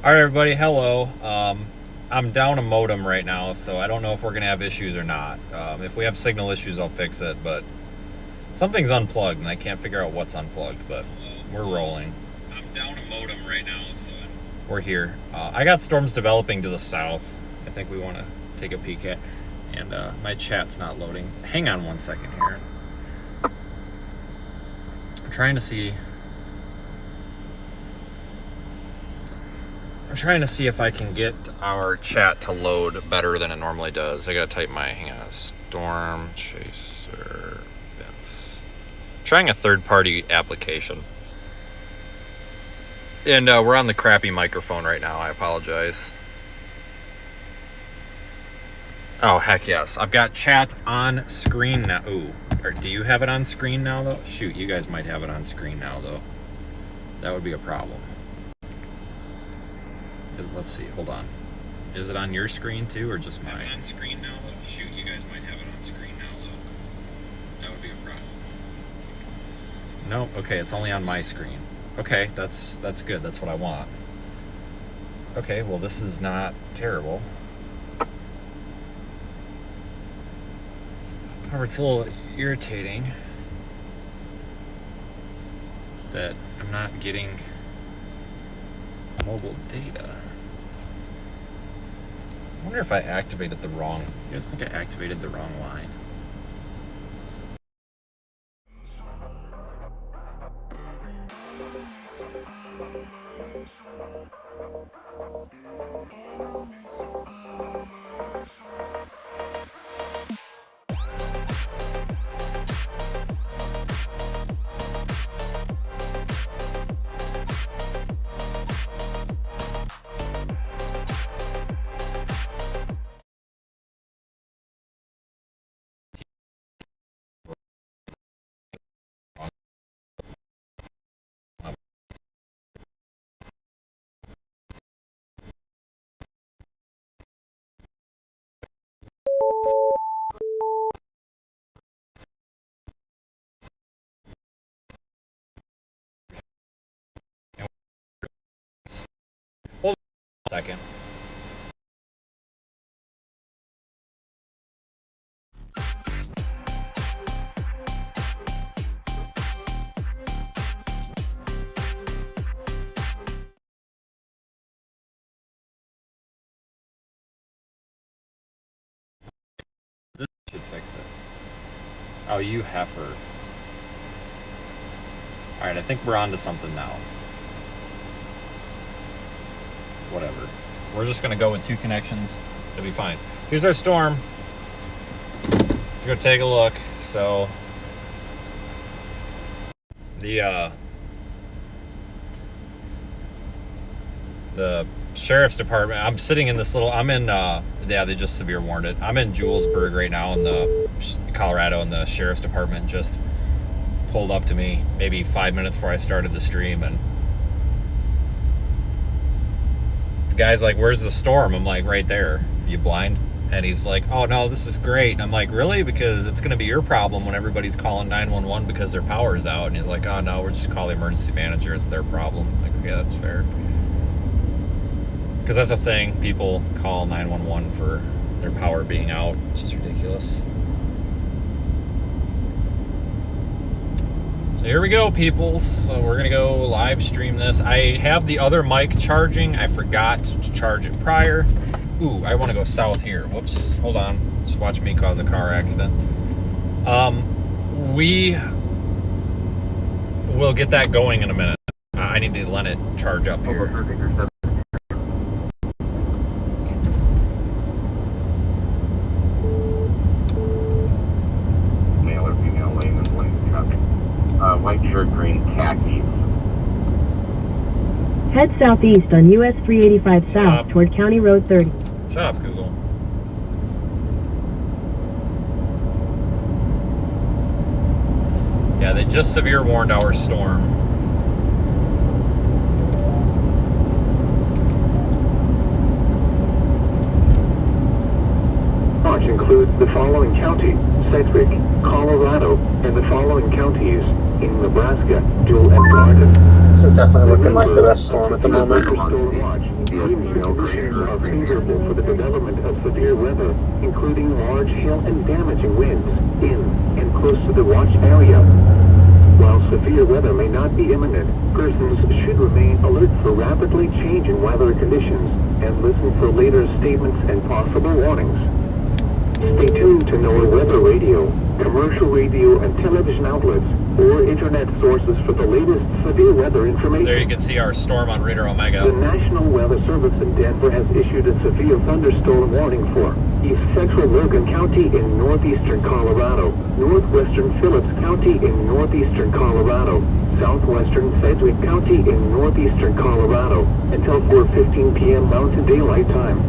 All right, everybody. Hello. I'm down a modem right now, so I don't know if we're gonna have issues or not. If we have signal issues, I'll fix it. But something's unplugged, and I can't figure out what's unplugged. But we're rolling. I'm down a modem right now, so we're here. I got storms developing to the south. I think we want to take a peek at. And my chat's not loading. Hang on one second here. I'm trying to see if I can get our chat to load better than it normally does. I gotta type hang on, Storm Chaser Vince. Trying a third-party application. And we're on the crappy microphone right now. I apologize. Oh, heck yes. I've got chat on screen now. Ooh, or do you have it on screen now, though? Shoot, you guys might have it on screen now, though. That would be a problem. Let's see, hold on. Is it on your screen, too, or just mine? On screen now, though? Shoot, you guys might have it on screen now, though. That would be a problem. No, okay, it's only on my screen. Okay, that's good. That's what I want. Okay, well, this is not terrible. However, it's a little irritating that I'm not getting mobile data. I wonder if I activated the wrong... You guys think I activated the wrong line? Hold on a second. This should fix it. Oh, you heifer. Alright, I think we're on to something now. Whatever. We're just gonna go with 2 connections. It'll be fine. Here's our storm. Let's go take a look. So the sheriff's department, I'm sitting in this little, yeah, they just severe warned it. I'm in Julesburg right now in the Colorado, and the sheriff's department just pulled up to me maybe 5 minutes before I started the stream, and the guy's like, "Where's the storm?" I'm like, "Right there." "You blind?" And he's like, "Oh no, this is great." And I'm like, "Really? Because it's gonna be your problem when everybody's calling 911 because their power's out." And he's like, "Oh no, we're just calling the emergency manager. It's their problem." I'm like, okay, that's fair. Because that's a thing. People call 911 for their power being out, which is ridiculous. So here we go, peoples. So we're gonna go live stream this. I have the other mic charging. I forgot to charge it prior. Ooh, I want to go south here. Whoops. Hold on. Just watch me cause a car accident. We will get that going in a minute. I need to let it charge up here. Male or female, layman, plains traffic. White shirt, green khakis. Head southeast on US 385 south toward County Road 30. Shut up, Google. Yeah, they just severe warned our storm. Watch includes the following county: Sedgwick, Colorado, and the following counties in Nebraska: Jewel and Garden. This is definitely looking like the best storm at the moment. Thunderstorm watch. Wind conditions are favorable for the development of severe weather, including large hail and damaging winds in and close to the watch area. While severe weather may not be imminent, persons should remain alert for rapidly changing weather conditions and listen for later statements and possible warnings. Stay tuned to NOAA Weather Radio, commercial radio and television outlets, or internet sources for the latest severe weather information. There you can see our storm on Radar Omega. The National Weather Service in Denver has issued a severe thunderstorm warning for East Central Logan County in northeastern Colorado, northwestern Phillips County in northeastern Colorado, southwestern Sedgwick County in northeastern Colorado, until 4:15 p.m. Mountain Daylight Time.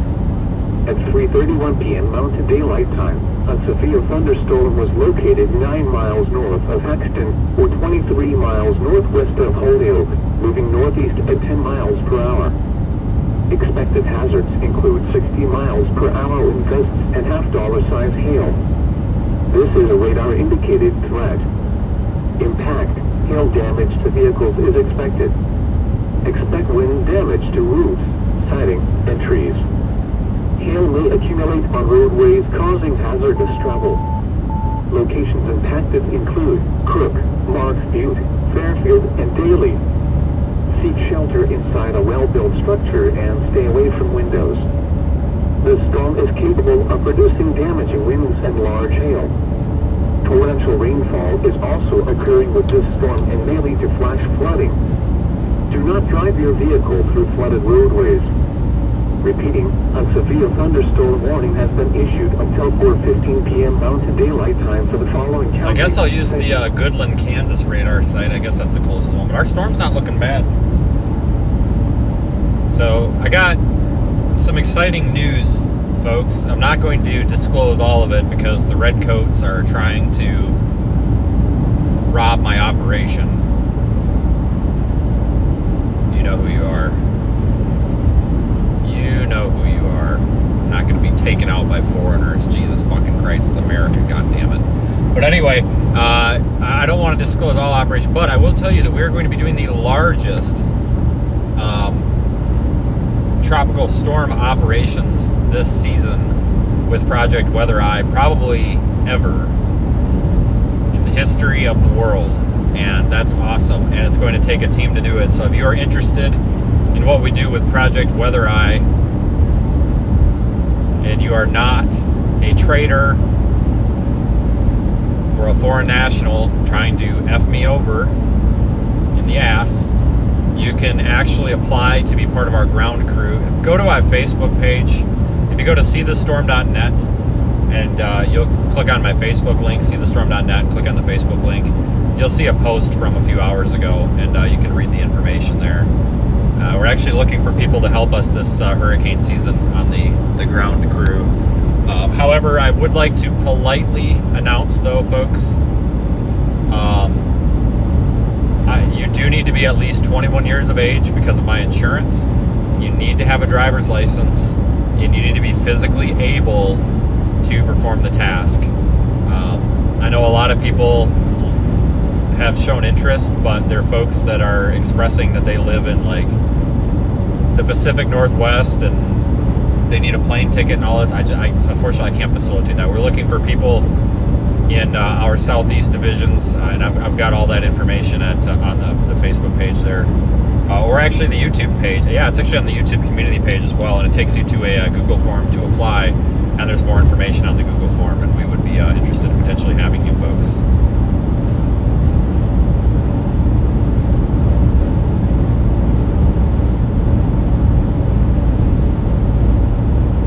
At 3:31 p.m. Mountain Daylight Time, a severe thunderstorm was located 9 miles north of Hexton, or 23 miles northwest of Holyoke, moving northeast at 10 miles per hour. Expected hazards include 60 miles per hour wind gusts and half-dollar size hail. This is a radar-indicated threat. Impact, hail damage to vehicles is expected. Expect wind damage to roofs, siding, and trees. Hail may accumulate on roadways, causing hazardous travel. Locations impacted include Crook, Marks Butte, Fairfield, and Daly. Seek shelter inside a well-built structure and stay away from windows. The storm is capable of producing damaging winds and large hail. Torrential rainfall is also occurring with this storm and may lead to flash flooding. Do not drive your vehicle through flooded roadways. Repeating, a severe thunderstorm warning has been issued until 4:15 p.m. Mountain Daylight Time for the following counties. I guess I'll use the Goodland, Kansas radar site. I guess that's the closest one. But our storm's not looking bad. So I got some exciting news, folks. I'm not going to disclose all of it because the redcoats are trying to rob my operation. You know who you are. You know who you are. I'm not going to be taken out by foreigners. Jesus fucking Christ, it's America, goddammit. But anyway, I don't want to disclose all operations, but I will tell you that we're going to be doing the largest tropical storm operations this season with Project Weather Eye, probably ever in the history of the world. And that's awesome. And it's going to take a team to do it. So if you are interested in what we do with Project Weather Eye, and you are not a trader or a foreign national trying to F me over in the ass, you can actually apply to be part of our ground crew. Go to our Facebook page. If you go to seethestorm.net and you'll click on my Facebook link, seethestorm.net, click on the Facebook link, you'll see a post from a few hours ago, and you can read the information there. We're actually looking for people to help us this hurricane season on the ground crew. However, I would like to politely announce, though, folks, you do need to be at least 21 years of age because of my insurance. You need to have a driver's license. You need to be physically able to perform the task. I know a lot of people have shown interest, but they're folks that are expressing that they live in like the Pacific Northwest and they need a plane ticket and all this. Unfortunately, I can't facilitate that. We're looking for people in our southeast divisions, and I've got all that information on the Facebook page there, or actually the YouTube page. Yeah, it's actually on the YouTube community page as well, and it takes you to a Google form to apply, and there's more information on the Google form, and we would be interested in potentially having you folks.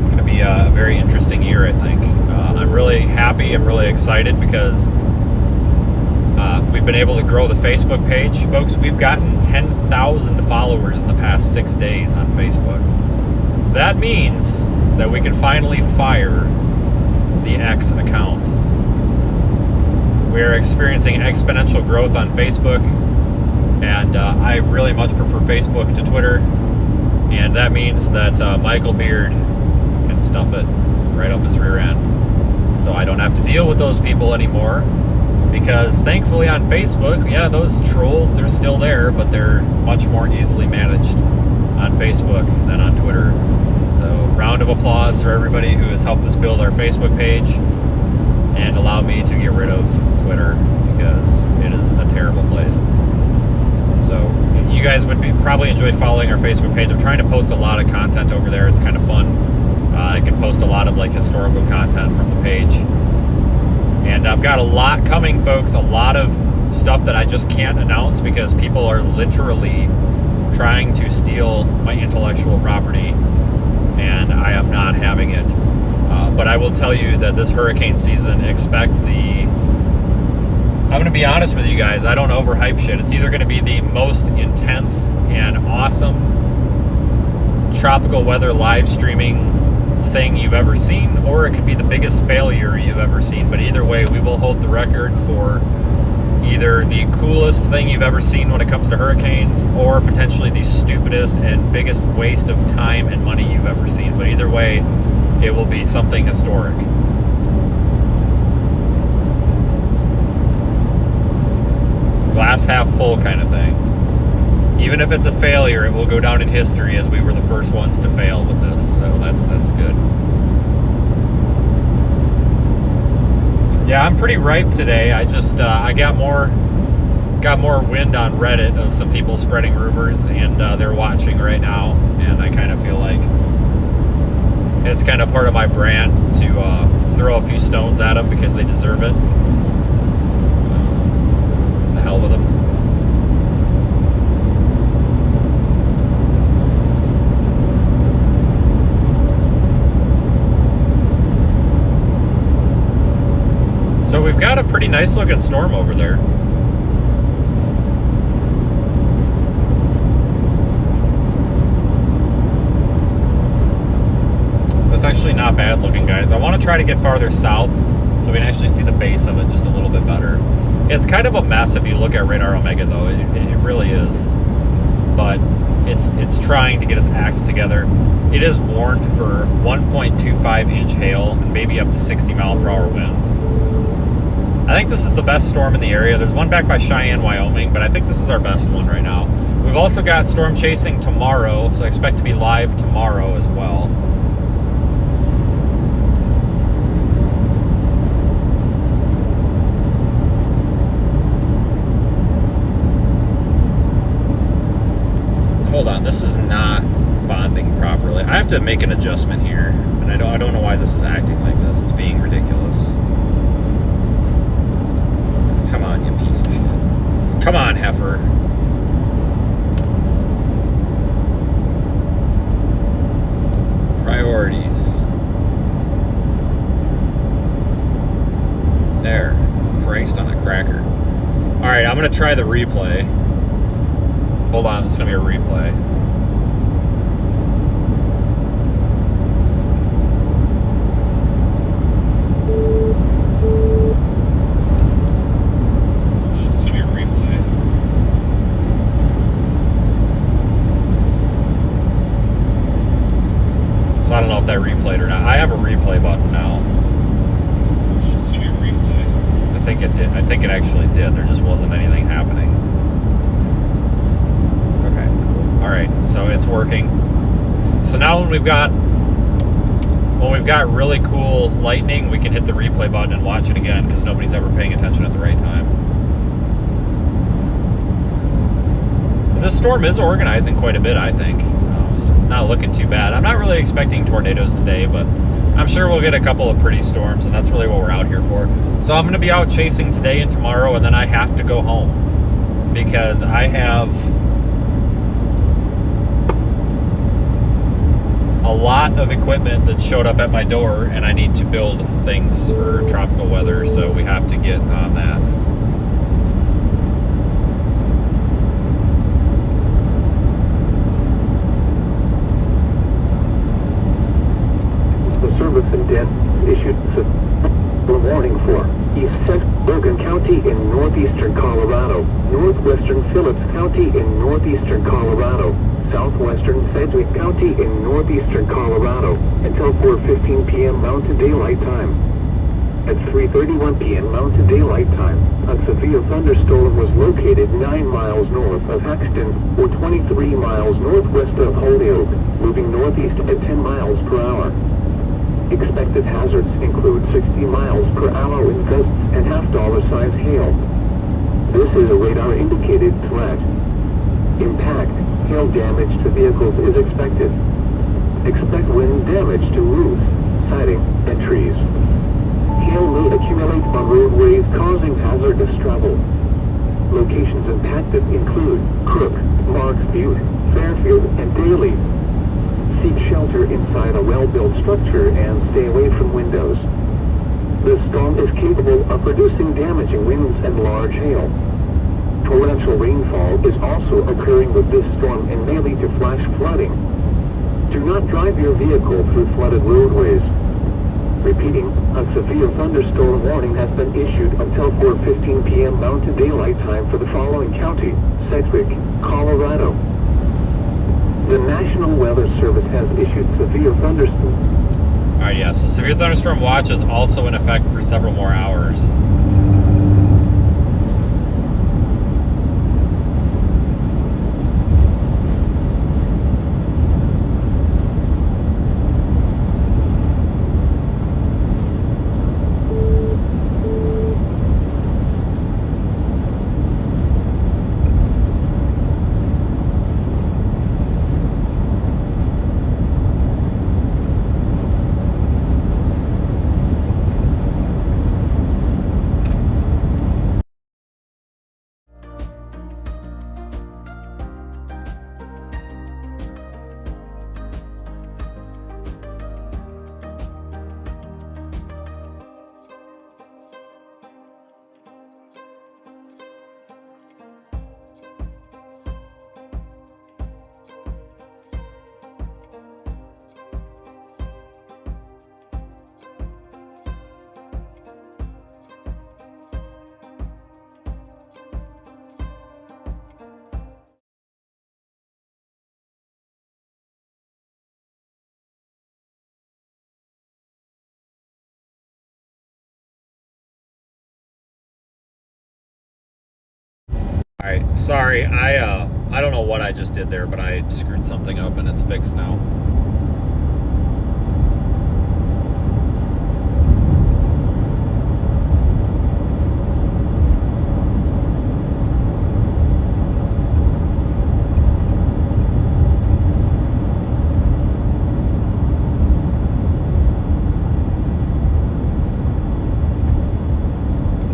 It's going to be a very interesting year, I think. I'm really happy, I'm really excited because we've been able to grow the Facebook page. Folks, we've gotten 10,000 followers in the past 6 days on Facebook. That means that we can finally fire the X account. We're experiencing exponential growth on Facebook, and I really much prefer Facebook to Twitter, and that means that Michael Beard can stuff it right up his rear end. So I don't have to deal with those people anymore. because thankfully on Facebook, yeah, those trolls, they're still there, but they're much more easily managed on Facebook than on Twitter. So round of applause for everybody who has helped us build our Facebook page and allow me to get rid of Twitter, because it is a terrible place. So you guys would probably enjoy following our Facebook page. I'm trying to post a lot of content over there. It's kind of fun. I can post a lot of like historical content from the page. And I've got a lot coming, folks. A lot of stuff that I just can't announce because people are literally trying to steal my intellectual property, and I am not having it. But I will tell you that this hurricane season, expect I'm going to be honest with you guys, I don't overhype shit. It's either going to be the most intense and awesome tropical weather live streaming thing you've ever seen, or it could be the biggest failure you've ever seen. But either way, we will hold the record for either the coolest thing you've ever seen when it comes to hurricanes, or potentially the stupidest and biggest waste of time and money you've ever seen. But either way, it will be something historic. Glass half full kind of thing. Even if it's a failure, it will go down in history as we were the first ones to fail with this. So that's good. Yeah, I'm pretty ripe today. I just I got more wind on Reddit of some people spreading rumors, and they're watching right now, and I kind of feel like it's kind of part of my brand to throw a few stones at them because they deserve it. The hell with them. So we've got a pretty nice looking storm over there. That's actually not bad looking, guys. I want to try to get farther south so we can actually see the base of it just a little bit better. It's kind of a mess if you look at Radar Omega, though. It really is. But it's trying to get its act together. It is warned for 1.25 inch hail and maybe up to 60 mile per hour winds. I think this is the best storm in the area. There's one back by Cheyenne, Wyoming, but I think this is our best one right now. We've also got storm chasing tomorrow, so I expect to be live tomorrow as well. Hold on, this is not bonding properly. I have to make an adjustment here, and I don't know why this is acting like this. It's being ridiculous. Come on, you piece of shit. Come on, heifer. Priorities. There. Christ on a cracker. Alright, I'm going to try the replay. Hold on, this is going to be a replay. So I don't know if that replayed or not. I have a replay button now. Let's see your replay. I think it did. I think it actually did. There just wasn't anything happening. Okay, cool. All right, so it's working. So now when we've got really cool lightning, we can hit the replay button and watch it again because nobody's ever paying attention at the right time. This storm is organizing quite a bit, I think. It's not looking too bad. I'm not really expecting tornadoes today, but I'm sure we'll get a couple of pretty storms, and that's really what we're out here for. So I'm going to be out chasing today and tomorrow, and then I have to go home because I have a lot of equipment that showed up at my door, and I need to build things for tropical weather, so we have to get on that. Service and death issued a warning for East Central Logan County in northeastern Colorado, northwestern Phillips County in northeastern Colorado, southwestern Sedgwick County in northeastern Colorado until 4:15 p.m. Mountain Daylight Time. At 3:31 p.m. Mountain Daylight Time, a severe thunderstorm was located 9 miles north of Haxton, or 23 miles northwest of Holyoke, moving northeast at 10 miles per hour. Expected hazards include 60 miles per hour wind gusts and half-dollar size hail. This is a radar-indicated threat. Impact, hail damage to vehicles is expected. Expect wind damage to roofs, siding, and trees. Hail may accumulate on roadways, causing hazardous travel. Locations impacted include Crook, Marks Butte, Fairfield, and Daly. Seek shelter inside a well-built structure and stay away from windows. This storm is capable of producing damaging winds and large hail. Torrential rainfall is also occurring with this storm and may lead to flash flooding. Do not drive your vehicle through flooded roadways. Repeating, a severe thunderstorm warning has been issued until 4:15 p.m. Mountain Daylight Time for the following county: Sedgwick, Colorado. The National Weather Service has issued severe thunderstorm. Alright, yeah, so severe thunderstorm watch is also in effect for several more hours. Alright, sorry, I don't know what I just did there, but I screwed something up and it's fixed now.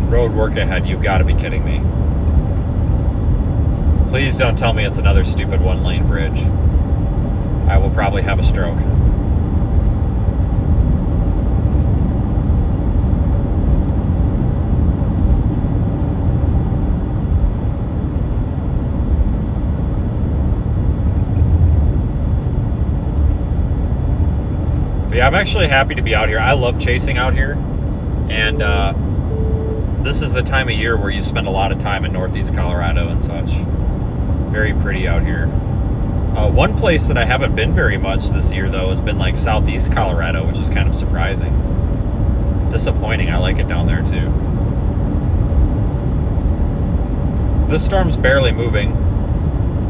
Road work ahead, you've got to be kidding me. Please don't tell me it's another stupid one-lane bridge. I will probably have a stroke. But yeah, I'm actually happy to be out here. I love chasing out here. And this is the time of year where you spend a lot of time in Northeast Colorado and such. Very pretty out here. One place that I haven't been very much this year, though, has been like Southeast Colorado, which is kind of surprising. Disappointing. I like it down there, too. This storm's barely moving.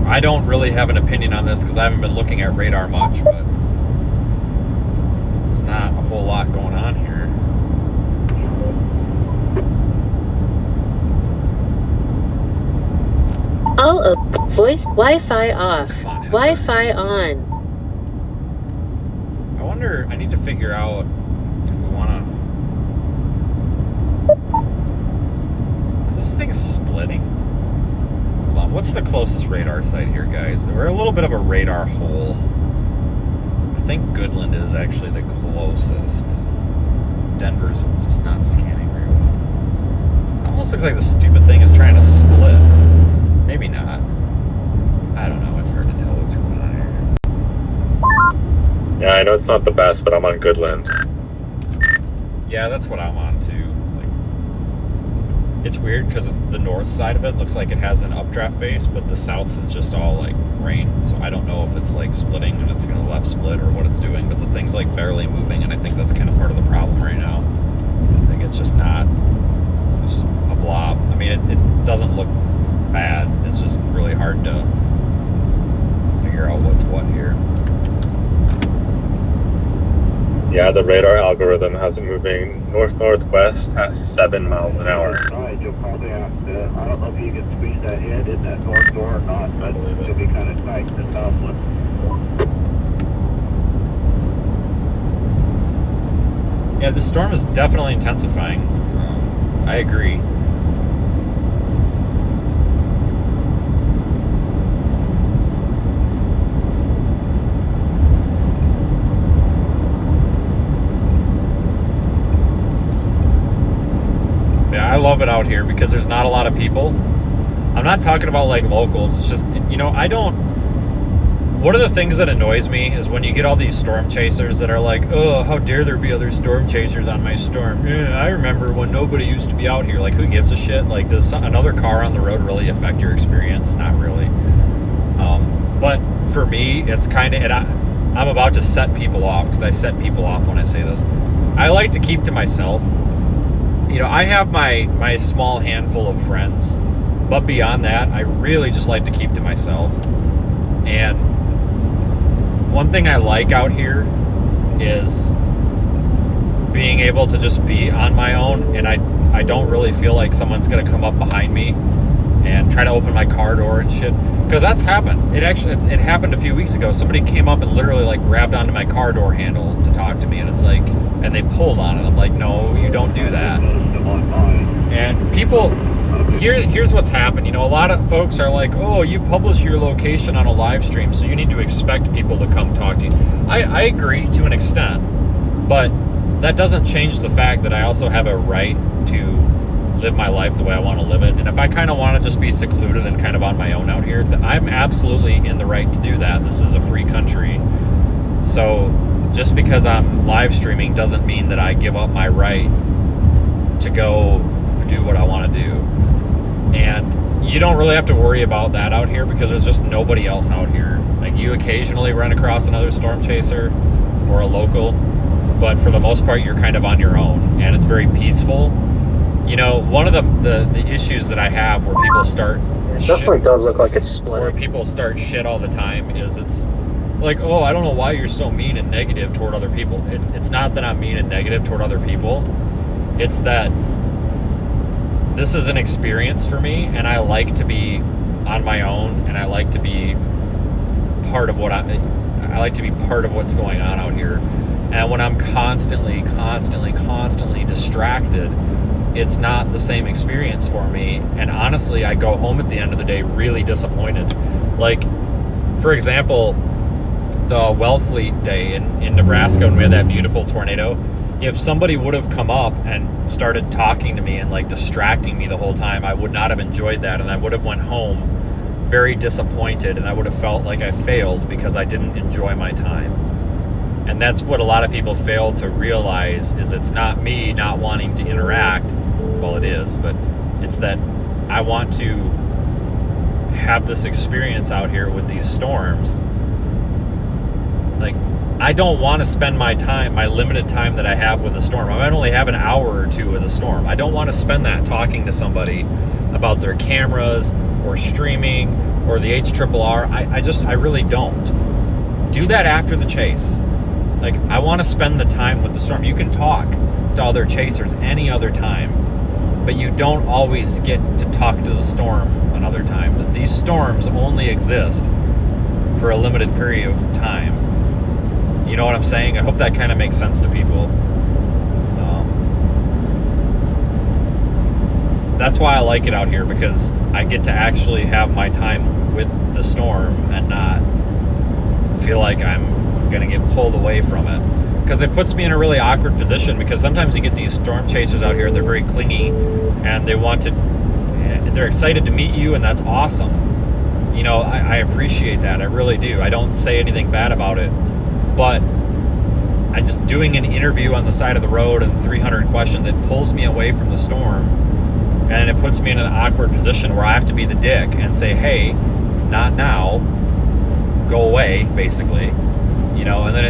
I don't really have an opinion on this because I haven't been looking at radar much, but there's not a whole lot going on here. All voice Wi-Fi off. Come on, Wi-Fi on. I wonder, I need to figure out if we want to... Is this thing splitting? Hold on, what's the closest radar site here, guys? We're a little bit of a radar hole. I think Goodland is actually the closest. Denver's just not scanning very well. It almost looks like the stupid thing is trying to split. Maybe not. I don't know. It's hard to tell what's going on here. Yeah, I know it's not the best, but I'm on Goodland. Yeah, that's what I'm on too. Like, it's weird because the north side of it looks like it has an updraft base, but the south is just all like rain. So I don't know if it's like splitting and it's going to left split or what it's doing, but the thing's like barely moving, and I think that's kind of part of the problem right now. I think it's just not. It's just a blob. I mean, it doesn't look bad. It's just really hard to figure out what's what here. Yeah, the radar algorithm has it moving north-northwest at 7 miles an hour. Right, you'll probably have to, I don't know if you can squeeze that head in that north door or not, but it'll be kind of tight in the southwest. Yeah, the storm is definitely intensifying. I agree. Yeah, I love it out here because there's not a lot of people. I'm not talking about like locals. It's just, I don't. One of the things that annoys me is when you get all these storm chasers that are like, oh, how dare there be other storm chasers on my storm? Yeah, I remember when nobody used to be out here. Like, who gives a shit? Like, does another car on the road really affect your experience? Not really. But for me, it's kind of, and I'm about to set people off because I set people off when I say this. I like to keep to myself. I have my small handful of friends, but beyond that, I really just like to keep to myself. And one thing I like out here is being able to just be on my own, and I don't really feel like someone's gonna come up behind me and try to open my car door and shit, because that's happened. It happened a few weeks ago. Somebody came up and literally like grabbed onto my car door handle to talk to me, and it's like, and they pulled on it. I'm like, no, you don't do that. And people, here's what's happened. A lot of folks are like, oh, you publish your location on a live stream, so you need to expect people to come talk to you. I agree to an extent, but that doesn't change the fact that I also have a right to live my life the way I want to live it. And if I kind of want to just be secluded and kind of on my own out here, I'm absolutely in the right to do that. This is a free country. So just because I'm live streaming doesn't mean that I give up my right to go do what I want to do. And you don't really have to worry about that out here because there's just nobody else out here. Like, you occasionally run across another storm chaser or a local, but for the most part you're kind of on your own, and it's very peaceful. One of the issues that I have where people start It definitely does look like it's split. where people start shit all the time is it's like, oh, I don't know why you're so mean and negative toward other people. It's not that I'm mean and negative toward other people. It's that this is an experience for me, and I like to be on my own, and I like to be part of I like to be part of what's going on out here. And when I'm constantly distracted, it's not the same experience for me. And honestly, I go home at the end of the day really disappointed. Like, for example, the Wellfleet day in Nebraska when we had that beautiful tornado, if somebody would have come up and started talking to me and like distracting me the whole time, I would not have enjoyed that, and I would have went home very disappointed, and I would have felt like I failed because I didn't enjoy my time. And that's what a lot of people fail to realize, is it's not me not wanting to interact. Well, it is, but it's that I want to have this experience out here with these storms. Like, I don't want to spend my limited time that I have with a storm. I might only have an hour or two with a storm. I don't want to spend that talking to somebody about their cameras or streaming or the HRRR. I really don't. Do that after the chase. Like, I want to spend the time with the storm. You can talk to other chasers any other time, but you don't always get to talk to the storm another time. These storms only exist for a limited period of time. You know what I'm saying? I hope that kind of makes sense to people. That's why I like it out here, because I get to actually have my time with the storm and not feel like I'm going to get pulled away from it. Because it puts me in a really awkward position, because sometimes you get these storm chasers out here, they're very clingy, and they're excited to meet you, and that's awesome. I appreciate that. I really do. I don't say anything bad about it. But I just doing an interview on the side of the road and 300 questions, it pulls me away from the storm, and it puts me in an awkward position where I have to be the dick and say, hey, not now, go away, basically. And then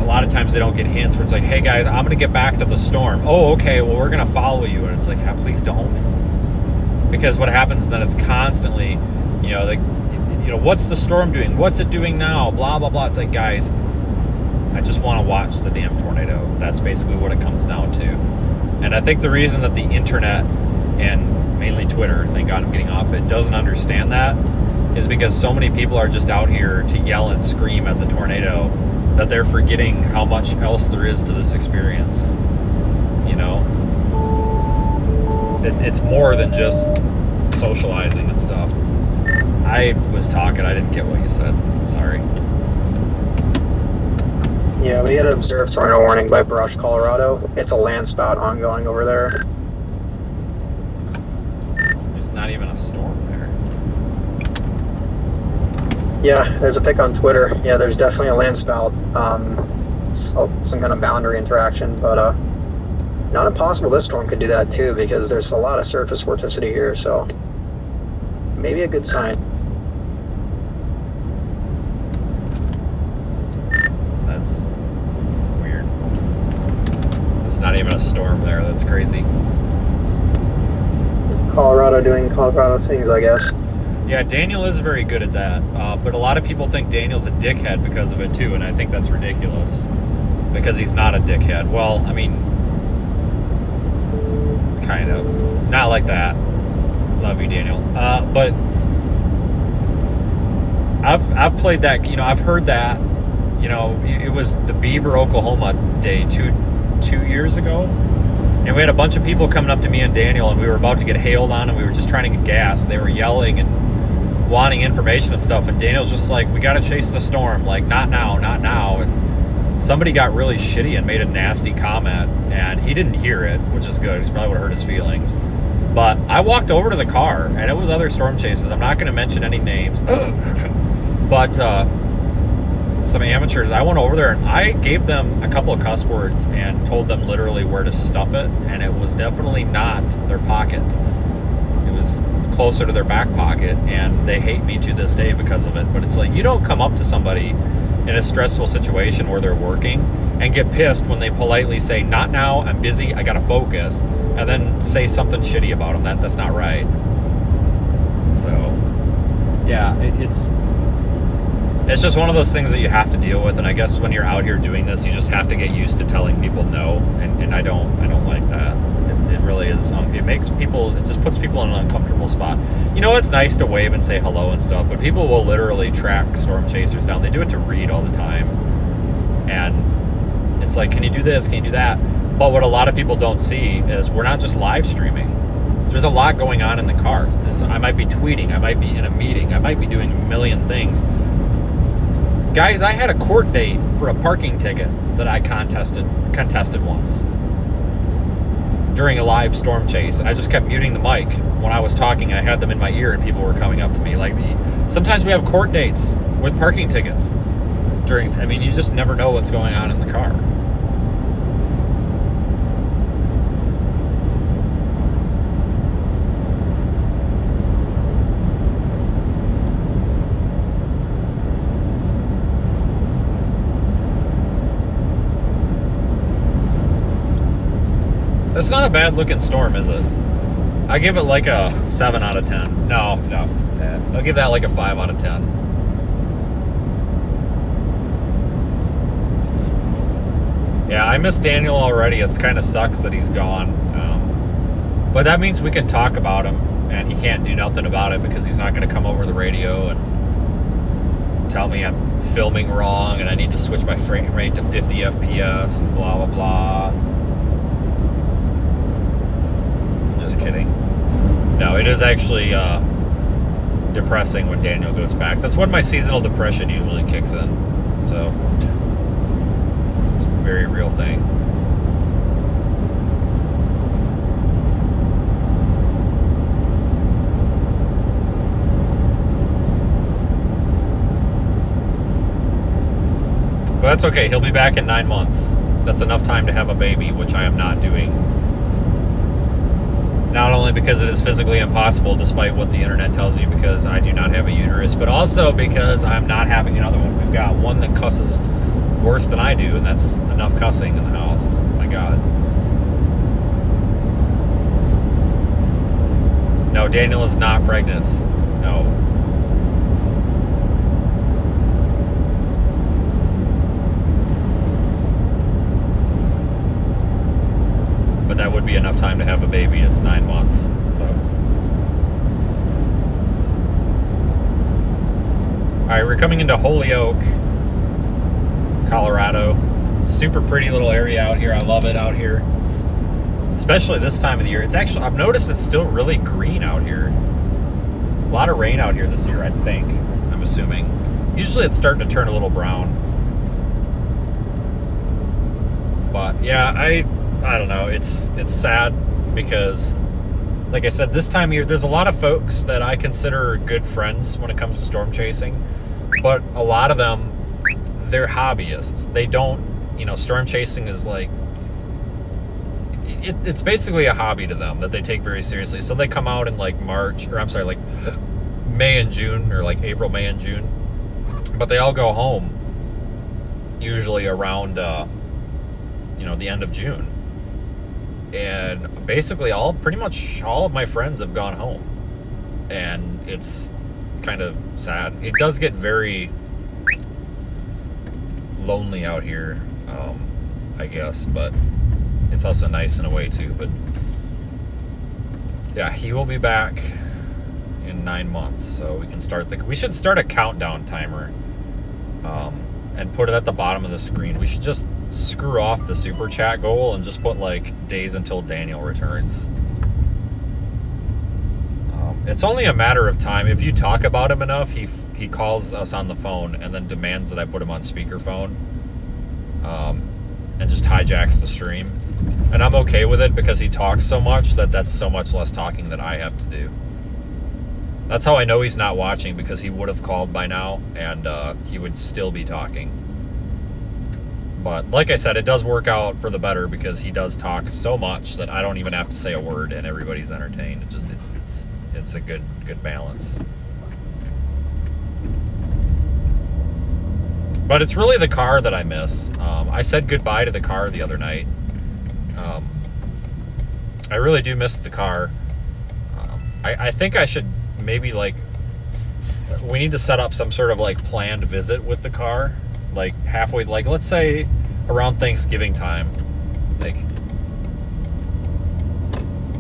a lot of times they don't get hints where it's like, hey guys, I'm gonna get back to the storm. Oh, okay, well we're gonna follow you, and it's like, yeah, please don't, because what happens then is constantly, what's the storm doing? What's it doing now? Blah blah blah. It's like, guys, I just want to watch the damn tornado. That's basically what it comes down to. And I think the reason that the internet and mainly Twitter, thank God I'm getting off it, doesn't understand that is because so many people are just out here to yell and scream at the tornado that they're forgetting how much else there is to this experience. It's more than just socializing and stuff. I was talking, I didn't get what you said. Sorry. Yeah, we had an observed tornado warning by Brush, Colorado. It's a landspout ongoing over there. There's not even a storm there. Yeah, there's a pic on Twitter. Yeah, there's definitely a landspout. It's some kind of boundary interaction, but not impossible this storm could do that too, because there's a lot of surface vorticity here, so maybe a good sign. That's weird. There's not even a storm there. That's crazy. Colorado doing Colorado things, I guess. Yeah, Daniel is very good at that, but a lot of people think Daniel's a dickhead because of it too, and I think that's ridiculous, because he's not a dickhead. Well, I mean, kind of. Not like that. Love you, Daniel. But I've played that, I've heard that, it was the Beaver, Oklahoma day two years ago, and we had a bunch of people coming up to me and Daniel, and we were about to get hailed on, and we were just trying to get gas. They were yelling and wanting information and stuff, and Daniel's just like, we got to chase the storm, like, not now, not now. And somebody got really shitty and made a nasty comment, and he didn't hear it, which is good. He's probably would have hurt his feelings. But I walked over to the car, and it was other storm chasers. I'm not going to mention any names, but some amateurs. I went over there and I gave them a couple of cuss words and told them literally where to stuff it, and it was definitely not their pocket. It was closer to their back pocket, and they hate me to this day because of it. But it's like, you don't come up to somebody in a stressful situation where they're working and get pissed when they politely say, not now, I'm busy, I gotta focus, and then say something shitty about them. That's not right. So yeah, it's just one of those things that you have to deal with, and I guess when you're out here doing this, you just have to get used to telling people no, and I don't like that. It really is, it just puts people in an uncomfortable spot. It's nice to wave and say hello and stuff, but people will literally track storm chasers down. They do it to read all the time, and it's like, can you do this, can you do that? But what a lot of people don't see is we're not just live streaming. There's a lot going on in the car. I might be tweeting, I might be in a meeting, I might be doing a million things. Guys, I had a court date for a parking ticket that I contested once during a live storm chase. I just kept muting the mic when I was talking, and I had them in my ear, and people were coming up to me. Sometimes we have court dates with parking tickets you just never know what's going on in the car. That's not a bad looking storm, is it? I give it like a 7 out of 10. No, I'll give that like a 5 out of 10. Yeah, I miss Daniel already. It's kind of sucks that he's gone. But that means we can talk about him, and he can't do nothing about it because he's not going to come over the radio and tell me I'm filming wrong and I need to switch my frame rate to 50 FPS and blah, blah, blah. Just kidding. No, it is actually depressing when Daniel goes back. That's when my seasonal depression usually kicks in. So it's a very real thing. But that's okay. He'll be back in 9 months. That's enough time to have a baby, which I am not doing. Not only because it is physically impossible, despite what the internet tells you, because I do not have a uterus, but also because I'm not having another one. We've got one that cusses worse than I do, and that's enough cussing in the house. My God. No, Daniel is not pregnant. No. But that would be enough time to have a baby. It's 9 months, so. All right, we're coming into Holyoke, Colorado. Super pretty little area out here. I love it out here, especially this time of the year. It's actually, I've noticed it's still really green out here. A lot of rain out here this year, I think. I'm assuming. Usually it's starting to turn a little brown. But yeah, I don't know. It's sad because, like I said, this time of year, there's a lot of folks that I consider good friends when it comes to storm chasing, but a lot of them, they're hobbyists. They don't, you know, storm chasing is like, it's basically a hobby to them that they take very seriously. So they come out in like like May and June, or like April, May and June, but they all go home usually around, you know, the end of June. And basically pretty much all of my friends have gone home, and it's kind of sad. It does get very lonely out here, I guess, but it's also nice in a way too. But yeah, he will be back in 9 months, so we can start we should start a countdown timer, and put it at the bottom of the screen. We should just screw off the super chat goal and just put like days until Daniel returns. It's only a matter of time. If you talk about him enough, he calls us on the phone and then demands that I put him on speakerphone, and just hijacks the stream. And I'm okay with it because he talks so much that's so much less talking that I have to do. That's how I know he's not watching, because he would have called by now and he would still be talking. But like I said, it does work out for the better because he does talk so much that I don't even have to say a word and everybody's entertained. It's a good balance. But it's really the car that I miss. I said goodbye to the car the other night. I really do miss the car. I think I should maybe we need to set up some sort of like planned visit with the car, like halfway, like let's say around Thanksgiving time. Like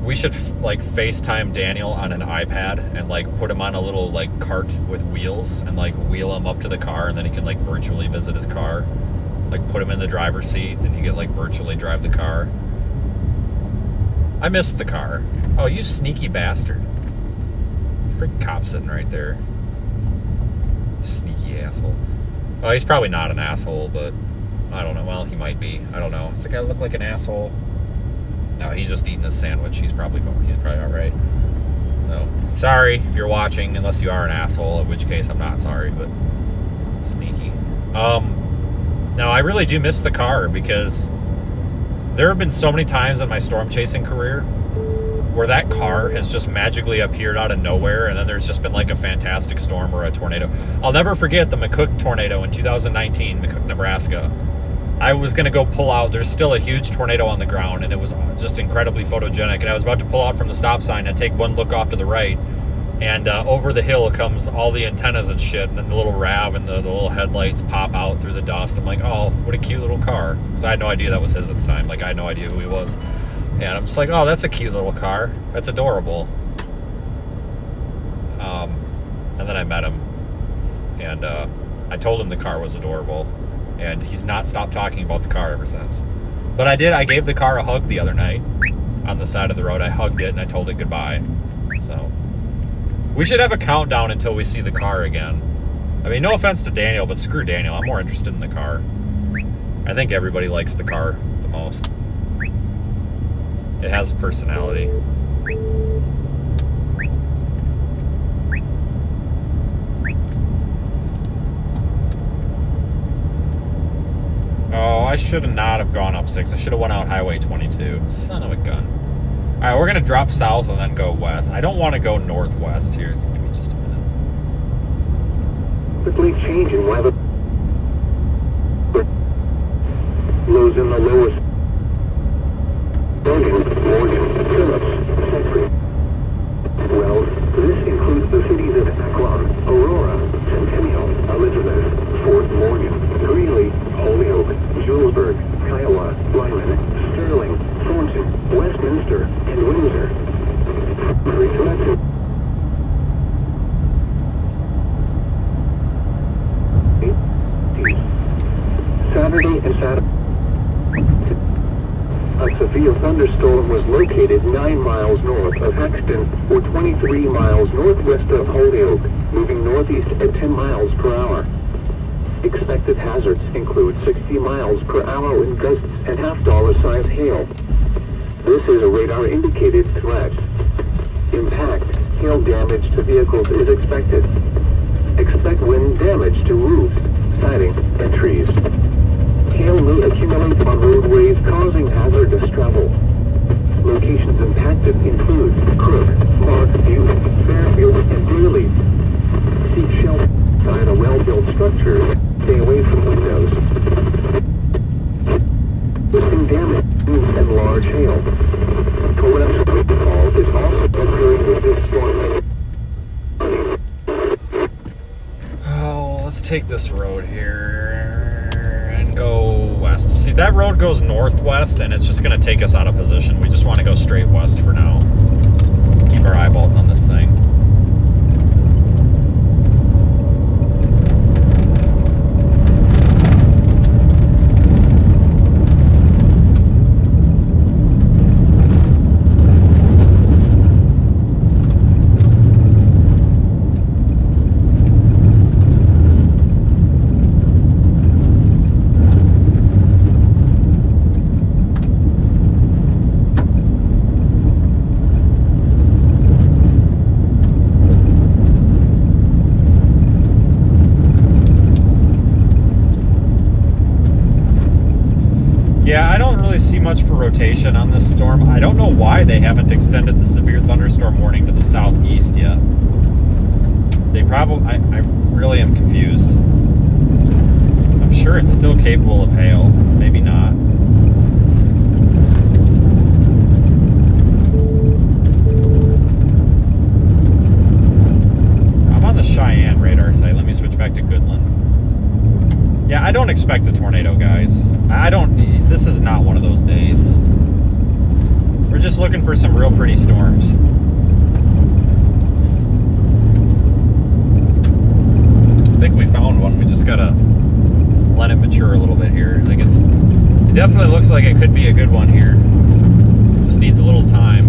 we should like FaceTime Daniel on an iPad and like put him on a little like cart with wheels and like wheel him up to the car, and then he can like virtually visit his car. Like put him in the driver's seat and he can like virtually drive the car. I missed the car. Oh, you sneaky bastard. Freaking cop sitting right there. Sneaky asshole. Well, he's probably not an asshole, but I don't know. Well, he might be. I don't know. Does the guy look like an asshole? No, he's just eating a sandwich. He's probably all right. So, sorry if you're watching, unless you are an asshole, in which case I'm not sorry, but sneaky. No, I really do miss the car, because there have been so many times in my storm chasing career where that car has just magically appeared out of nowhere, and then there's just been like a fantastic storm or a tornado. I'll never forget the McCook tornado in 2019, McCook, Nebraska. I was going to go pull out. There's still a huge tornado on the ground, and it was just incredibly photogenic. And I was about to pull out from the stop sign and take one look off to the right, and over the hill comes all the antennas and shit, and then the little RAV and the little headlights pop out through the dust. I'm like, oh, what a cute little car. Because I had no idea that was his at the time. Like, I had no idea who he was. And I'm just like, oh, that's a cute little car. That's adorable. And then I met him, and I told him the car was adorable, and he's not stopped talking about the car ever since. But I gave the car a hug the other night on the side of the road. I hugged it and I told it goodbye. So we should have a countdown until we see the car again. I mean, no offense to Daniel, but screw Daniel. I'm more interested in the car. I think everybody likes the car the most. It has personality. Oh, I should not have gone up 6. I should have went out Highway 22. Son of a gun. Alright, we're going to drop south and then go west. I don't want to go northwest here. So give me just a minute. Quickly changing weather. Lows in the lowest. Morgan, Phillips, Century. Well, this includes the cities of Akron, Aurora, Centennial, Elizabeth, Fort Morgan, Greeley, Holyoke, Julesburg, Kiowa, Lyman, Sterling, Thornton, Westminster, and Windsor. Saturday and Saturday. A severe thunderstorm was located 9 miles north of Hexton or 23 miles northwest of Holyoke, moving northeast at 10 miles per hour. Expected hazards include 60 miles per hour wind gusts and half-dollar size hail. This is a radar-indicated threat. Impact, hail damage to vehicles is expected. Expect wind damage to roofs, siding, and trees. Hail may accumulate on roadways, causing hazardous travel. Locations impacted include Crook, Mark, Butte, Fairfield, and Greeley. Seek shelter inside a well-built structure. Stay away from windows. Listing damage and large hail. Torrential rainfall is also occurring with this storm. Oh, let's take this road here and go west. See, that road goes northwest, and it's just going to take us out of position. We just want to go straight west for now. Keep our eyeballs on this thing. Yeah, I don't really see much for rotation on this storm. I don't know why they haven't extended the severe thunderstorm warning to the southeast yet. They probably... I really am confused. I'm sure it's still capable of hail. Maybe not. I'm on the Cheyenne radar site. Let me switch back to Goodland. Yeah, I don't expect a tornado, guys. This is not one of those days. We're just looking for some real pretty storms. I think we found one. We just gotta let it mature a little bit here. Like it definitely looks like it could be a good one here. Just needs a little time.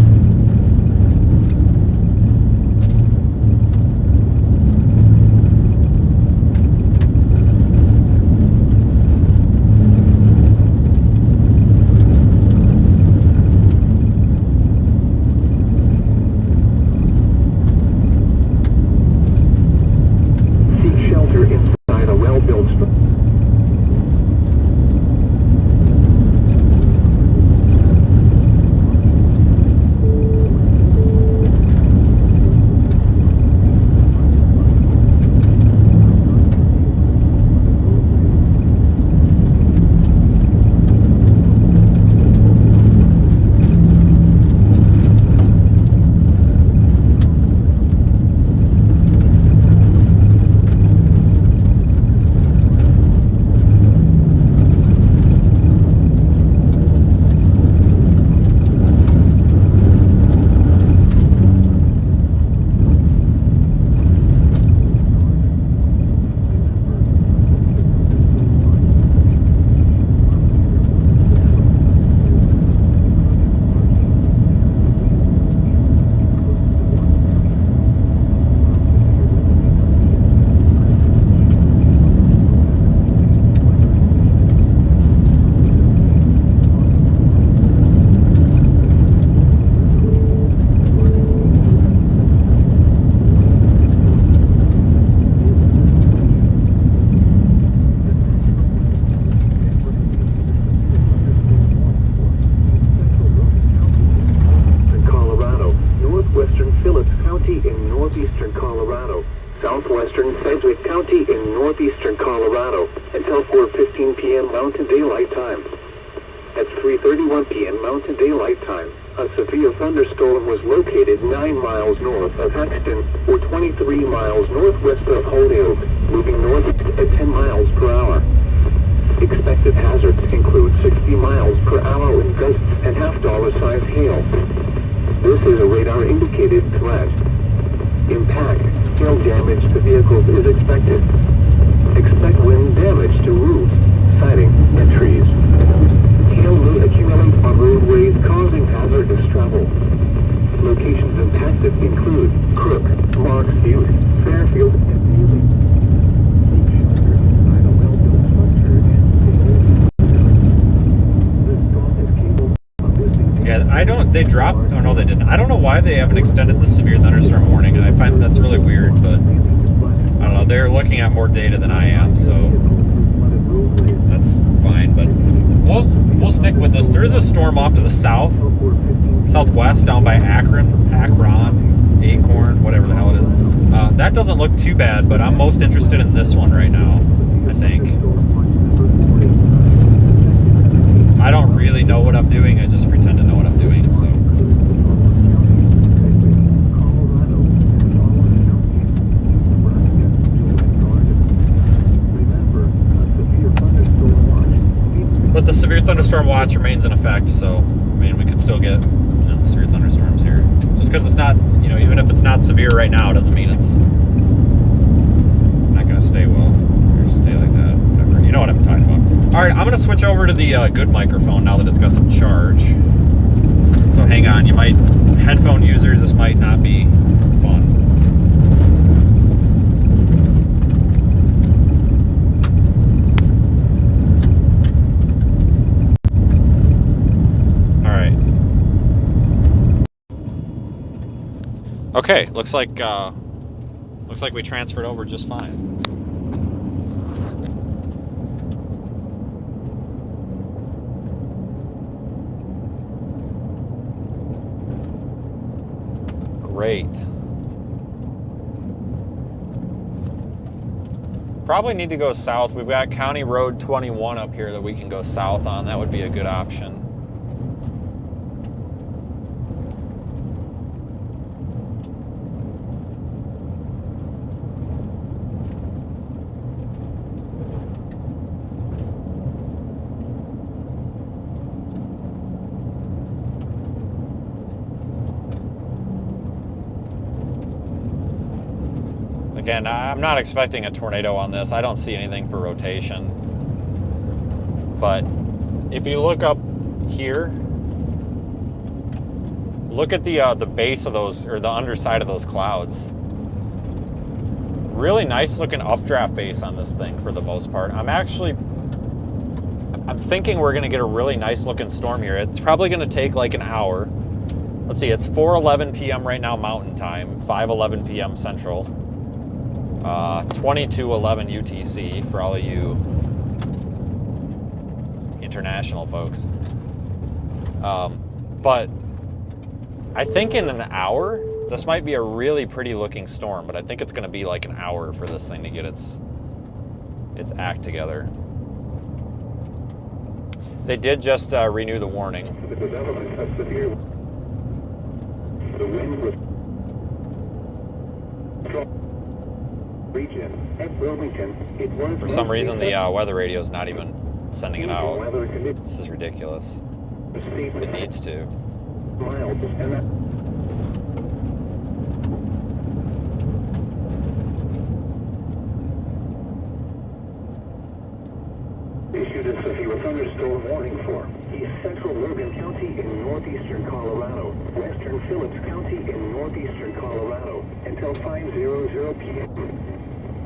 southwestern Sedgwick County in northeastern Colorado until 4:15 p.m. Mountain Daylight Time. 3:31 p.m. Mountain Daylight Time, a severe thunderstorm was located 9 miles north of Haxton, or 23 miles northwest of Holyoke, moving north at 10 miles per hour. Expected hazards include 60 miles per hour wind gusts and half-dollar-sized hail. This is a radar-indicated threat. Impact, hail damage to vehicles is expected. Expect wind damage to roofs, siding, and trees. Hail will accumulate on roadways, causing hazardous travel. Locations impacted include Crook, Marks Butte, Fairfield, and Daly. Take shelter inside a well-built structure and the storm is capable of visiting. Yeah, I don't. They dropped. Oh no, they didn't. I don't know why they haven't extended the severe thunderstorm warning. I find that's really weird, but I don't know. They're looking at more data than I am, so that's fine. But we'll stick with this. There is a storm off to the southwest, down by Akron, Acorn, whatever the hell it is. That doesn't look too bad, but I'm most interested in this one right now, I think. I don't really know what I'm doing. I just pretend to know what I'm doing, so. But the severe thunderstorm watch remains in effect, so I mean we could still get severe thunderstorms here. Just because it's not, even if it's not severe right now, doesn't mean it's not going to stay well or stay like that. Whatever. You know what I'm talking about. All right, I'm going to switch over to the good microphone now that it's got some charge. So hang on, headphone users, this might not be fun. Okay, looks like we transferred over just fine. Great. Probably need to go south. We've got County Road 21 up here that we can go south on. That would be a good option. Again, I'm not expecting a tornado on this. I don't see anything for rotation. But if you look up here, look at the base of those, or the underside of those clouds. Really nice looking updraft base on this thing for the most part. I'm thinking we're gonna get a really nice looking storm here. It's probably gonna take like an hour. Let's see, it's 4:11 p.m. right now Mountain Time, 5:11 p.m. Central. 22:11 UTC for all of you international folks. But I think in an hour, this might be a really pretty looking storm, but I think it's going to be like an hour for this thing to get its act together. They did just renew the warning. The development of severe. The wind was region at Wilmington. It was For some reason, the weather radio is not even sending it out. This is ridiculous. It needs to. Miles and that. Issued a severe thunderstorm warning for East Central Logan County in northeastern Colorado, western Phillips County in northeastern Colorado until 5:00 p.m.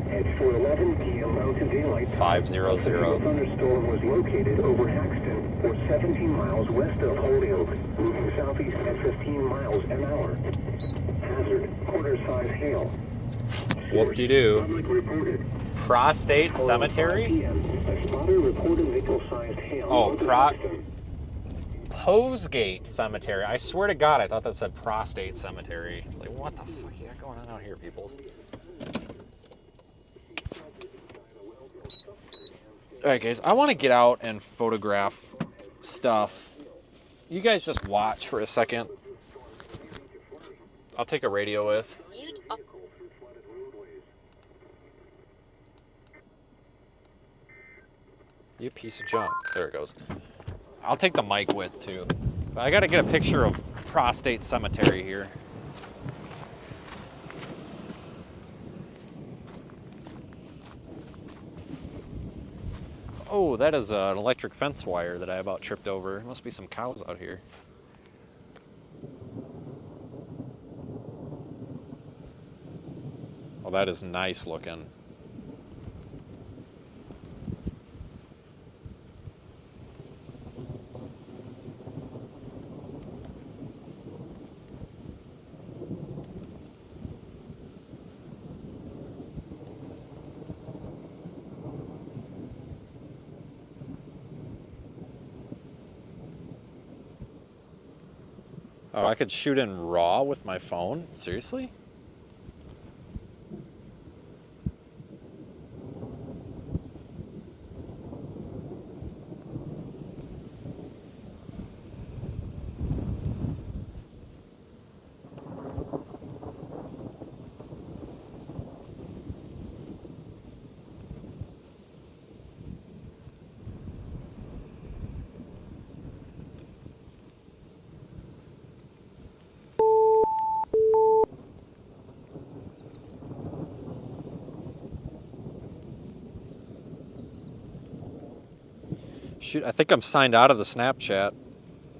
At 4:11 p.m. Mountain Daylight Time, 5:00. a thunderstorm was located over Haxton, or 17 miles west of Holyoke, moving southeast at 15 miles an hour. Hazard, quarter-size hail. Whoop-de-doo. Public reported. Prostate Cemetery? A spotter reported nickel-sized hail. Oh, over Haxton. Posegate Cemetery. I swear to God, I thought that said Prostate Cemetery. It's like, what the fuck you got going on out here, peoples? Alright guys, I want to get out and photograph stuff. You guys just watch for a second. I'll take a radio with. You piece of junk. There it goes. I'll take the mic with too. But I gotta get a picture of Prostate Cemetery here. Oh, that is an electric fence wire that I about tripped over. There must be some cows out here. Oh, that is nice looking. Oh, I could shoot in RAW with my phone? Seriously? Shoot, I think I'm signed out of the Snapchat.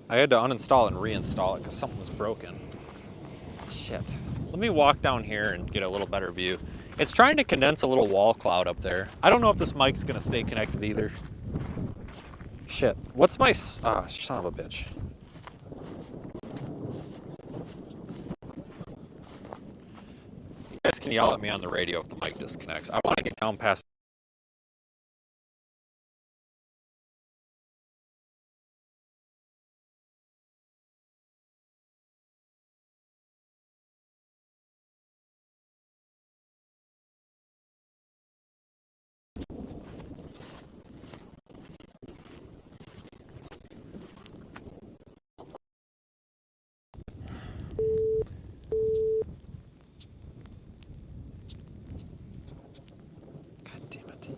I had to uninstall it and reinstall it because something was broken. Shit. Let me walk down here and get a little better view. It's trying to condense a little wall cloud up there. I don't know if this mic's gonna stay connected either. Shit. What's my... Ah, son of a bitch. You guys can yell at me on the radio if the mic disconnects. I want to get down past... God damn it.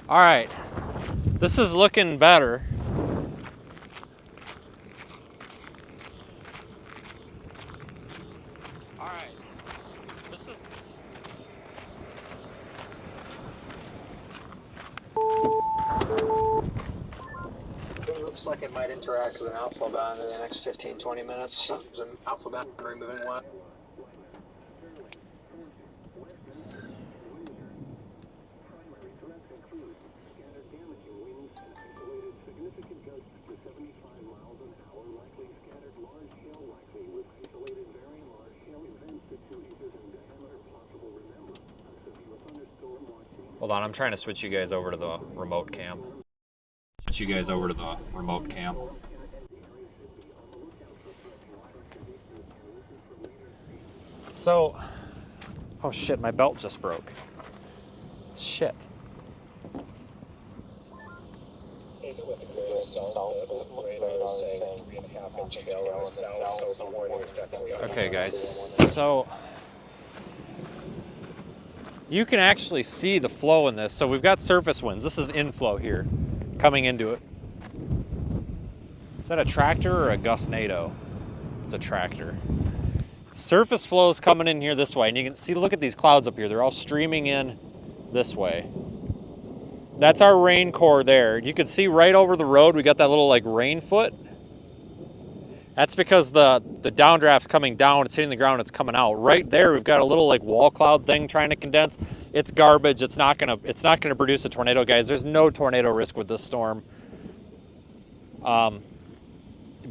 All right, this is looking better. All right, this is... It looks like it might interact with an alpha bound in the next 15-20 minutes. There's an alpha boundary moving left. Large hail likely with isolated very large hail events to 2 acres in diameter, possible Hold on, I'm trying to switch you guys over to the remote cam. Switch you guys over to the remote cam. So, oh shit, my belt just broke. Shit. Okay, guys, so you can actually see the flow in this. So we've got surface winds. This is inflow here, coming into it. Is that a tractor or a gustnado? It's a tractor. Surface flow is coming in here this way, and you can see, look at these clouds up here. They're all streaming in this way. That's our rain core there. You can see right over the road, we got that little like rain foot. That's because the downdraft's coming down, it's hitting the ground, it's coming out. Right there, we've got a little like wall cloud thing trying to condense. It's garbage. It's not gonna produce a tornado, guys. There's no tornado risk with this storm. But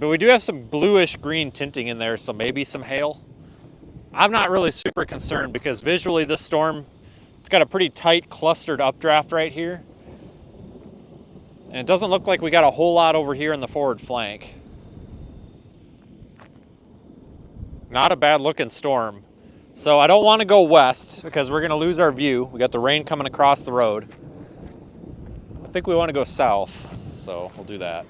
we do have some bluish green tinting in there, so maybe some hail. I'm not really super concerned because visually this storm, it's got a pretty tight clustered updraft right here. And it doesn't look like we got a whole lot over here in the forward flank. Not a bad looking storm. So I don't want to go west because we're going to lose our view. We got the rain coming across the road. I think we want to go south, so we'll do that.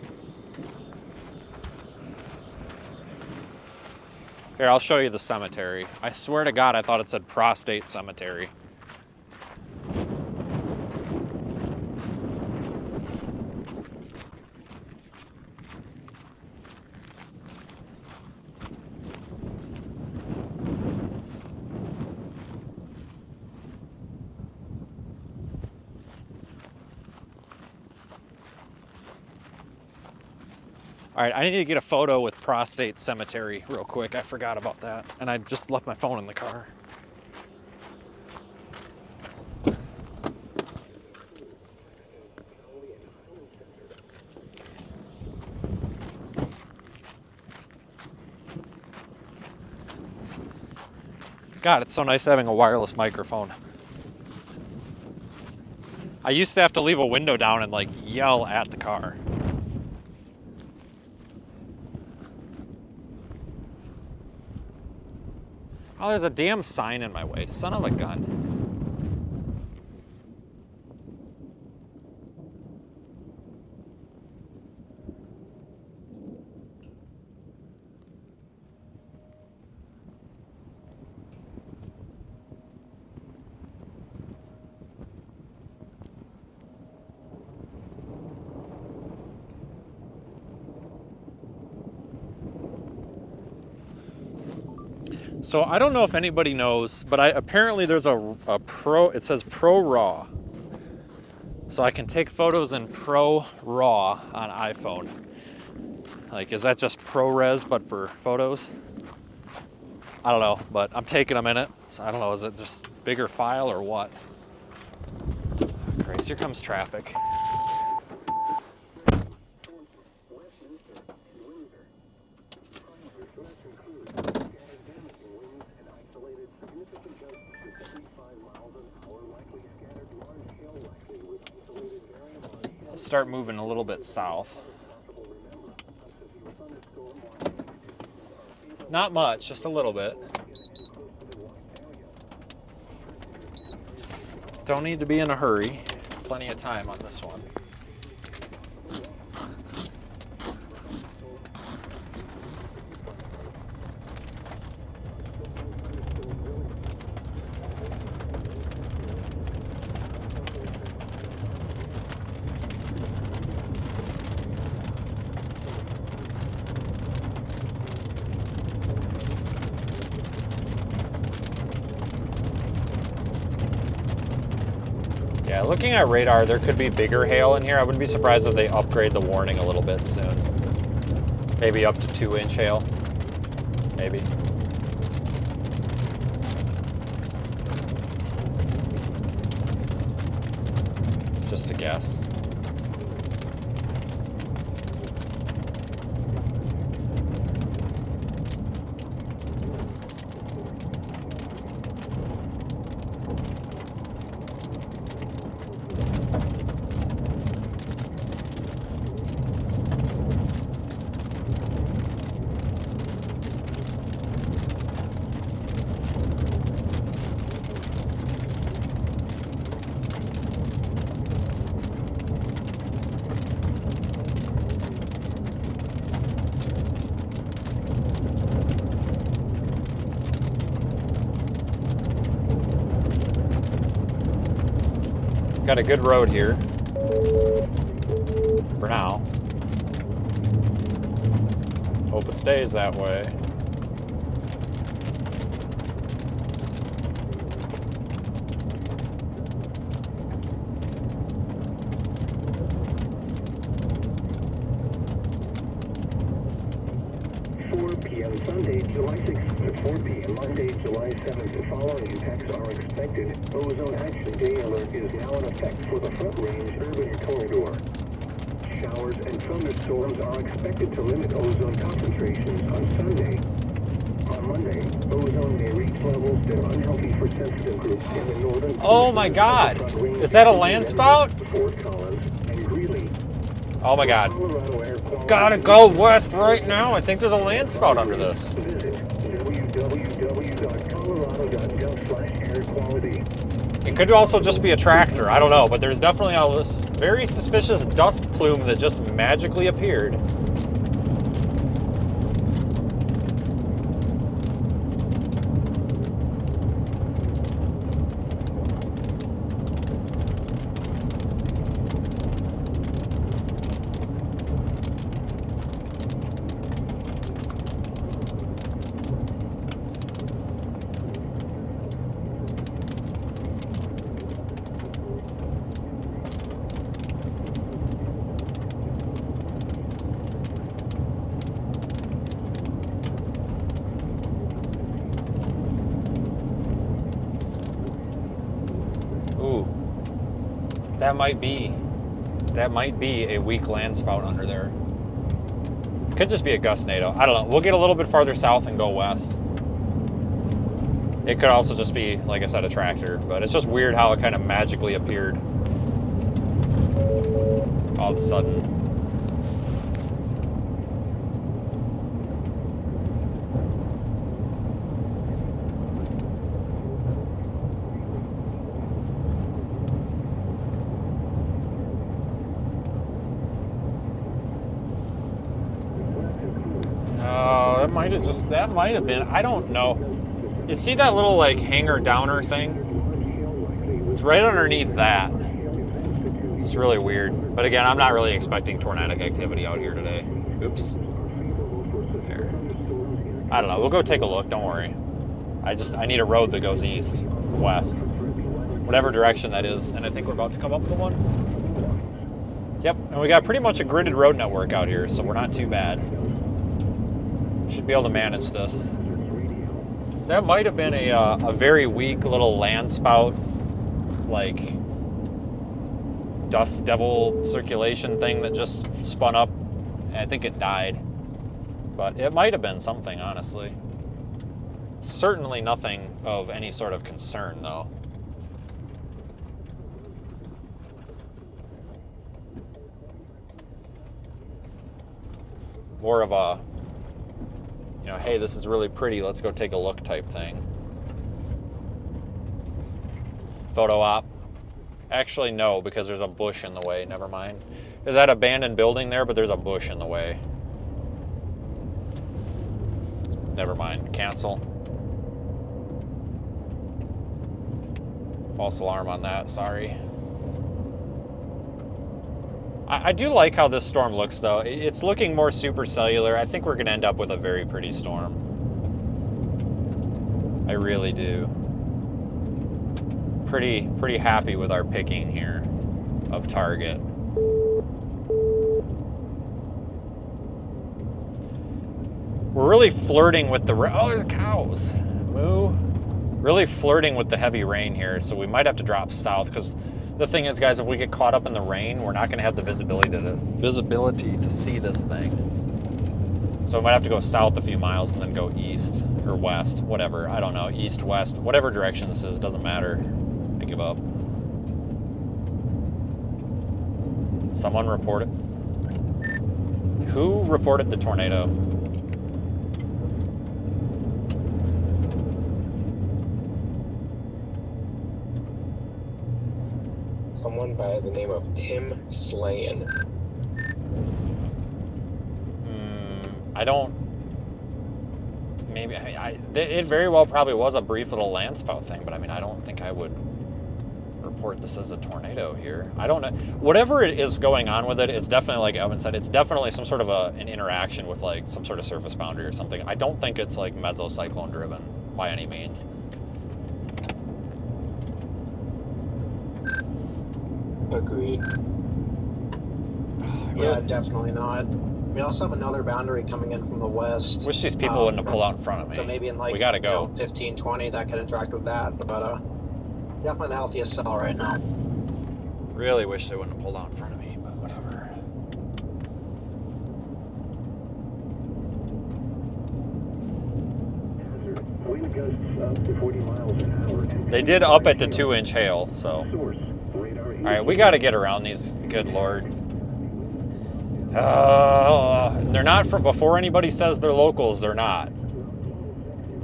Here, I'll show you the cemetery. I swear to God, I thought it said prostate cemetery. All right, I need to get a photo with prostate cemetery real quick. I forgot about that. And I just left my phone in the car. God, it's so nice having a wireless microphone. I used to have to leave a window down and like yell at the car. Oh, there's a damn sign in my way. Son of a gun. So I don't know if anybody knows, but apparently there's a Pro, it says Pro RAW. So I can take photos in Pro RAW on iPhone. Like, is that just ProRes but for photos? I don't know, but I'm taking them in it. So I don't know, is it just bigger file or what? Oh, Christ, here comes traffic. Start moving a little bit south. Not much, just a little bit. Don't need to be in a hurry. Plenty of time on this one. Yeah, looking at radar, there could be bigger hail in here. I wouldn't be surprised if they upgrade the warning a little bit soon. Maybe up to 2-inch hail. Maybe. Just a guess. Got a good road here. For now. Hope it stays that way. Sunday, July 6th to 4 p.m. Monday, July 7th. The following impacts are expected. Ozone Action Day alert is now in effect for the Front Range urban corridor. Showers and thunderstorms are expected to limit ozone concentrations on Sunday. On Monday, ozone may reach levels that are unhealthy for sensitive groups in the northern. Oh my God! Is that a landspout? Fort Collins and Greeley. Oh my God. Gotta go west right now. I think there's a landspout under this. Visit www.colorado.gov/air-quality. It could also just be a tractor. I don't know, but there's definitely a very suspicious dust plume that just magically appeared. That might be a weak landspout under there. Could just be a gustnado. I don't know. We'll get a little bit farther south and go west. It could also just be, like I said, a tractor, but it's just weird how it kind of magically appeared all of a sudden. That might have been, I don't know. You see that little like hanger downer thing? It's right underneath that. It's really weird. But again, I'm not really expecting tornadic activity out here today. Oops. There. I don't know. We'll go take a look. Don't worry. I need a road that goes east, west, whatever direction that is. And I think we're about to come up to one. Yep. And we got pretty much a gridded road network out here, so we're not too bad. Should be able to manage this. That might have been a very weak little landspout, like dust devil circulation thing that just spun up. And I think it died. But it might have been something, honestly. Certainly nothing of any sort of concern, though. More of a, you know, hey, this is really pretty, let's go take a look type thing. Photo op. Actually, no, because there's a bush in the way. Never mind. There's that abandoned building there, but there's a bush in the way. Never mind. Cancel. False alarm on that. Sorry. I do like how this storm looks, though. It's looking more supercellular. I think we're going to end up with a very pretty storm. I really do. Pretty happy with our picking here of target. We're really flirting with the... Oh, there's cows. Moo. Really flirting with the heavy rain here, so we might have to drop south, because the thing is, guys, if we get caught up in the rain, we're not going to have the visibility to see this thing. So we might have to go south a few miles and then go east or west, whatever. I don't know, east, west, whatever direction this is, doesn't matter. I give up. Someone reported. Who reported the tornado? Someone by the name of Tim Slayan. I don't... Maybe... it very well probably was a brief little landspout thing, but I mean, I don't think I would report this as a tornado here. I don't know. Whatever it is going on with it, it's definitely, like Evan said, it's definitely some sort of an interaction with like some sort of surface boundary or something. I don't think it's like mesocyclone driven by any means. Agreed. Yeah, definitely not. We also have another boundary coming in from the west. Wish these people wouldn't have pulled out in front of me. So maybe in like, we gotta go. 15, 20, that could interact with that. But definitely the healthiest cell right now. Really wish they wouldn't have pulled out in front of me, but whatever. Wind gusts up to 40 miles an hour. And They did up it to 2-inch hail, so. Alright, we gotta get around these, good lord. They're not from, before anybody says they're locals, they're not.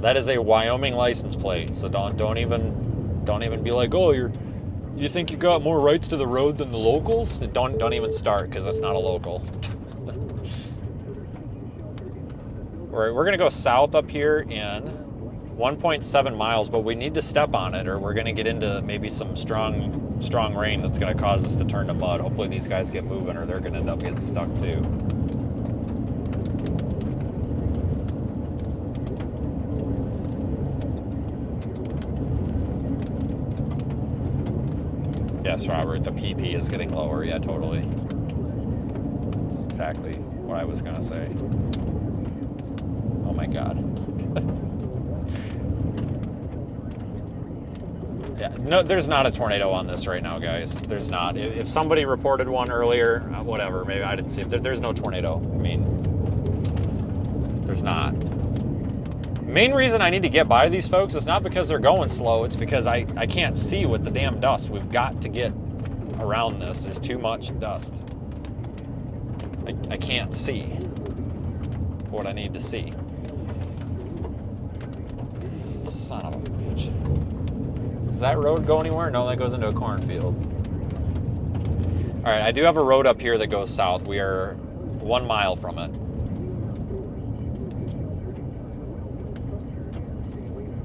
That is a Wyoming license plate, so don't even be like, oh, you think you got more rights to the road than the locals? Don't even start, because that's not a local. We're gonna go south up here in 1.7 miles, but we need to step on it, or we're gonna get into maybe some strong rain that's gonna cause us to turn to mud. Hopefully these guys get moving, or they're gonna end up getting stuck too. Yes, Robert, the PP is getting lower. Yeah, totally. That's exactly what I was gonna say. Oh my God. Yeah, no, there's not a tornado on this right now, guys. There's not. If somebody reported one earlier, whatever, maybe I didn't see it. There's no tornado. I mean, there's not. Main reason I need to get by these folks is not because they're going slow. It's because I can't see with the damn dust. We've got to get around this. There's too much dust. I can't see what I need to see. Son of a bitch. Does that road go anywhere? No, that goes into a cornfield. All right, I do have a road up here that goes south. We are 1 mile from it.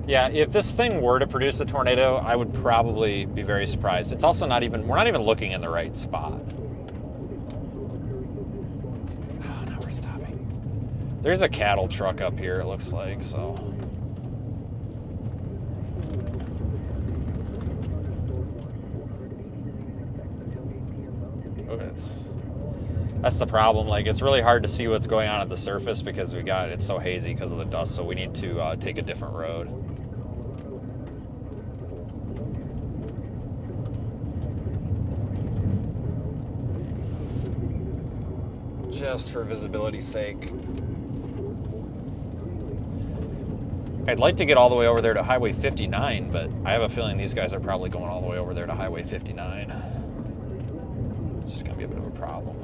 Yeah, if this thing were to produce a tornado, I would probably be very surprised. It's also not even, we're not even looking in the right spot. Oh, now we're stopping. There's a cattle truck up here, it looks like, so. That's the problem. Like, it's really hard to see what's going on at the surface because it's so hazy because of the dust, so we need to take a different road. Just for visibility's sake. I'd like to get all the way over there to Highway 59, but I have a feeling these guys are probably going all the way over there to Highway 59. It's just gonna be a bit of a problem.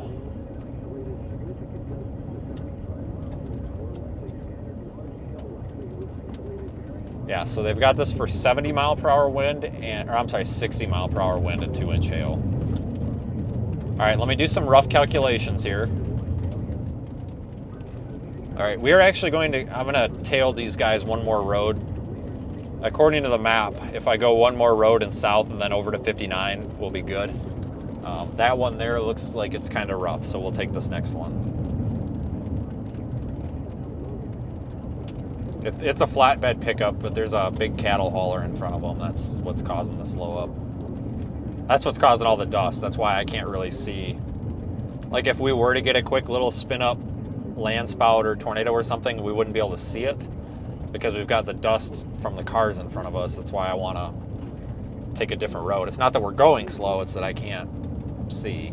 Yeah, so they've got this for 70 mile per hour wind, or I'm sorry, 60 mile per hour wind and 2-inch hail. All right, let me do some rough calculations here. All right, we are actually I'm gonna tail these guys one more road. According to the map, if I go one more road and south and then over to 59, we'll be good. That one there looks like it's kind of rough, so we'll take this next one. It's a flatbed pickup, but there's a big cattle hauler in front of them. That's what's causing the slow up. That's what's causing all the dust. That's why I can't really see. Like, if we were to get a quick little spin up landspout or tornado or something, we wouldn't be able to see it because we've got the dust from the cars in front of us. That's why I want to take a different road. It's not that we're going slow, it's that I can't see.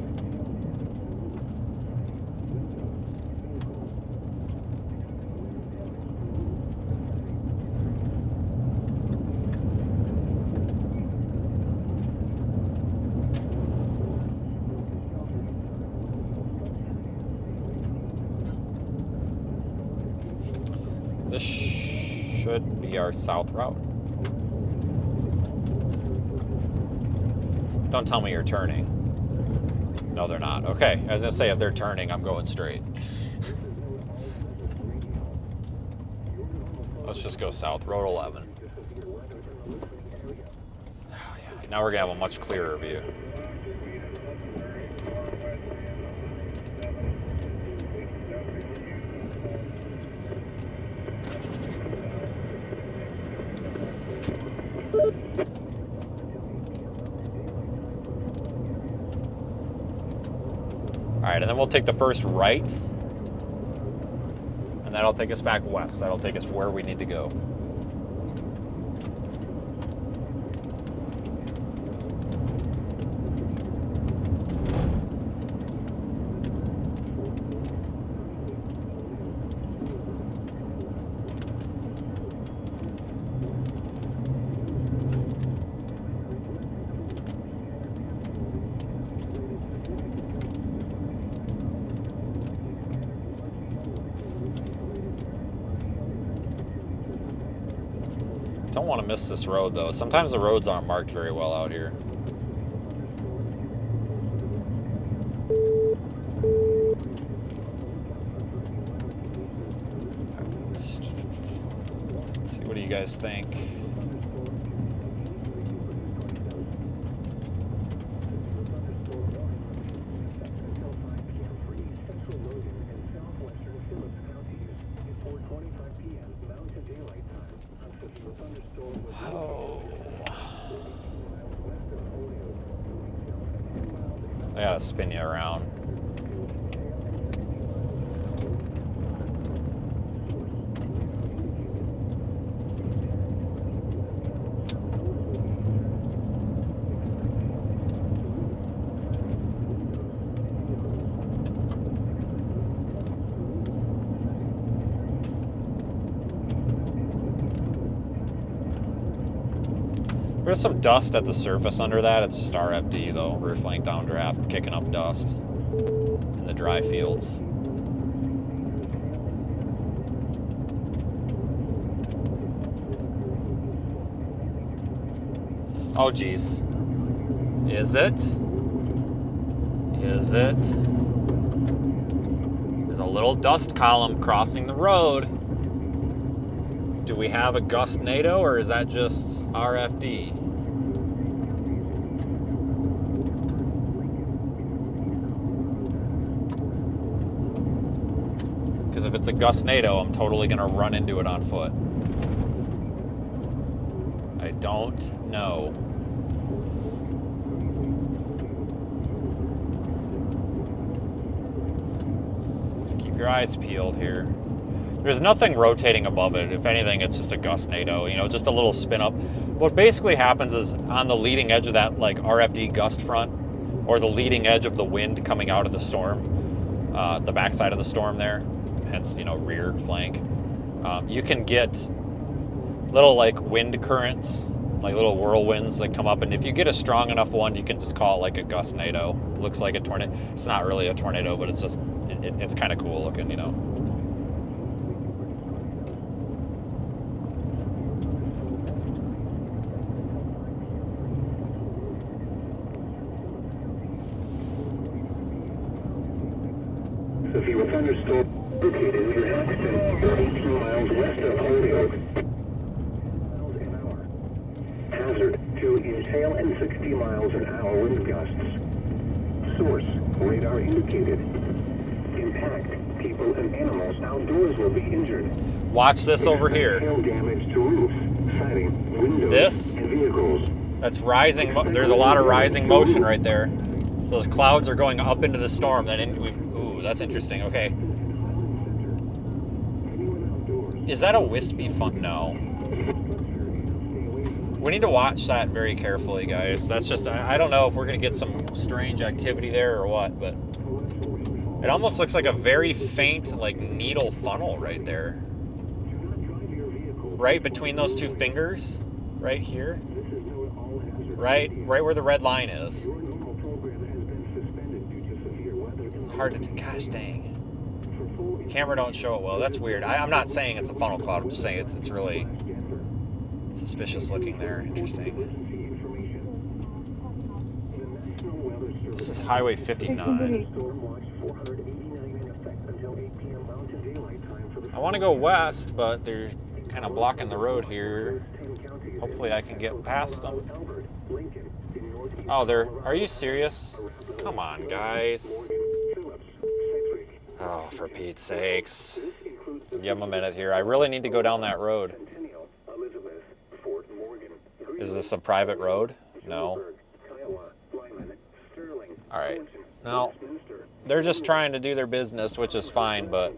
This should be our south route. Don't tell me you're turning. No, they're not. Okay, I was gonna say if they're turning, I'm going straight. Let's just go south, Road 11. Oh, yeah. now we're gonna have a much clearer view. All right, and then we'll take the first right, and that'll take us back west. That'll take us where we need to go. Don't want to miss this road though. Sometimes the roads aren't marked very well out here. Let's see, what do you guys think? I gotta spin you around. There's some dust at the surface under that. It's just RFD though, rear flank downdraft, kicking up dust in the dry fields. Oh geez. Is it? Is it? There's a little dust column crossing the road. Do we have a gust NATO or is that just RFD? Because if it's a gust NATO, I'm totally gonna run into it on foot. I don't know. Just keep your eyes peeled here. There's nothing rotating above it. If anything, it's just a gust NATO, you know, just a little spin up. What basically happens is on the leading edge of that like RFD gust front, or the leading edge of the wind coming out of the storm, the backside of the storm there, hence, you know, rear flank, you can get little like wind currents, like little whirlwinds that come up. And if you get a strong enough one, you can just call it like a gust NATO. It looks like a tornado. It's not really a tornado, but it's just, it's kind of cool looking, you know. Sophie, with thunderstorm located in your accident 18 miles west of Holyoke. Miles an hour. Hazard to entail and 60 miles an hour wind gusts. Source, radar indicated. Impact, people and animals outdoors will be injured. Watch this over here. Hail damage to roofs, siding, windows, This, and vehicles. that's rising, there's a lot of rising motion right there. Those clouds are going up into the storm. Ooh, that's interesting. Okay. Is that a wispy fun? No. We need to watch that very carefully, guys. That's just, I don't know if we're going to get some strange activity there or what, but it almost looks like a very faint, like, needle funnel right there. Right between those two fingers, right here. Right where the red line is. Hard to, gosh dang. Camera don't show it well. That's weird. I'm not saying it's a funnel cloud. I'm just saying it's really suspicious looking there. Interesting. This is Highway 59. I want to go west, but they're kind of blocking the road here. Hopefully I can get past them. Oh, are you serious? Come on, guys. Oh, for Pete's sakes. Give them a minute here. I really need to go down that road. Is this a private road? No. Alright. No. They're just trying to do their business, which is fine, but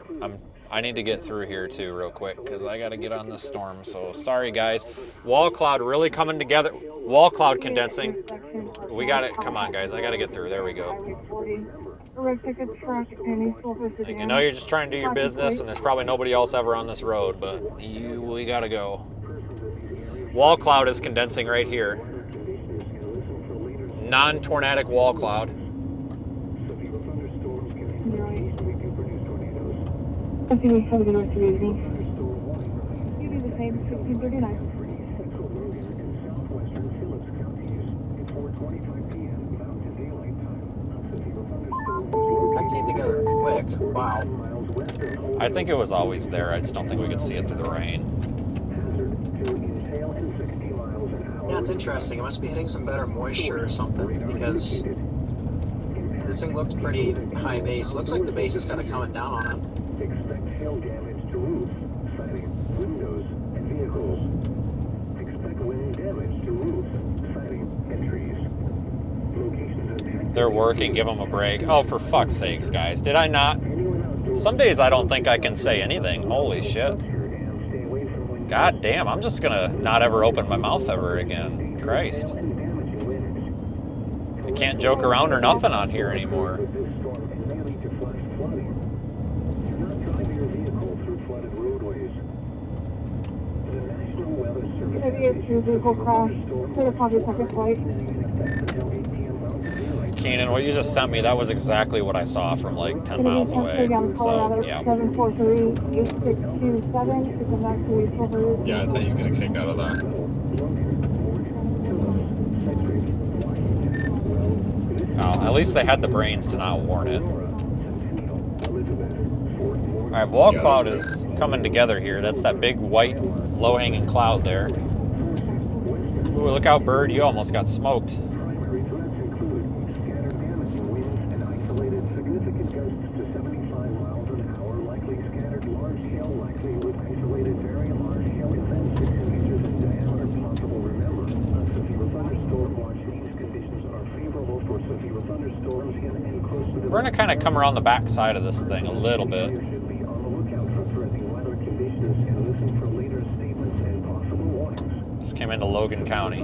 I need to get through here too real quick because I got to get on this storm. So sorry, guys. Wall cloud really coming together. Wall cloud condensing. We got it. Come on, guys. I got to get through. There we go. Like, I know you're just trying to do your business, and there's probably nobody else ever on this road, but we got to go. Wall cloud is condensing right here. Non-tornadic wall cloud. That came together quick. Wow. I think it was always there. I just don't think we could see it through the rain. Yeah, it's interesting. It must be hitting some better moisture or something because this thing looked pretty high base. It looks like the base is kind of coming down on it. Expect hail damage to roofs, siding, windows, and vehicles. Expect wind damage to roofs, siding, and trees. Locations impacted. They're working. Give them a break. Oh, for fuck's sakes, guys. Did I not? Some days I don't think I can say anything. Holy shit. God damn, I'm just gonna not ever open my mouth ever again. Christ. I can't joke around or nothing on here anymore. Keenan, what you just sent me, that was exactly what I saw from like 10 miles away. So, yeah. Yeah, I thought you were gonna kick out of that. Oh, at least they had the brains to not warn it. Alright, wall cloud is coming together here. That's that big white low-hanging cloud there. Ooh, look out, bird. You almost got smoked. We're going to kind of come around the back side of this thing a little bit. Just came into Logan County.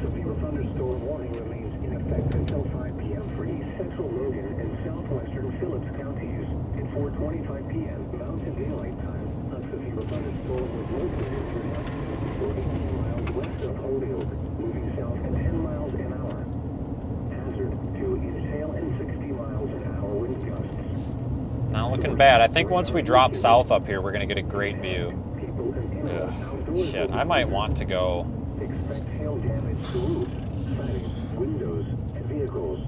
Severe thunderstorm warning remains in effect until 5 p.m. for east central Logan and southwestern Phillips counties. At 4:25 p.m. Mountain Daylight Time, a severe thunderstorm was located for 18 miles west of Holyoke, moving south at 10 miles an hour. Hazard to inch hail and 60 miles an hour wind gusts. Not looking bad. I think once we drop south up here, we're going to get a great view. Ugh, shit, I might want to go. Expect hail damage to roofs, siding, windows, and vehicles.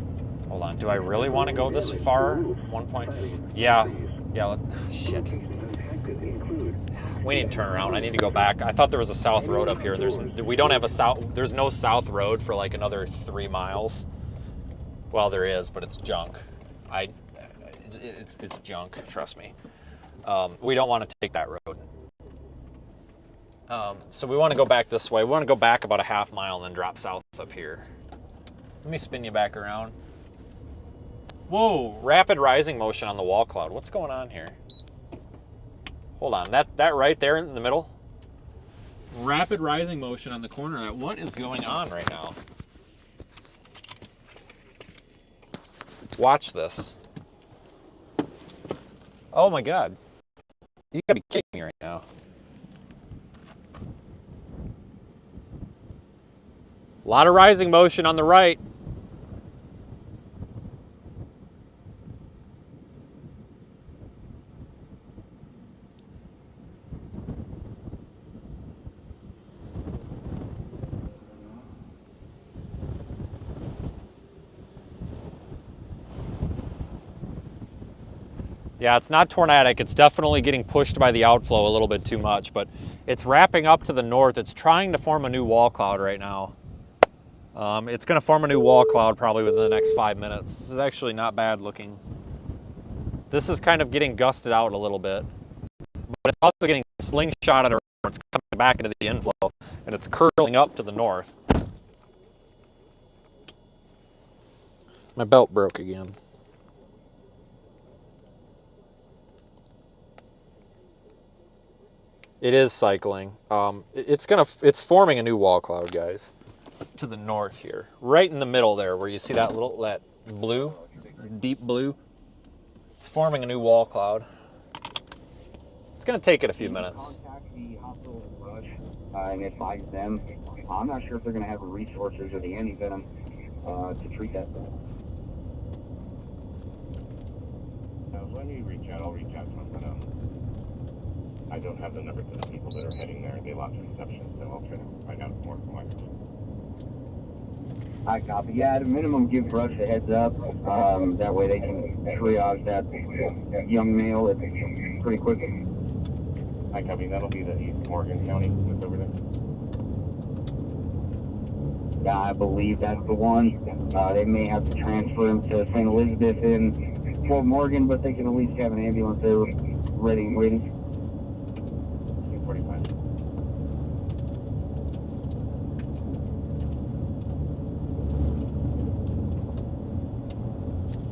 Hold on. Do I really want to go this far? 1 point. Yeah. Yeah. Shit. We need to turn around. I need to go back. I thought there was a south road up here. We don't have a south. There's no south road for like another 3 miles. Well, there is, but it's junk. It's junk. Trust me. We don't want to take that road. So we want to go back this way. We want to go back about a half mile and then drop south up here. Let me spin you back around. Whoa, rapid rising motion on the wall cloud. What's going on here? Hold on, that right there in the middle? Rapid rising motion on the corner. What is going on right now? Watch this. Oh my God. You gotta be kidding me right now. A lot of rising motion on the right. Yeah, it's not tornadic. It's definitely getting pushed by the outflow a little bit too much, but it's wrapping up to the north. It's trying to form a new wall cloud right now. It's going to form a new wall cloud probably within the next 5 minutes. This is actually not bad looking. This is kind of getting gusted out a little bit, but it's also getting slingshotted around. It's coming back into the inflow, and it's curling up to the north. My belt broke again. It is cycling. It's forming a new wall cloud, guys. To the north here, right in the middle there, where you see that blue, deep blue. It's forming a new wall cloud. It's gonna take it a few minutes. Contact the hospital rush and advise them. I'm not sure if they're going to have the resources or the anti-venom to treat that. When you reach out, I'll reach out to them, but I don't have the numbers of the people that are heading there. They lost reception, so I'll try to find out more from Michael. I copy. Yeah, at a minimum, give Rush a heads up. That way they can triage that young male pretty quick. I copy. That'll be the East Morgan County that's over there. Yeah, I believe that's the one. They may have to transfer him to St. Elizabeth in Fort Morgan, but they can at least have an ambulance there ready and waiting. 245.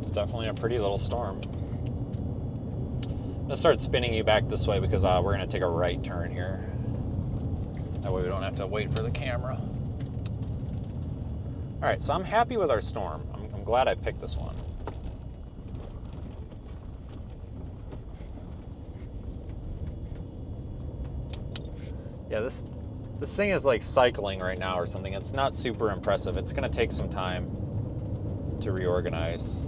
It's definitely a pretty little storm. I'm gonna start spinning you back this way because we're gonna take a right turn here. That way we don't have to wait for the camera. All right, so I'm happy with our storm. I'm glad I picked this one. Yeah, this thing is like cycling right now or something. It's not super impressive. It's gonna take some time to reorganize.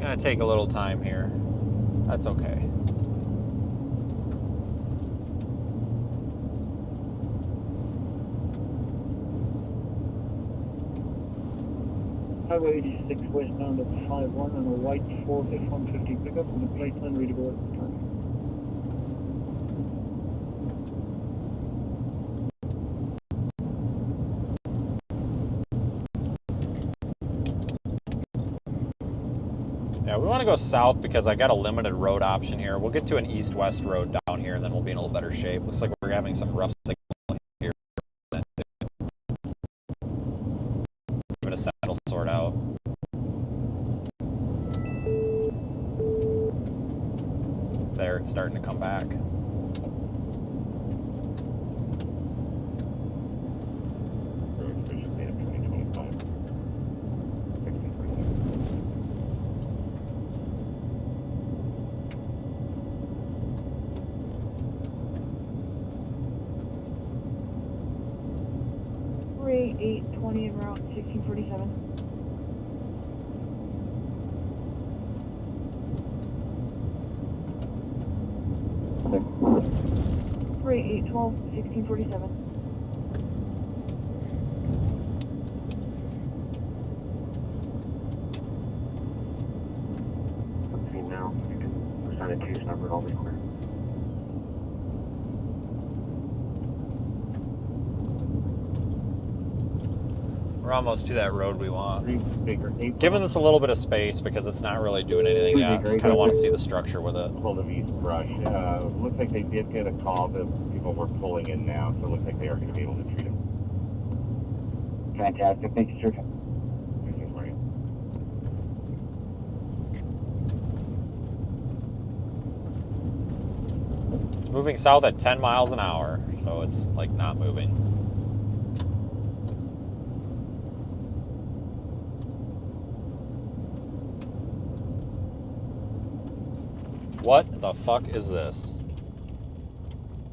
Gonna take a little time here. That's okay. Highway 86 westbound at 51 on a white Ford F-150 pickup and the plate's unreadable at the time. Yeah, we want to go south because I got a limited road option here. We'll get to an east-west road down here, and then we'll be in a little better shape. Looks like we're having some rough signal here. Give it a settle sort out. There, it's starting to come back. Ray 820 en route 1647. Ray 812 1647. Okay, now you can assign a case number. I'll be clear. We're almost to that road we want. Giving this a little bit of space because it's not really doing anything yet. Kind of want to see the structure with it. Hold of East Brush. Looks like they did get a call that people were pulling in now, so it looks like they are going to be able to treat him. Fantastic. Thank you, sir. It's moving south at 10 miles an hour, so it's like not moving. What the fuck is this?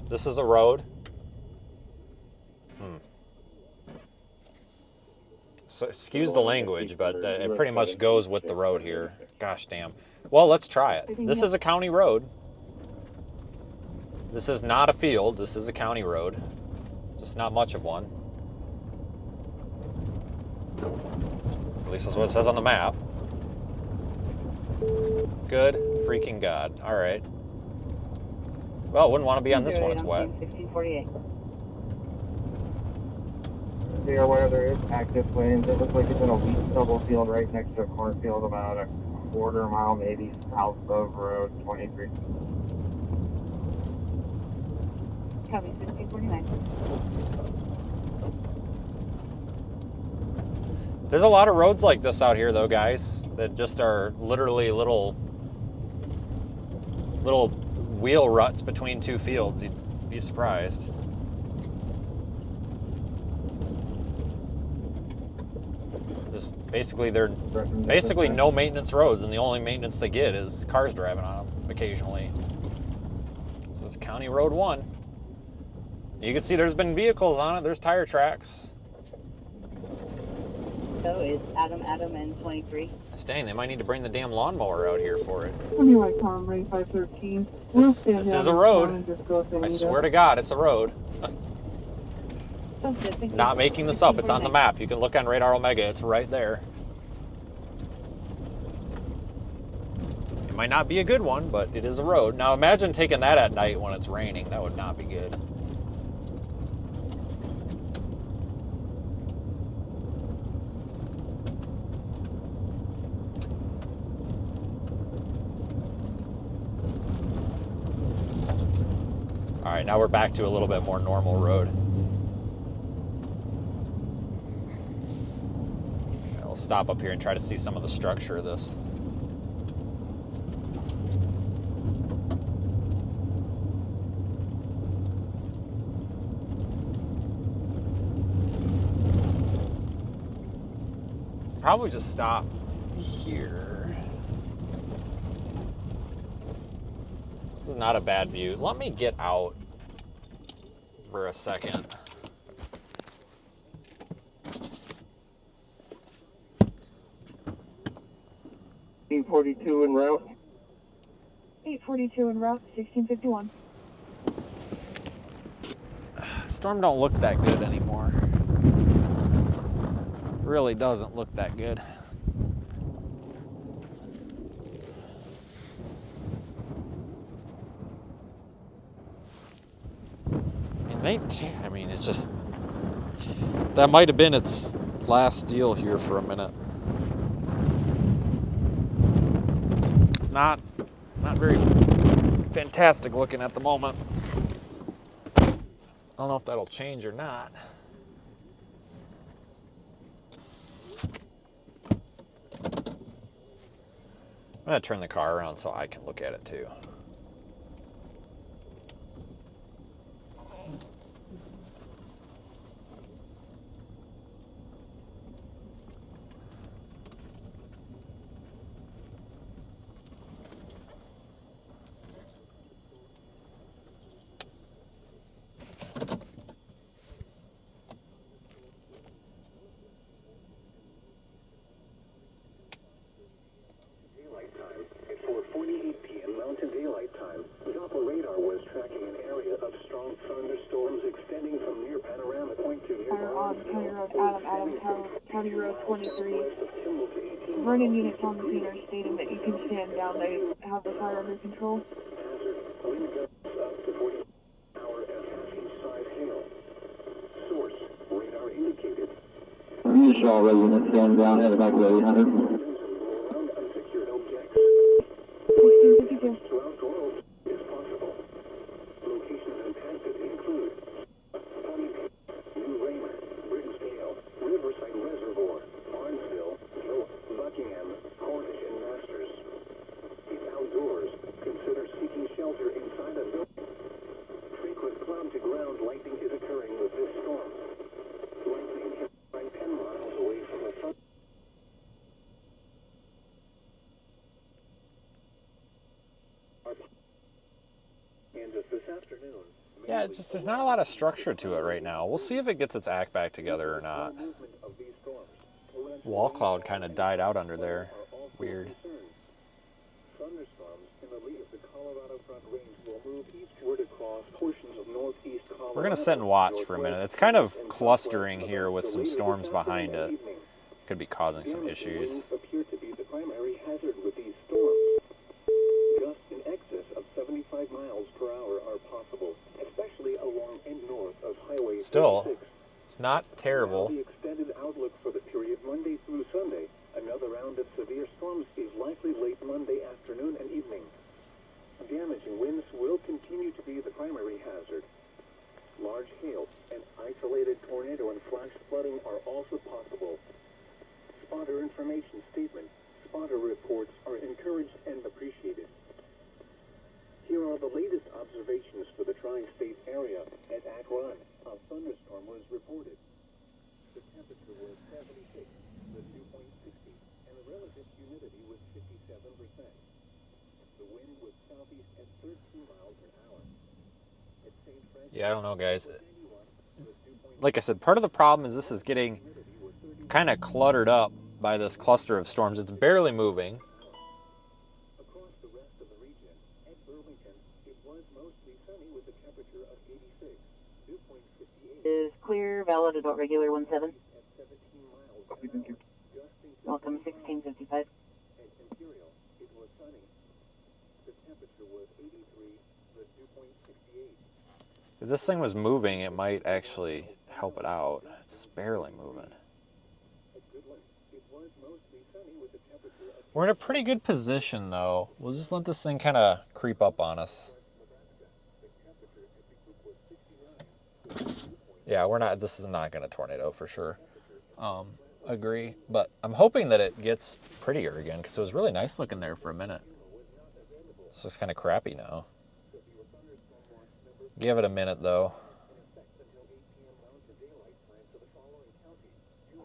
This is a road? So excuse the language, but it pretty much goes with the road here. Gosh damn. Well, let's try it. This is a county road. This is not a field. This is a county road. Just not much of one. At least that's what it says on the map. Good freaking God. All right. Well, wouldn't want to be on this one. It's wet. 1648. So you're aware there is active plains. It looks like it's in a wheat stubble field right next to a cornfield about a quarter mile maybe south of Road 23. Copy, 1649. There's a lot of roads like this out here, though, guys, that just are literally little wheel ruts between two fields. You'd be surprised. Just basically, they're basically no maintenance roads, and the only maintenance they get is cars driving on them occasionally. This is County Road 1. You can see there's been vehicles on it. There's tire tracks. So is Adam and 23. Dang, they might need to bring the damn lawnmower out here for it. Anyway, Tom, Ray 513. This is a road. I swear to God, it's a road. Not making this up. It's on the map. You can look on Radar Omega. It's right there. It might not be a good one, but it is a road. Now imagine taking that at night when it's raining. That would not be good. All right, now we're back to a little bit more normal road. We'll stop up here and try to see some of the structure of this. Probably just stop here. This is not a bad view. Let me get out for a second. 842 en route. 842 en route, 1651. Storm don't look that good anymore. Really doesn't look that good. I mean, it's just, that might have been its last deal here for a minute. It's not very fantastic looking at the moment. I don't know if that'll change or not. I'm gonna turn the car around so I can look at it too. County Road 23. Running units on the scene are stating that you can stand down. They have the fire under control. You saw resident stand down, headed back to 800. 1652. Yeah, it's just, there's not a lot of structure to it right now. We'll see if it gets its act back together or not. Wall cloud kind of died out under there. Weird. Thunderstorms in the lee of the Colorado We're going to sit and watch for a minute. It's kind of clustering here with some storms behind it. Could be causing some issues. Appear to be the primary hazard with these storms. Gusts in excess of 75 miles per hour are possible, especially along and north of Highway 36. Still, it's not terrible. The extended outlook for the period Monday through Sunday. Another round of severe storms is likely late Monday afternoon and evening. Damaging winds will continue to be the primary hazard. Large hail and isolated tornado and flash flooding are also possible. Spotter information statement. Spotter reports are encouraged and appreciated. Here are the latest observations for the tri-state area. At Akron, a thunderstorm was reported. The temperature was 76, the dew point 60, and the relative humidity was 57%. The wind was southeast at 13 miles an hour. At St. Francis, Yeah, I don't know, guys. Like I said, part of the problem is this is getting kind of cluttered up by this cluster of storms. It's barely moving. across the rest of the region, at Burlington, it was mostly sunny with a temperature of 86, dew point 58. Is clear, valid, adult regular 17. At 17 miles Copy, an thank you. hour. Gusting to Welcome 20 miles. 1655. At Imperial, it was sunny. The temperature was 83, the dew point 68. If this thing was moving, it might actually help it out. It's just barely moving. At Goodland, it was mostly sunny with a temperature of We're in a pretty good position, though. We'll just let this thing kind of creep up on us. Yeah, we're not. This is not going to tornado for sure. Agree. But I'm hoping that it gets prettier again because it was really nice looking there for a minute. It's just kind of crappy now. Give it a minute, though.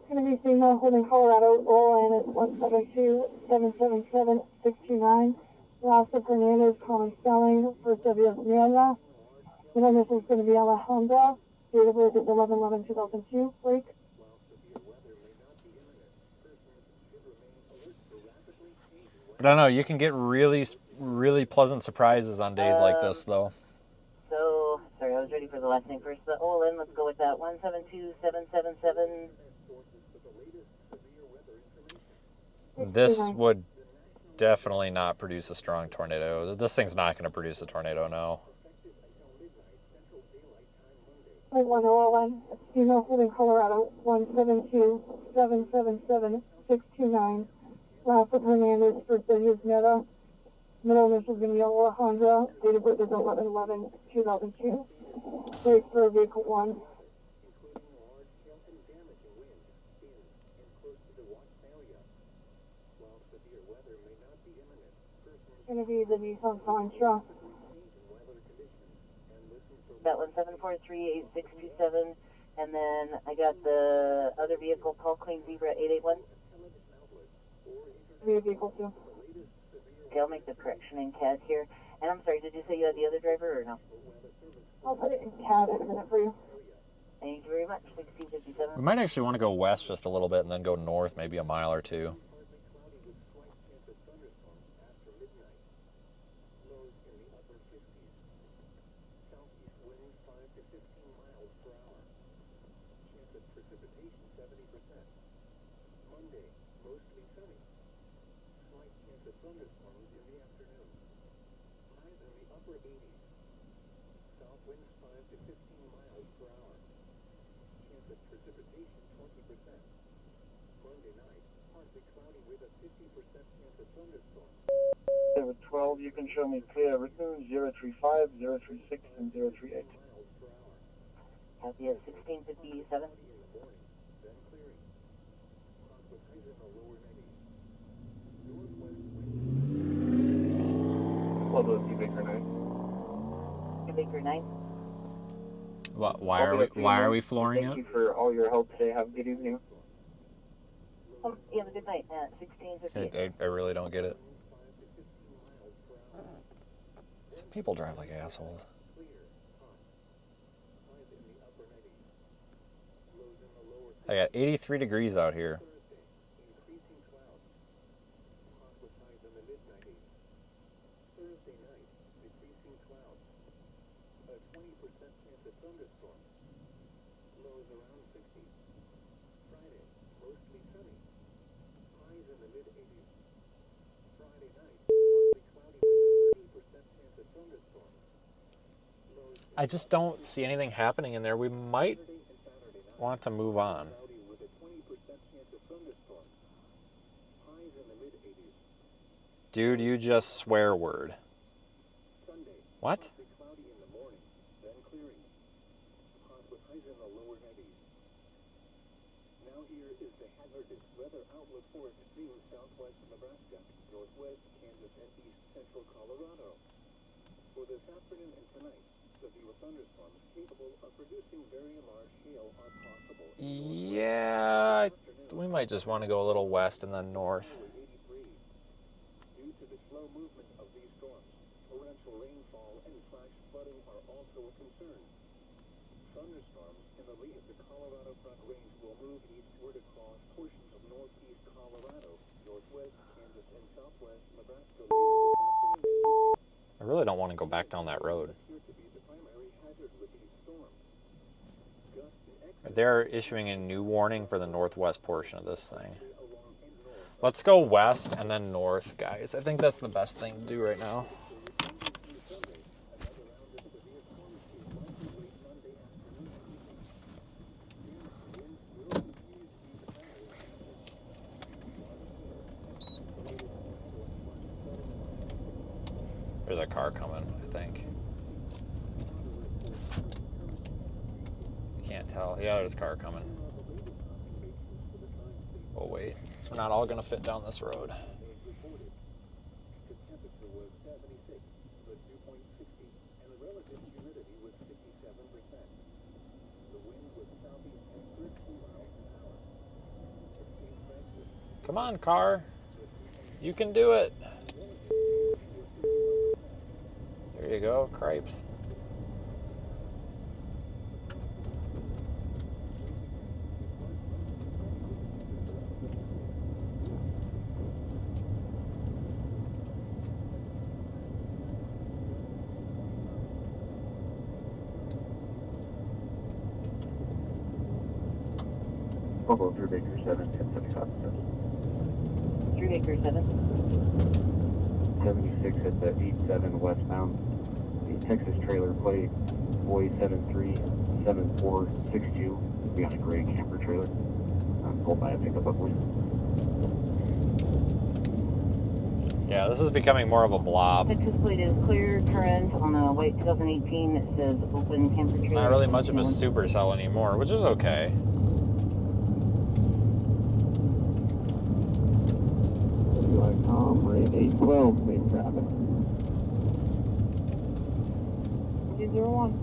Going to be signal holding Colorado, roll in at 172-777-629. Rasa Fernandez, common spelling, first of Yamla. And then this is going to be Alejandra, date of birth is 11/11/2002, break. I don't know. You can get really, really pleasant surprises on days like this, though. So, sorry, I was ready for the last name first. But Olin, let's go with that. 172777. This would definitely not produce a strong tornado. This thing's not going to produce a tornado, no. 101, signal holding Colorado, 172-777-629. Rasa Fernandez, first of Yamla. Middle initial is going to be Alejandra, date of birth is 11/11/2002. Break for vehicle 1. Going to be the Nissan Sentra. That one 7438627. And then I got the other vehicle, Tall Queen Zebra 881. Vehicle 2. Okay, I'll make the correction in CAD here. And I'm sorry, did you say you had the other driver or no? I'll put it in CAD in a minute for you. Thank you very much. 1657. We might actually want to go west just a little bit and then go north maybe a mile or two. Over 12, you can show me clear written 035, 036, and 038. Copy at 1657. Although Baker 9. Baker 9. Why are we flooring Thank it? you for all your help today. Have a good evening. You have a good night. 1658. I really don't get it. Some people drive like assholes. I got 83 degrees out here. thunderstorms. Lows around 60. Friday, mostly sunny. Highs in the mid-80s. Friday night, partly cloudy with a 30% chance of thunderstorms. Lows I just don't see anything happening in there. We might Saturday and Saturday night. want to move on. Cloudy with a 20% chance of thunderstorms. Highs in the mid-80s. Dude, you just swear word. Sunday, What? partly cloudy in the morning, then clearing. Hot with highs in the lower 90s. Now here is the hazardous weather outlook for extreme southwest Nebraska, northwest Kansas, and east central Colorado. For this afternoon and tonight, severe thunderstorms capable of producing very large hail are possible. Yeah, we might just want to go a little west and then north. 83. Due to the slow movement of these storms, torrential rainfall and flash flooding are also a concern. Thunderstorms in the lee of the Colorado Front Range will move eastward across portions of northeast Colorado, northwest Kansas, and southwest Nebraska later this afternoon and evening. I really don't want to go back down that road. Appear to be the primary hazard with these storms. Gusts in excess They're issuing a new warning for the northwest portion of this thing. along and north. Let's go west and then north, guys. I think that's the best thing to do right now. There's a car coming, I think. Can't tell. Yeah, there's a car coming. Oh, wait. So we're not all going to fit down this road. The temperature was 76, the dew point 60, and the relative humidity was 57%. The wind was southeast at 13 miles an hour. Extreme strength was Come on, car. You can do it. There you go, cripes. Buffalo through Baker 7, 1075 steps. 3 Baker 7. 76 at the 87 westbound. The Texas trailer plate, boy 737462. We got a gray camper trailer. Pulled by a pickup upwind. Yeah, this is becoming more of a blob. Texas plate is clear, current on a white 2018. It says open camper trailer. Not really much of a supercell anymore, which is okay. Rate 812, main traffic. 201.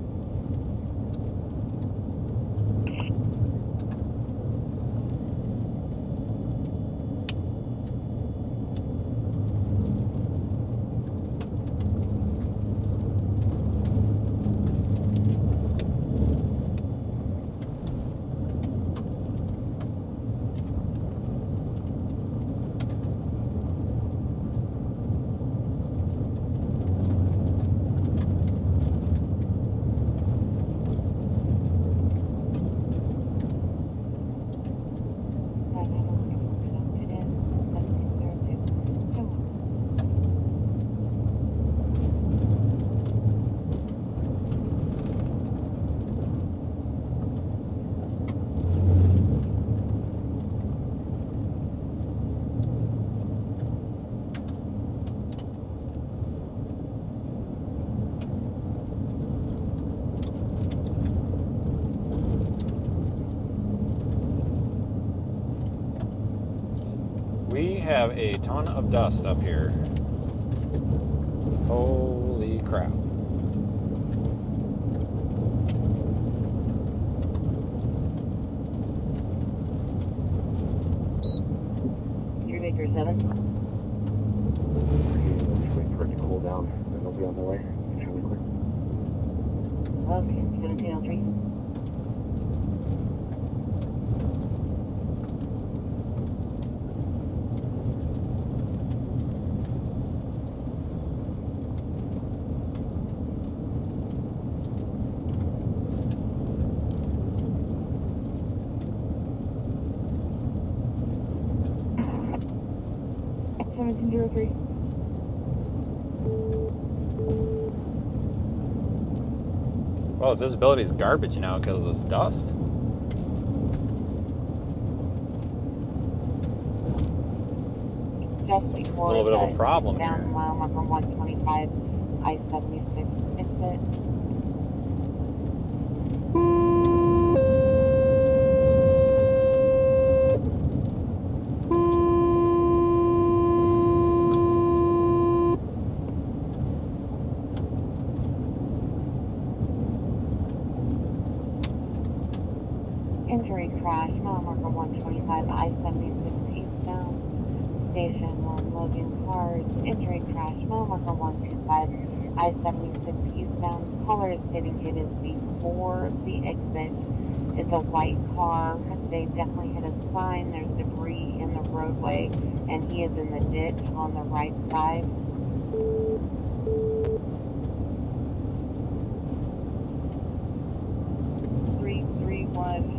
We have a ton of dust up here. Holy crap. Three Baker 7. Wait for it to cool down, then they'll be on the way. It's really quick. Okay, 1703. 1703. Well, the visibility is garbage now because of this dust. Just A before little bit of a problem down here. mile number 125, I-76 exit. Injury crash, mile marker 125, I-76 eastbound. Station 1, Logan cars. Injury crash, mile marker 125, I-76 eastbound. Caller is stating it is before the exit. It's a white car. They definitely hit a sign. There's debris in the roadway, and he is in the ditch on the right side.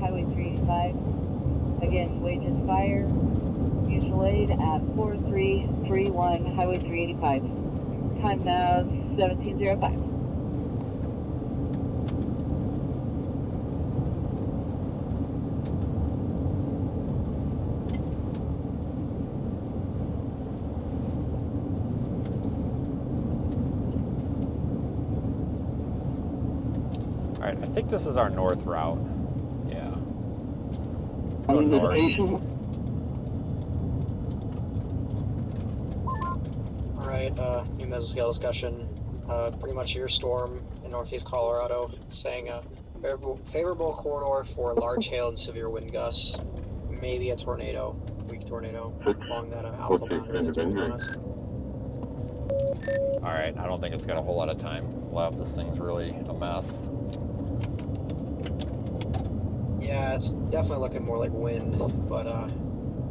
Highway 385. Again, wages fire. Mutual aid at 4331 Highway 385. Time now 1705. All right, I think this is our north route. Yeah. Let's go north. Alright, new mesoscale discussion. Pretty much your storm in northeast Colorado, saying a favorable corridor for large hail and severe wind gusts. Maybe a tornado, weak tornado, along that alpha boundary that's being honest. All right, I don't think it's got a whole lot of time left. This thing's really a mess. Yeah, it's definitely looking more like wind, but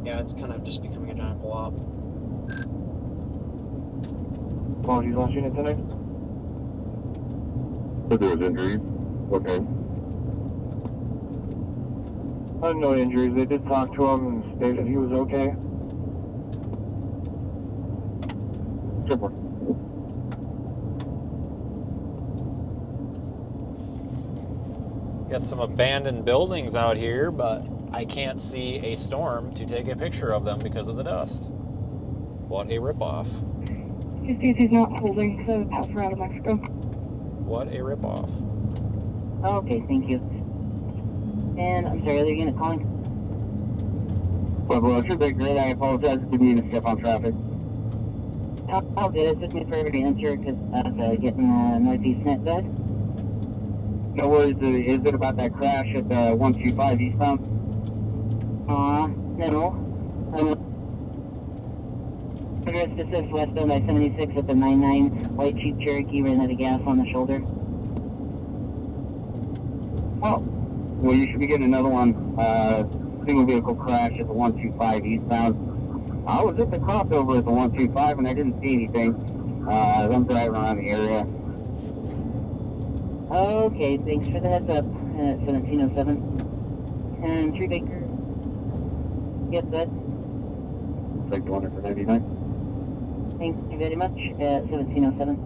yeah, it's kind of just becoming a giant blob. Apologies, last unit tonight. But there was injuries. Okay. No injuries. They did talk to him and stated he was okay. Super. Got some abandoned buildings out here, but I can't see a storm to take a picture of them because of the dust. What a ripoff. He sees he's not holding, so pass her out of Mexico. What a ripoff. Okay, thank you. And I'm sorry, other unit calling. Well, should be great. I apologize for being a step on traffic. How good is this me for everybody to answer because getting northeast net bed? No worries. Is it about that crash at 125 eastbound? No. Address specific westbound I-76 at the 99 white Jeep Cherokee ran out of gas on the shoulder. Oh. Well, you should be getting another one. Single vehicle crash at the 125 eastbound. I was at the crossover at the 125 and I didn't see anything. I'm driving around the area. Okay, thanks for the heads up. 1707. And 3 Baker. Yes, bud. Take the 100 for 99. Thank you very much. 1707.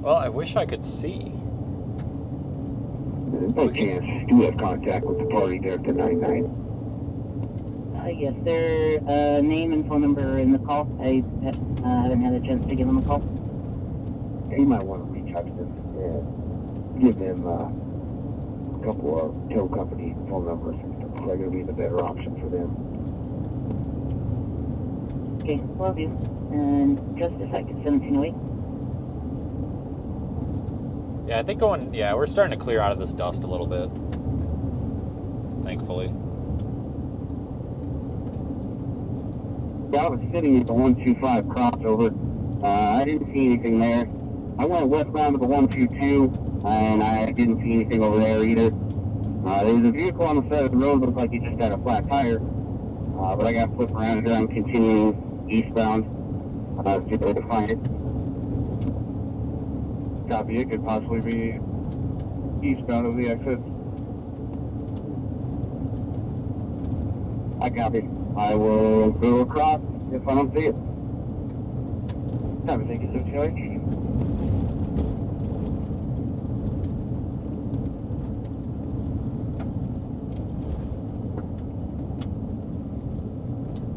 Well, I wish I could see. No chance. Do have contact with the party there at the 99. Yes, their name and phone number are in the call. I haven't had a chance to give them a call. You might want to reach out to them and give them a couple of tow company phone numbers. They're going to be the better option for them. Okay, love you. And just a second, 1708. Yeah, I think we're starting to clear out of this dust a little bit. Thankfully. Yeah, I was sitting at the 125 crossover. I didn't see anything there. I went westbound to the 122, and I didn't see anything over there either. There was a vehicle on the side of the road that looked like it just had a flat tire. But I got flipped around here. I'm continuing eastbound. See if I can find it. Copy, it could possibly be eastbound of the exit. I copy. I will go across if I don't see it. Copy, thank you, 1709.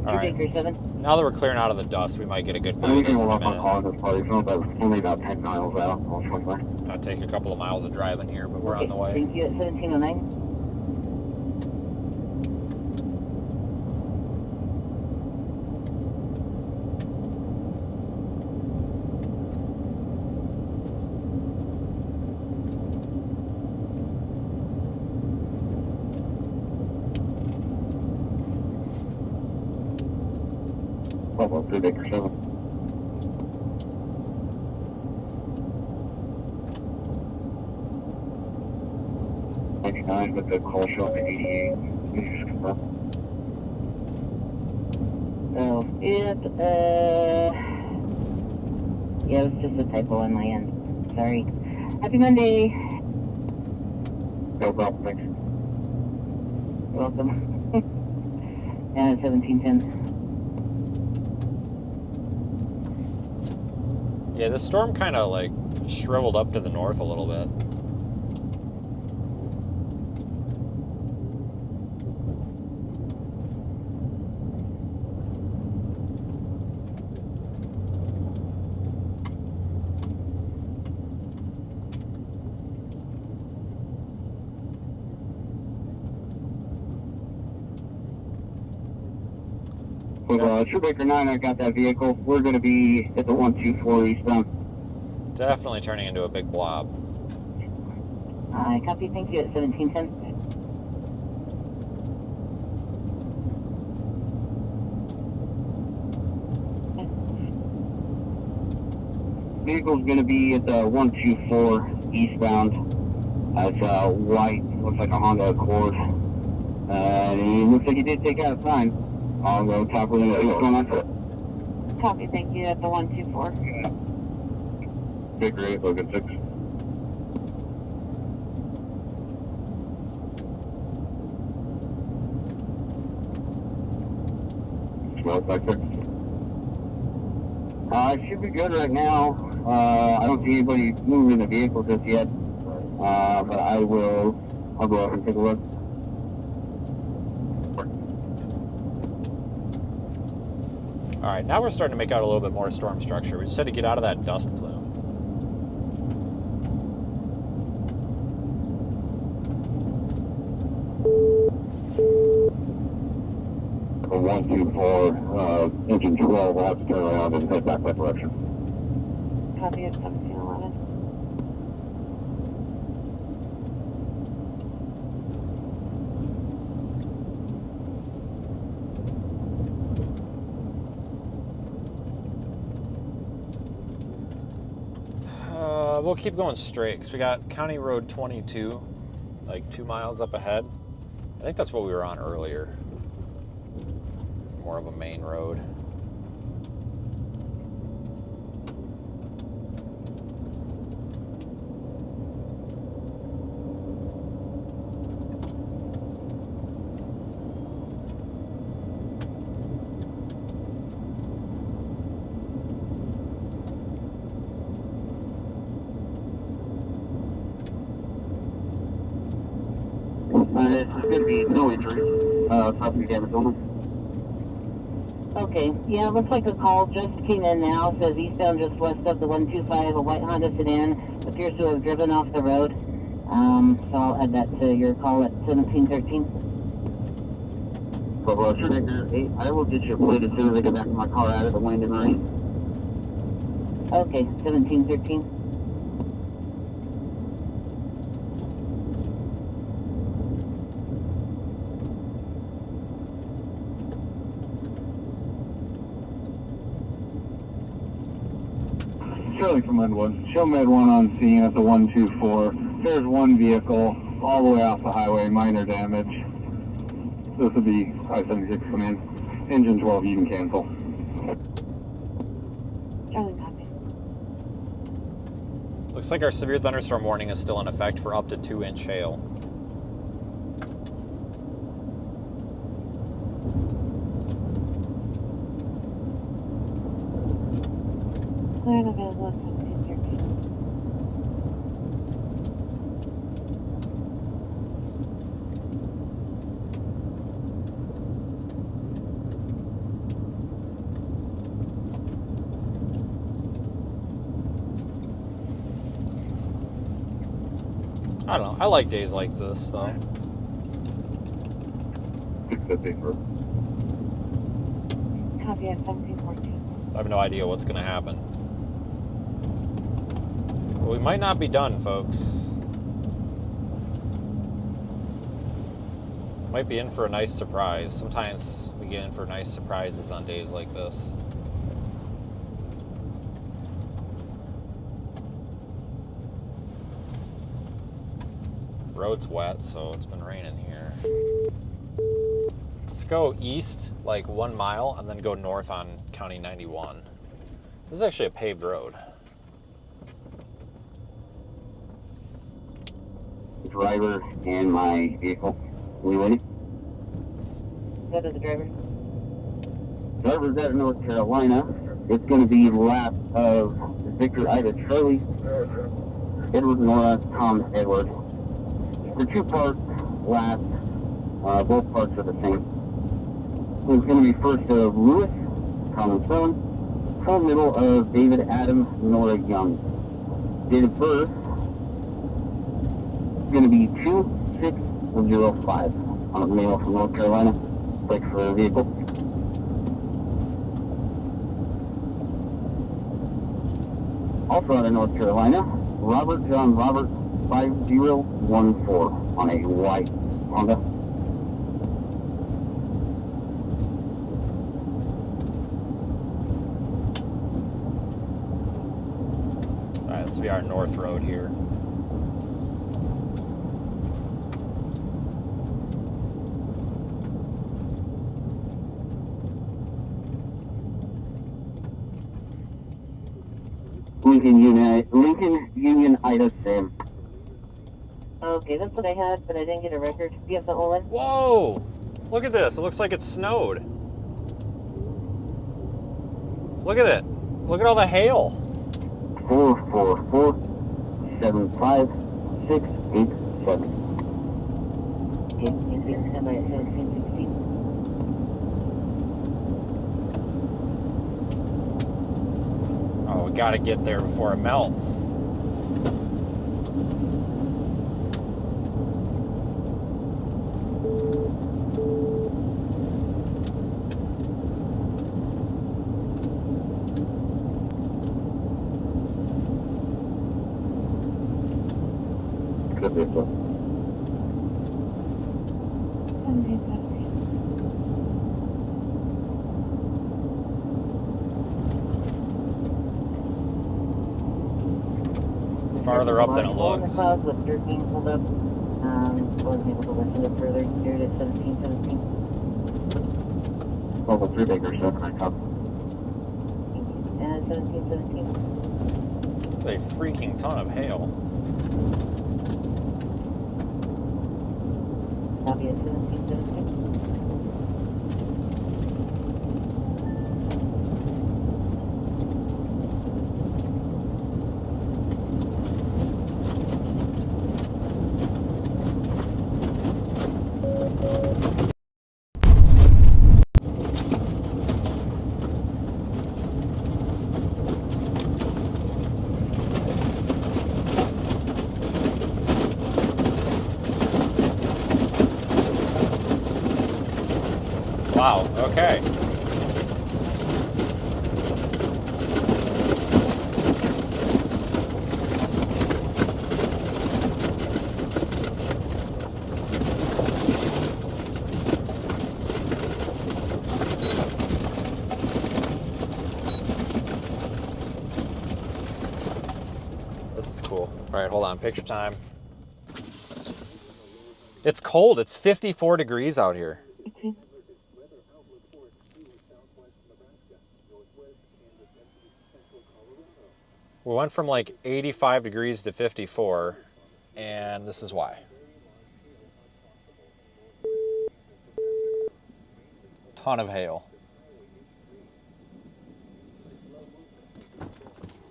All right. Baker 7. Now that we're clearing out of the dust, we might get a good view We of can this in a hold off on minute. calling this party zone, but only about 10 miles out. I'll take a couple of miles of driving here, but we're on the way. Thank you at 1709. Well, 3 Baker 7. With the call show up at 88. Can you just confirm? Oh, yep, yeah, it was just a typo on my end. Sorry. Happy Monday. No problem, thanks. You're welcome. Yeah, 1710. Yeah, the storm kind of like shriveled up to the north a little bit. True Baker 9, I got that vehicle. We're going to be at the 124 eastbound. Definitely turning into a big blob. I copy, thank you at 1710. Vehicle's going to be at the 124 eastbound. It's white, looks like a Honda Accord. And it looks like he did take out a sign. I'll go top with him and see what's going on. Copy, thank you at the 124. Baker 8, look at 6. Smells back there. It should be good right now. I don't see anybody moving the vehicle just yet. But I'll go up and take a look. All right, now we're starting to make out a little bit more storm structure. We just had to get out of that dust plume. 124, engine 12, I'll have to turn around and head back that direction. Copy at 1711. We'll keep going straight because we got County Road 22, like 2 miles up ahead. I think that's what we were on earlier. It's more of a main road. It's going to be no injury. Property damage only. Okay, yeah, looks like the call just came in now. Says eastbound just west of the 125, a white Honda sedan appears to have driven off the road. So I'll add that to your call at 1713. Well, sure, Baker 8, I will get you a plate as soon as I get back to my car out of the wind and rain. Okay, 1713. Shirley from Linwood. Show Med 1 on scene at the 124. There's one vehicle all the way off the highway, minor damage. This would be I-76 come in. Engine 12, you can cancel. Charlie, copy. Looks like our severe thunderstorm warning is still in effect for up to 2-inch hail. Clear and available at 1713. I don't know. I like days like this, though. 650 for Copy at 1714. I have no idea what's going to happen. But we might not be done, folks. Might be in for a nice surprise. Sometimes we get in for nice surprises on days like this. Road's wet, so it's been raining here. Let's go east like 1 mile and then go north on County 91. This is actually a paved road. Driver and my vehicle. We ready? Go to the driver. Driver's out of North Carolina. It's going to be lap of Victor Ida Charlie, Edward Nora, Tom Edward. The 2 parts last, both parts are the same. It's going to be first of Lewis, Thomas Stone, full middle of David Adam, Nora Young. Date of birth is going to be 2605 on a male from North Carolina. Break for a vehicle. Also out of North Carolina, Robert John Robert 5014 on a white Honda. Alright, this will be our north road here. Lincoln Union Ida Sam. Okay, that's what I had, but I didn't get a record. Do you have the whole one? Whoa! Look at this. It looks like it snowed. Look at it. Look at all the hail. 444-75687. Okay, you can stand by at 1716. Oh, we gotta get there before it melts. Could be so. 1717. It's farther up than it On the looks. clouds with dirt being pulled up. Wasn't able to lift it up further. Steered at 1717. Level 3 Baker 7, I copy. And 1717. It's a freaking ton of hail. Copy at 1717. Wow, okay. This is cool. All right, hold on, picture time. It's cold, it's 54 degrees out here. We went from like 85 degrees to 54, and this is why. Ton of hail.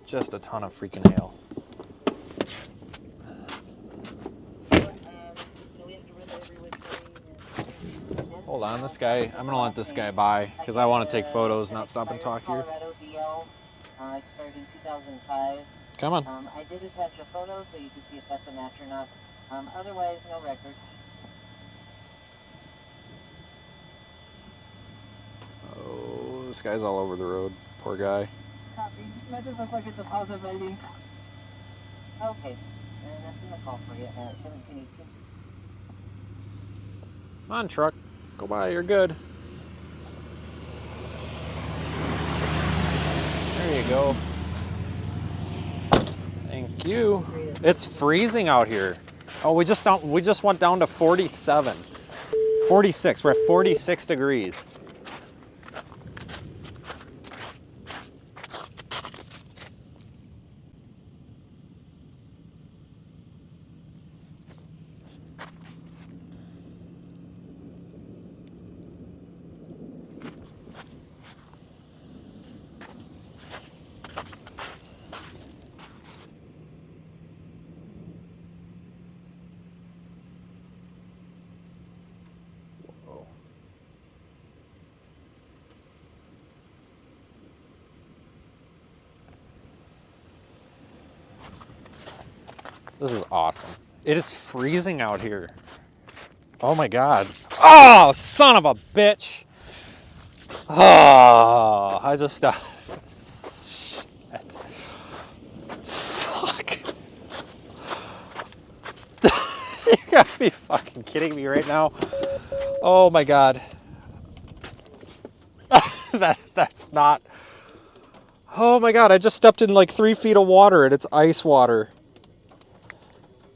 Just a ton of freaking hail. Hold on, this guy, I'm gonna let this guy by because I want to take photos, not stop and talk here. Expired in 2005. Come on. I did attach a photo so you can see if that's a match or not. Otherwise, no record. Oh, this guy's all over the road. Poor guy. Copy. That doesn't look like it's a positive ID. Okay. And that's in the call for you. 1718. Come on, truck. Go by, you're good. There you go. Thank you. It's freezing out here. Oh, we just went down to 47. 46. We're at 46 degrees. This is awesome. It is freezing out here. Oh my God. Oh, son of a bitch. Oh, I just, shit. Fuck. You gotta be fucking kidding me right now. Oh my God. That's not, oh my God, I just stepped in like 3 feet of water and it's ice water.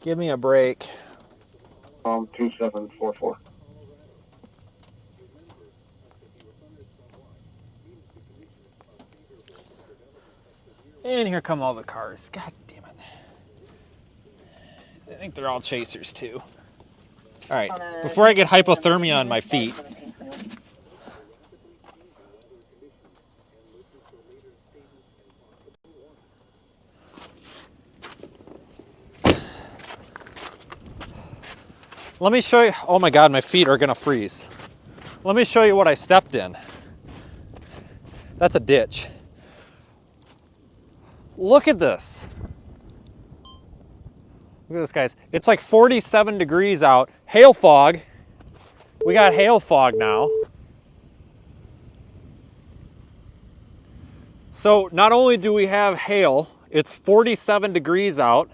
Give me a break. 2744. And here come all the cars. God damn it. I think they're all chasers too. All right, before I get hypothermia on my feet. Let me show you, oh my God, my feet are gonna freeze. Let me show you what I stepped in. That's a ditch. Look at this. Look at this, guys. It's like 47 degrees out. Hail fog. We got hail fog now. So not only do we have hail, it's 47 degrees out.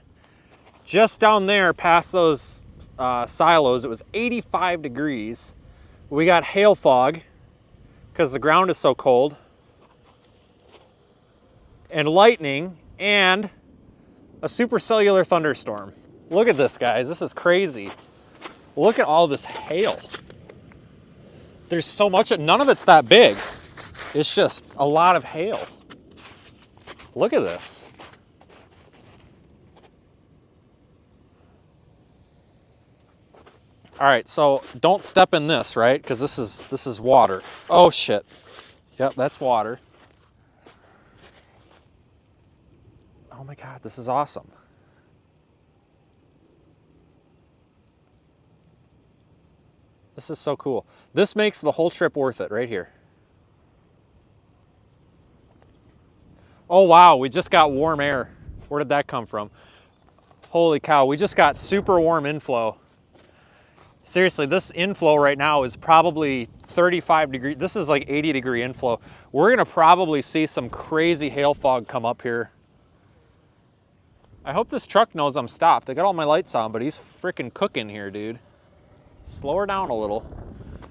Just down there past those silos, it was 85 degrees. We got hail fog because the ground is so cold. And lightning and a supercellular thunderstorm. Look at this, guys. This is crazy. Look at all this hail. There's so much, none of it's that big. It's just a lot of hail. Look at this. All right, so don't step in this, right? Because this is water. Oh shit. Yep, that's water. Oh my God, this is awesome. This is so cool. This makes the whole trip worth it right here. Oh wow, we just got warm air. Where did that come from? Holy cow, we just got super warm inflow. Seriously, this inflow right now is probably 35 degrees. This is like 80 degree inflow. We're gonna probably see some crazy hail fog come up here. I hope this truck knows I'm stopped. I got all my lights on, but he's freaking cooking here, dude. Slow her down a little.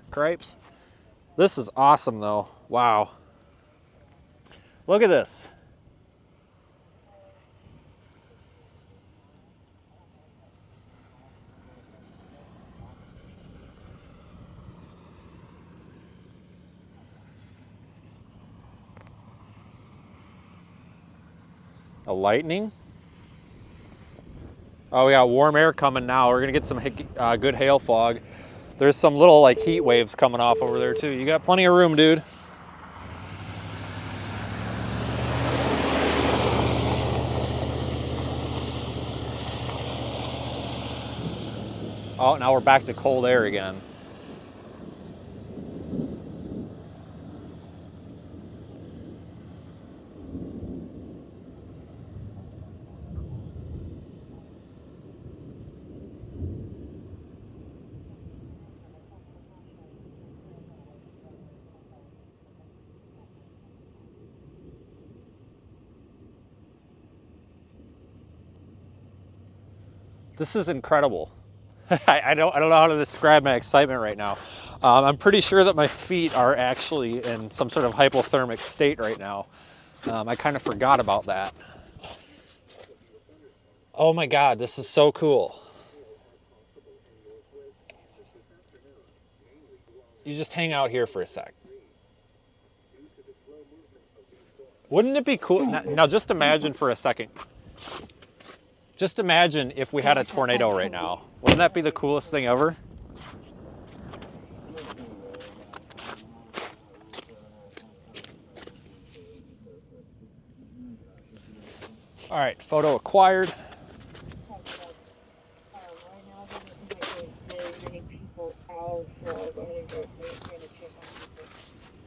Cripes. This is awesome though. Wow. Look at this. A lightning? Oh, we got warm air coming now. We're gonna get some good hail fog. There's some little like heat waves coming off over there too. You got plenty of room, dude. Oh, now we're back to cold air again. This is incredible. I don't know how to describe my excitement right now. I'm pretty sure that my feet are actually in some sort of hypothermic state right now. I kind of forgot about that. Oh my God, this is so cool. You just hang out here for a sec. Wouldn't it be cool? Now just imagine for a second. Just imagine if we had a tornado right now. Wouldn't that be the coolest thing ever? All right, photo acquired.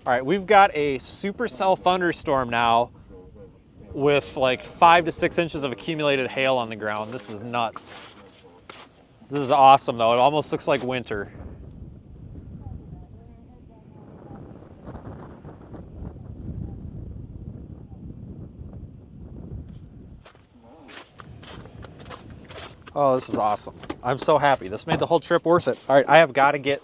All right, we've got a supercell thunderstorm now with like 5 to 6 inches of accumulated hail on the ground. This is nuts. This is awesome though. It almost looks like winter. Oh, this is awesome. I'm so happy. This made the whole trip worth it. All right, I have got to get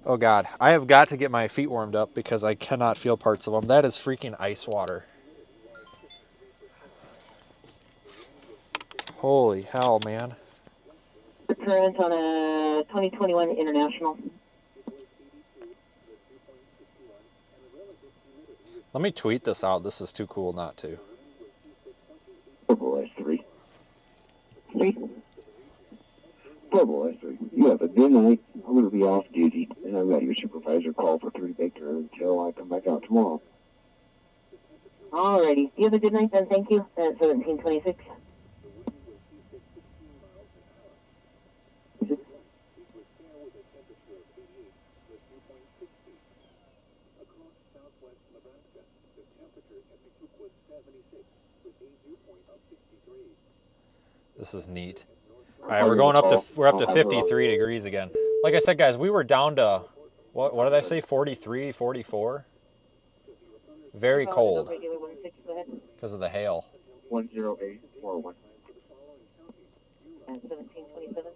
oh God, I have got to get my feet warmed up because I cannot feel parts of them. That is freaking ice water. Holy hell, man. Current on a 2021 International. Let me tweet this out. This is too cool not to. Purple S3. Purple S3. You have a good night. I'm going to be off duty, and I've got your supervisor call for 3 Victor until I come back out tomorrow. Alrighty. You have a good night then. Thank you. 1726. This is neat. All right, we're up to 53 degrees again. Like I said, guys, we were down to what did I say? 43, 44. Very cold because of the hail. 10841. 1727.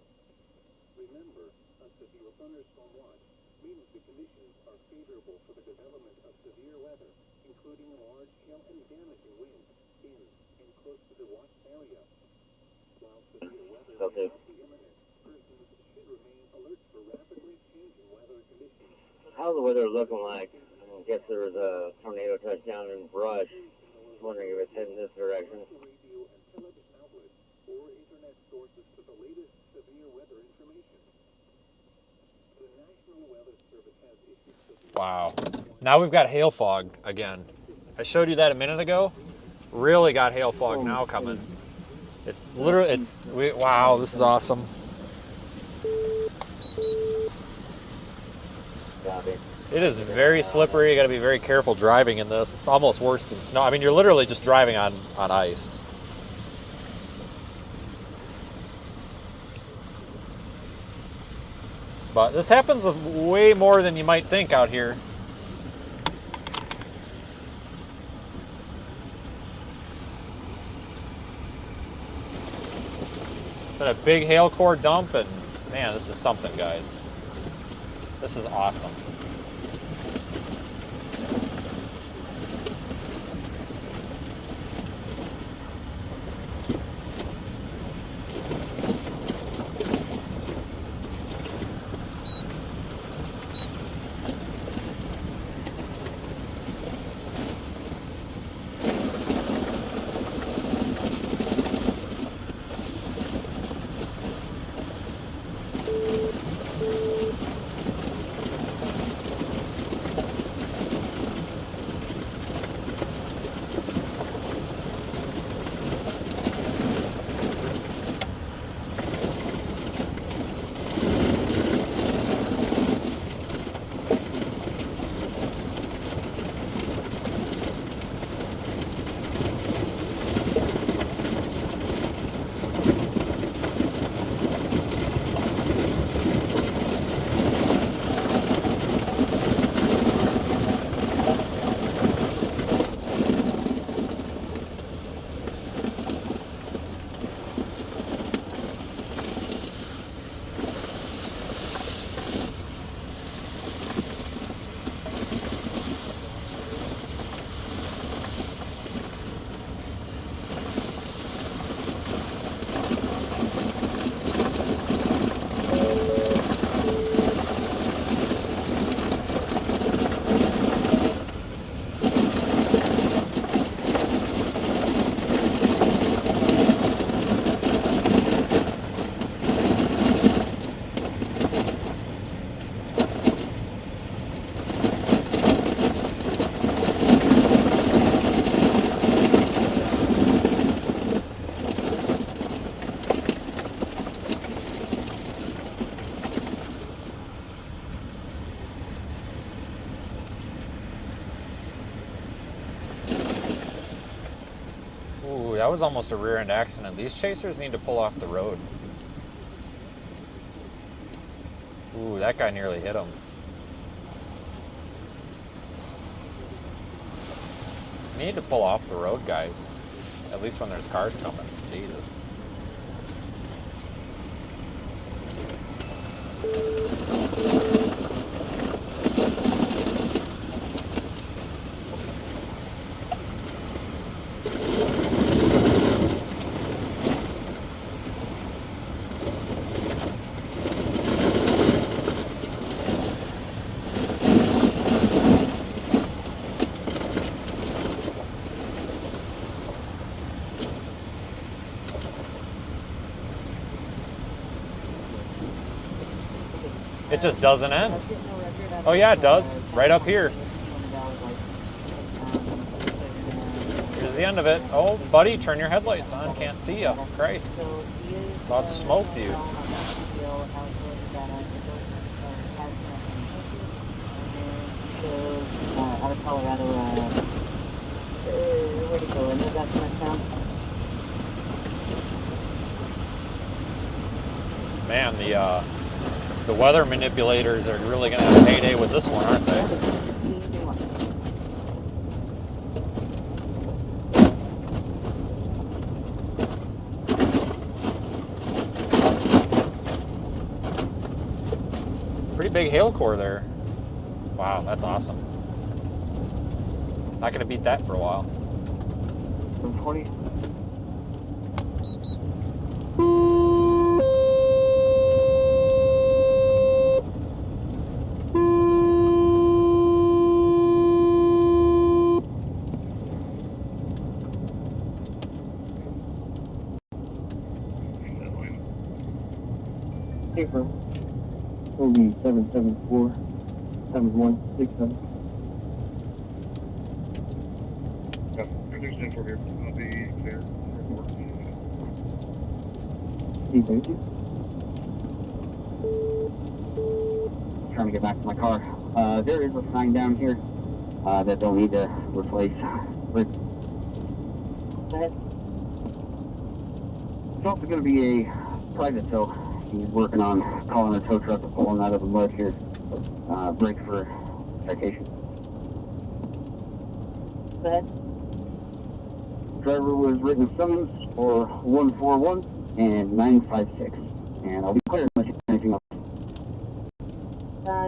Remember, a severe thunderstorm watch means the conditions are favorable for the development of severe weather, including large hail and damaging winds in and close to the watch area. While severe weather may not be imminent, persons should remain alert for rapidly changing weather conditions. How's the weather looking like? I guess there was a tornado touchdown in brush. Wondering if it's heading this direction. Radio and television outlets or internet sources for the latest severe weather information. The National Weather Service has issued severe... Wow. Now we've got hail fog again. I showed you that a minute ago. Really got hail fog now coming. It's literally, wow, this is awesome. It is very slippery. You got to be very careful driving in this. It's almost worse than snow. I mean, you're literally just driving on ice. But this happens way more than you might think out here. It's at a big hail core dump, and man, this is something, guys. This is awesome. that was almost a rear end accident. These chasers need to pull off the road. Ooh, that guy nearly hit him. You need to pull off the road, guys. At least when there's cars coming. Jesus. It just doesn't end. Oh yeah, it does. Right up here. Here's the end of it. Oh, buddy, turn your headlights on. Can't see you. Christ. About smoked you. Out of Colorado, where'd he go? And that's my town. Man, the weather manipulators are really going to have a heyday with this one, aren't they? Pretty big hail core there. Wow, that's awesome. Not going to beat that for a while. 120. Hey, bro. OB 774 7167. Yeah, there's info here. I'll be clear. Thank you. Trying to get back to my car. There is a sign down here that they'll need to replace. Go ahead. It's also going to be a private tow. He's working on calling a tow truck to pull him out of the mud here. Break for citation. Go ahead. Driver was written summons for 141 and 956. And I'll be clear unless you have anything else.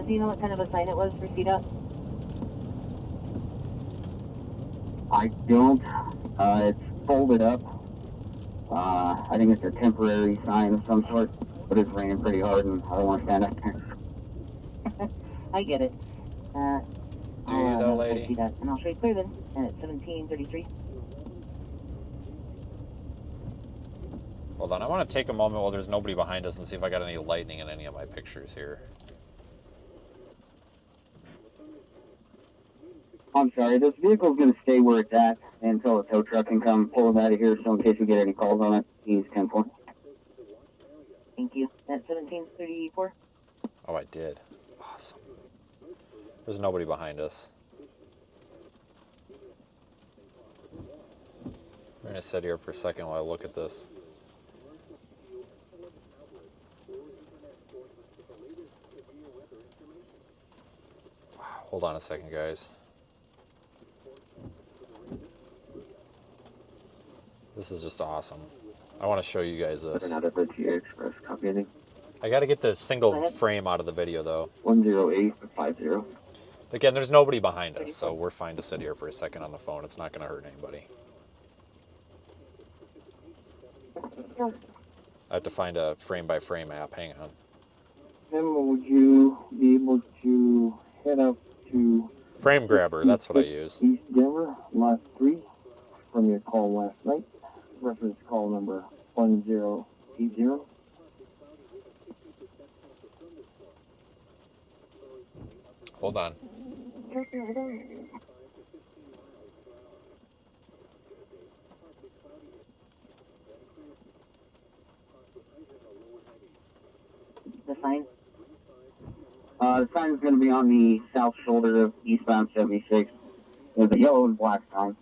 Do you know what kind of a sign it was for CDOT? I don't. It's folded up. I think it's a temporary sign of some sort, but it's raining pretty hard and I don't want to stand up there. I get it. Do you though, lady? See that, and I'll show you clear then at 1733. Hold on, I want to take a moment while there's nobody behind us and see if I got any lightning in any of my pictures here. I'm sorry, this vehicle's going to stay where it's at until the tow truck can come pull it out of here, so in case we get any calls on it, he's 10-4. Thank you. At 1734. Oh, I did. Awesome. There's nobody behind us. I'm going to sit here for a second while I look at this. Wow, hold on a second, guys. This is just awesome. I want to show you guys this. I got to get the single frame out of the video, though. 10850. Again, there's nobody behind us, so we're fine to sit here for a second on the phone. It's not going to hurt anybody. I have to find a frame-by-frame app. Hang on. Emma, would you be able to head up to... Frame grabber, that's what I use. East Denver, lot 3, from your call last night. Reference call number 1080. Hold on. The sign? The sign is going to be on the south shoulder of eastbound 76. There's a yellow and black sign.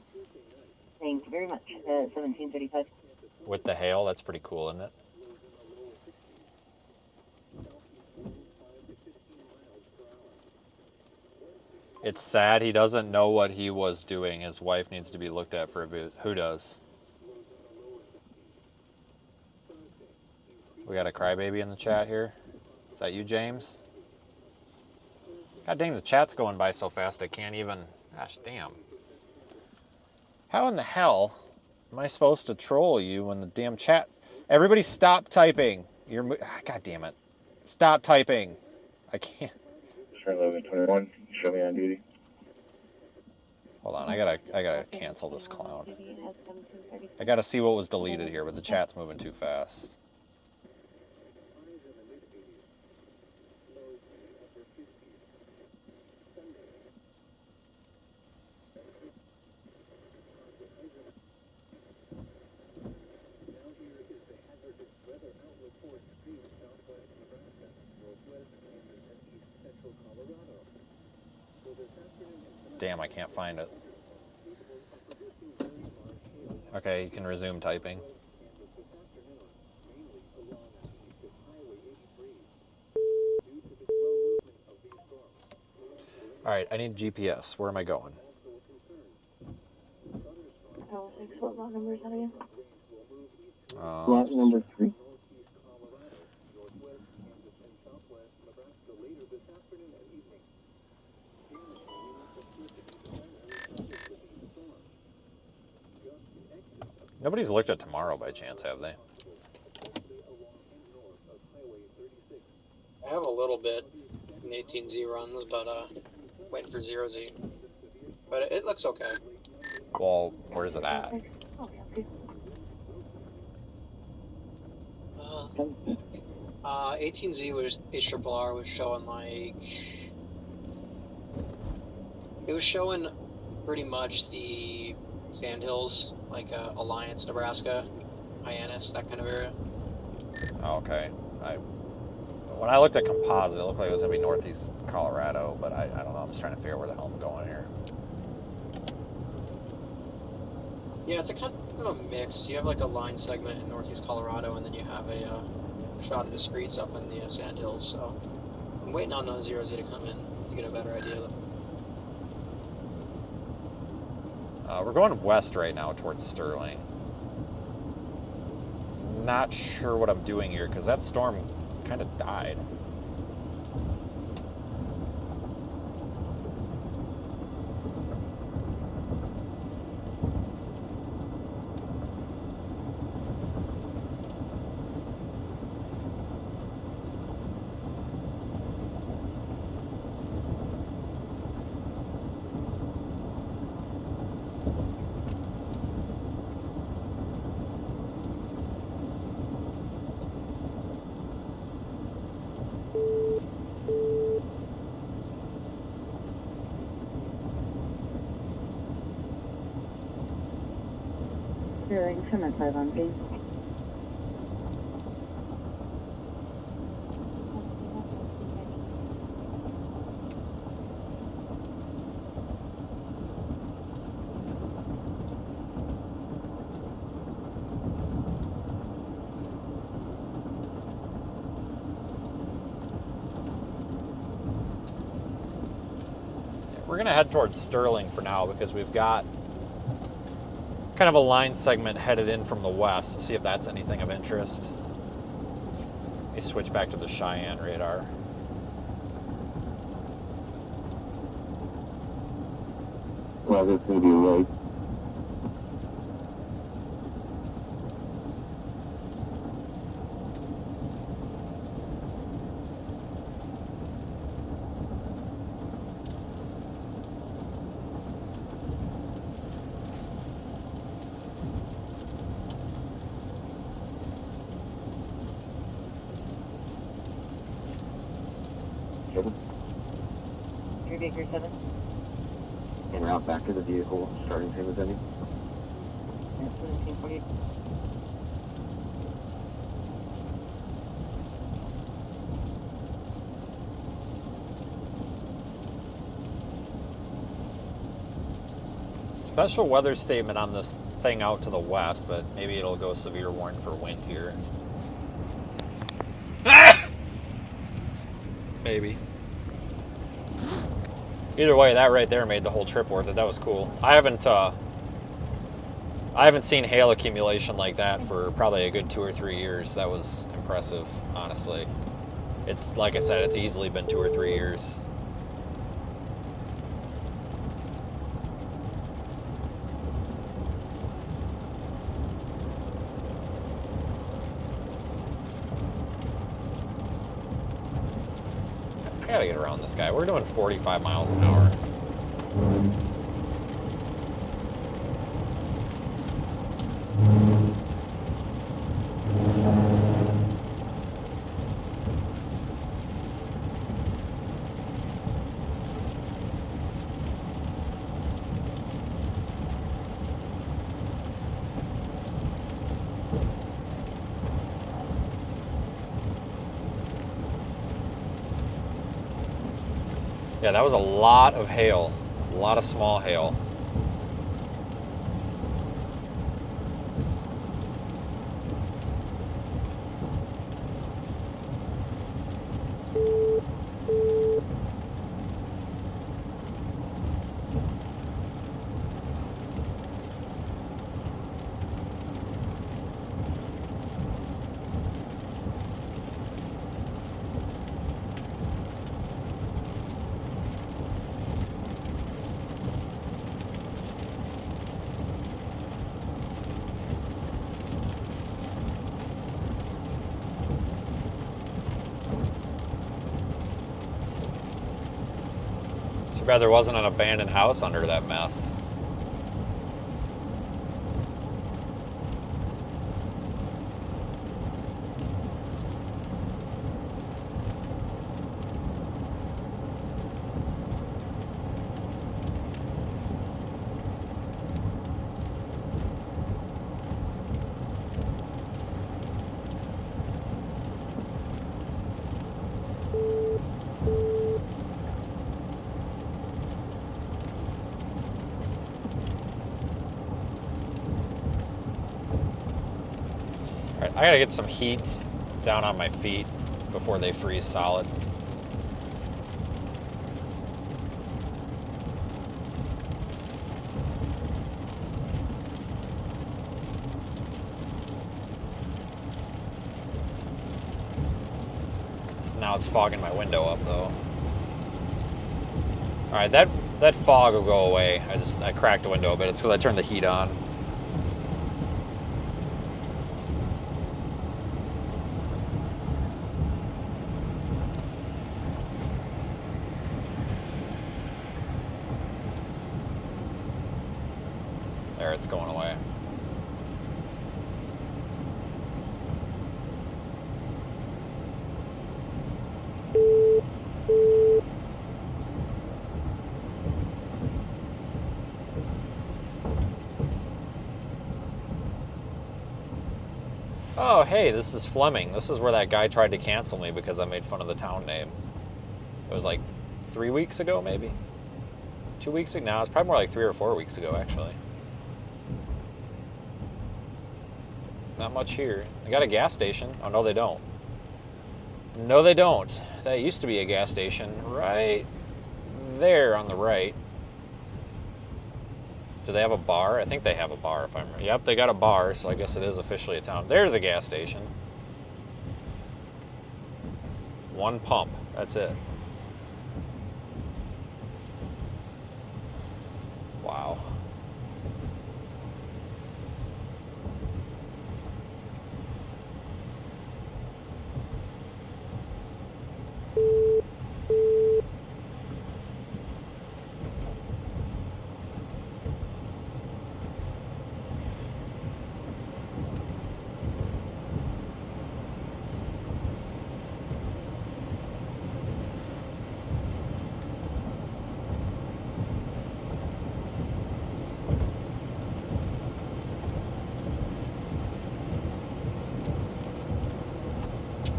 Thank you very much. 1735. With the hail, that's pretty cool, isn't it? It's sad he doesn't know what he was doing. His wife needs to be looked at for a bit. Who does? We got a crybaby in the chat here. Is that you, James? God dang, the chat's going by so fast I can't even... Gosh, damn. How in the hell am I supposed to troll you when the damn chat... Everybody stop typing. God damn it. Stop typing. I can't... Sure, Logan 21. Show me on duty. Hold on, I gotta cancel this clown. I gotta see what was deleted here, but the chat's moving too fast. Damn, I can't find it. Okay, you can resume typing. Alright, I need GPS. Where am I going? Oh, 6, what lot numbers are you? Lot number 3. Nobody's looked at tomorrow by chance, have they? I have a little bit in 18Z runs, but waiting for 0Z. But it looks okay. Well, where's it at? 18Z was HRRR was showing like it was showing pretty much the Sandhills, like Alliance, Nebraska, Hyannis, that kind of area. Oh, okay. When I looked at composite, it looked like it was gonna be northeast Colorado, but I don't know. I'm just trying to figure out where the hell I'm going here. Yeah, it's a kind of a mix. You have like a line segment in northeast Colorado, and then you have a shot of discretes up in the Sandhills. So I'm waiting on 0Z to come in to get a better idea. We're going west right now towards Sterling. Not sure what I'm doing here because that storm kind of died. Bearing 7 on please. We're going to head towards Sterling for now because we've got kind of a line segment headed in from the west to see if that's anything of interest. Let me switch back to the Cheyenne radar. Well, that's going to be right. Baker 7. En route back to the vehicle, starting same as any. 1748. Special weather statement on this thing out to the west, but maybe it'll go severe warning for wind here. Maybe. Either way, that right there made the whole trip worth it. That was cool. I haven't seen hail accumulation like that for probably a good 2 or 3 years. That was impressive, honestly. It's, like I said, it's easily been 2 or 3 years. I gotta get around this guy. We're doing 45 miles an hour. Yeah, that was a lot of hail. A lot of small hail. Too bad there wasn't an abandoned house under that mess. I gotta get some heat down on my feet before they freeze solid. So now it's fogging my window up though. Alright, that fog will go away. I cracked the window a bit. It's because I turned the heat on. There, it's going away. Oh, hey, this is Fleming. This is where that guy tried to cancel me because I made fun of the town name. It was like 3 weeks ago, maybe? 2 weeks ago? No, it's probably more like 3 or 4 weeks ago, actually. Not much here. They got a gas station. Oh, no, they don't. No, they don't. That used to be a gas station right there on the right. Do they have a bar? I think they have a bar, if I'm right. Yep, they got a bar, so I guess it is officially a town. There's a gas station. One pump. That's it. Wow.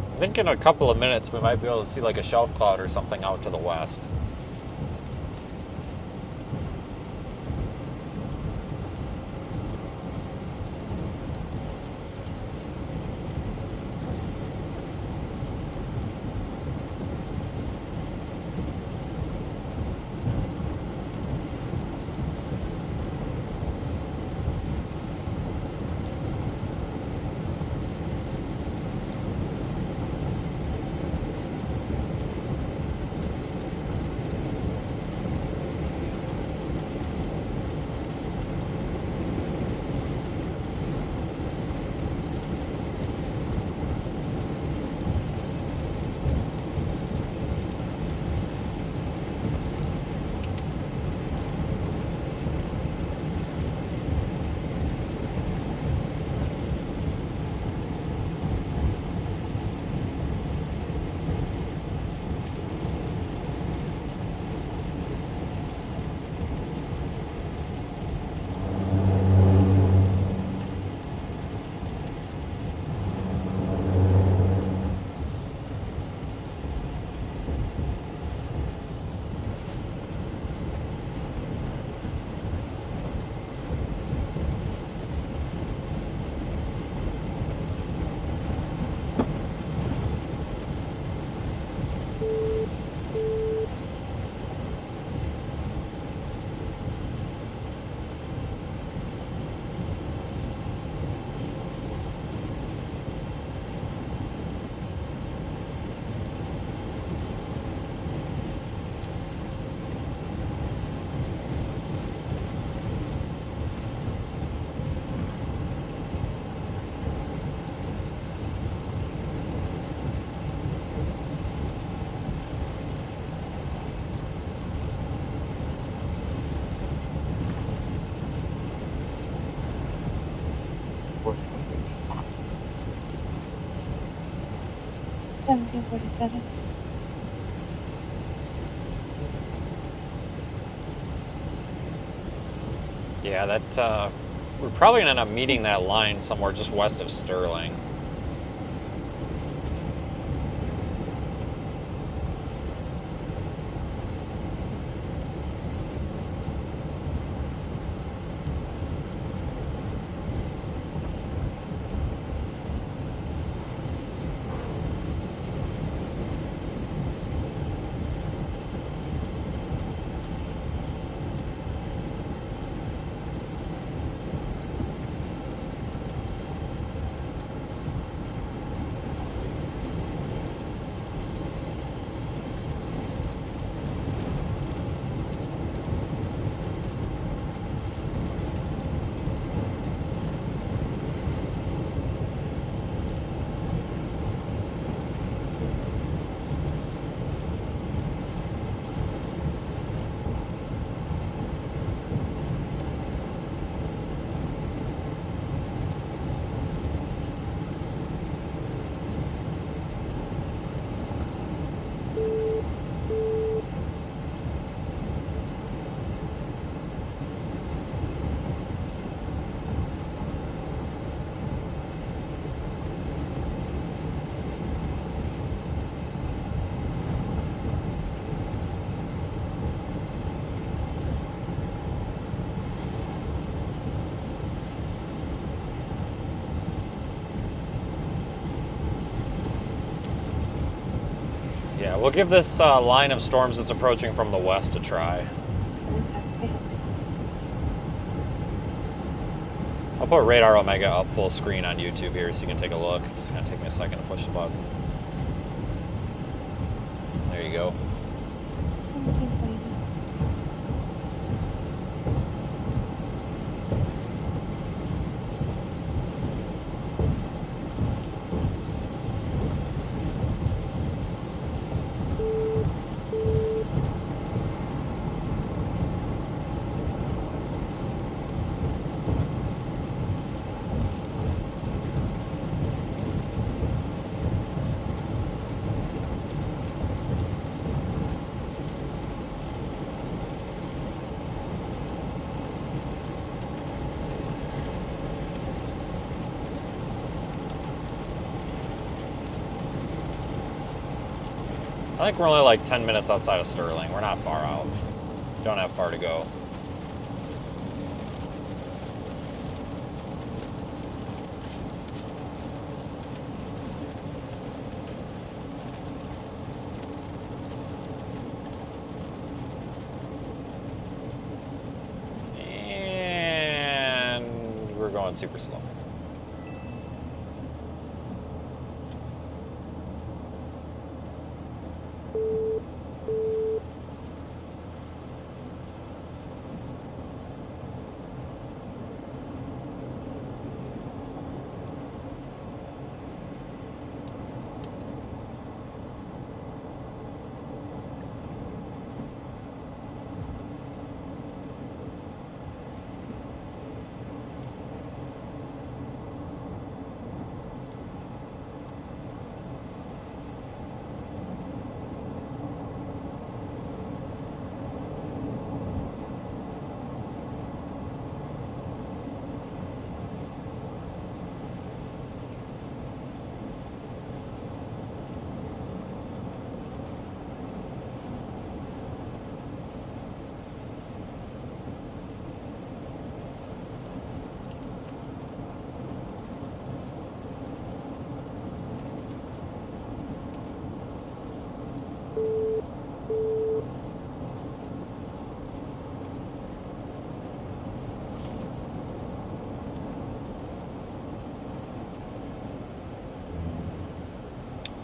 I think in a couple of minutes we might be able to see like a shelf cloud or something out to the west. 1747. Yeah, that, we're probably gonna end up meeting that line somewhere just west of Sterling. Yeah, we'll give this line of storms that's approaching from the west a try. I'll put Radar Omega up full screen on YouTube here so you can take a look. It's just going to take me a second to push the button. There you go. I think we're only like 10 minutes outside of Sterling. We're not far out. Don't have far to go. And we're going super slow.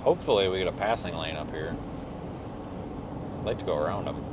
Hopefully we get a passing lane up here. I'd like to go around them.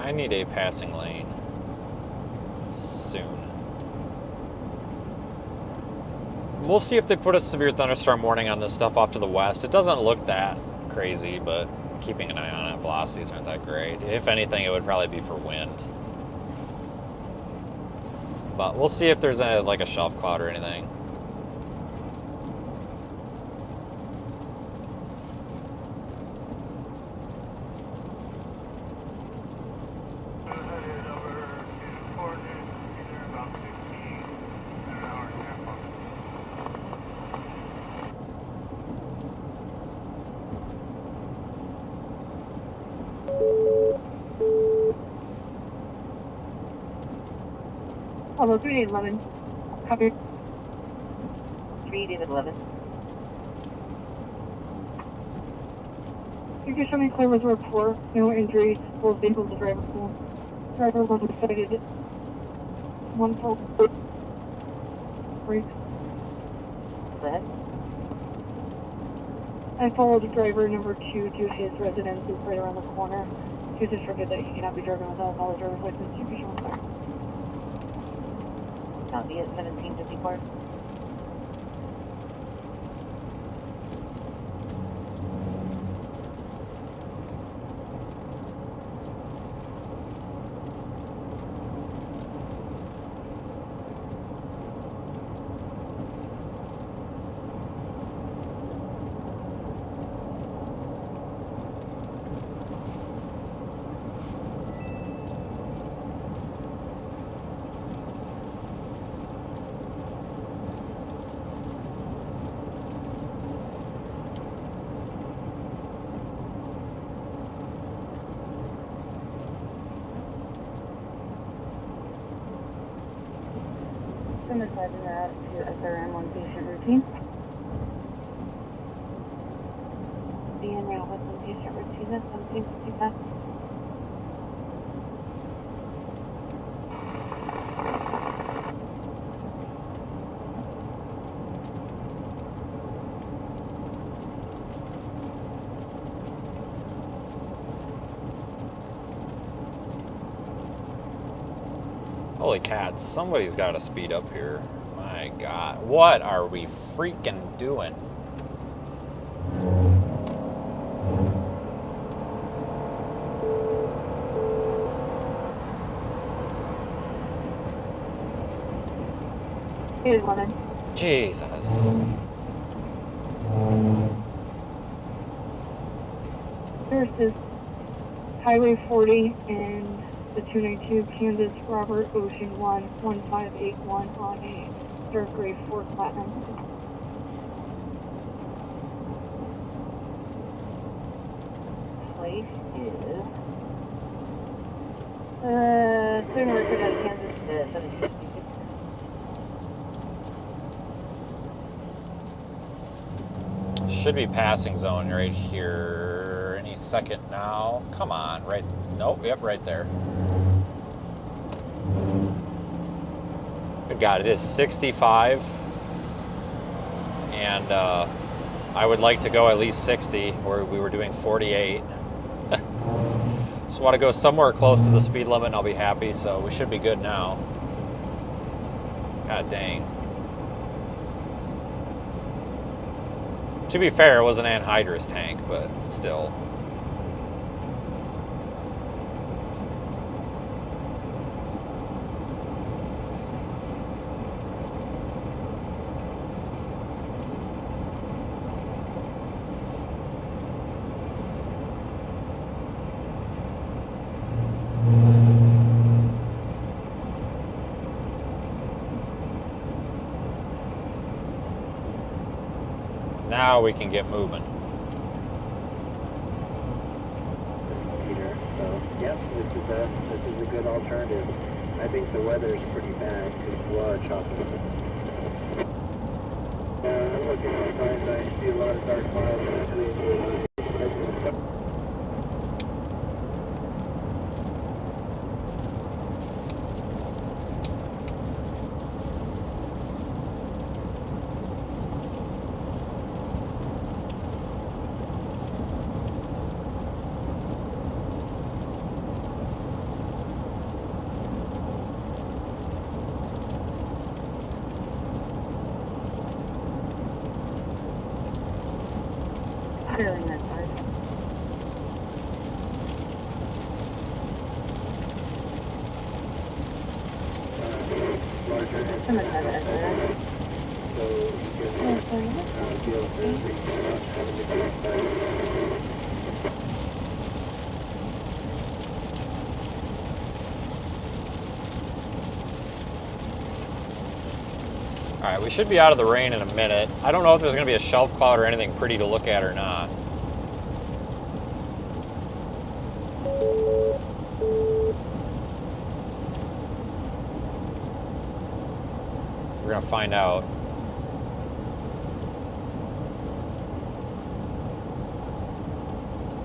I need a passing lane soon. We'll see if they put a severe thunderstorm warning on this stuff off to the west. It doesn't look that crazy, but keeping an eye on it. Velocities aren't that great. If anything, it would probably be for wind. But we'll see if there's like a shelf cloud or anything. Although 3811. Copy. 3811. You can show me clear reserve 4. No injuries. Both vehicles are drivable. Driver was excited. One full brakes. Go ahead. I followed driver number 2 to his residence. It's right around the corner. He was instructed that he cannot be driving without a valid driver's license. You can show him there. Copy at 1754. Massaging that to SRM on patient routine. Being route with some patient routine, that's something to do that. Holy cats, somebody's got to speed up here. My God, what are we freaking doing? Here's one. Jesus. First is Highway 40 and the 292 Kansas Robert Ocean 1 1581 on a dark gray Ford Platinum. Place is 7 record out of Kansas. 766. Should be passing zone right here any second now. Come on, right. Nope, yep, right there. Good God, it is 65. And I would like to go at least 60, where we were doing 48. Just want to go somewhere close to the speed limit and I'll be happy, so we should be good now. God dang. To be fair, it was an anhydrous tank, but still. Now we can get moving. Peter, so yep, this is a good alternative. I think the weather is pretty bad because a lot of chopping. I'm looking outside and I see a lot of dark clouds. Clearly that side. I'm gonna try that side. Alright, we should be out of the rain in a minute. I don't know if there's going to be a shelf cloud or anything pretty to look at or not. We're going to find out.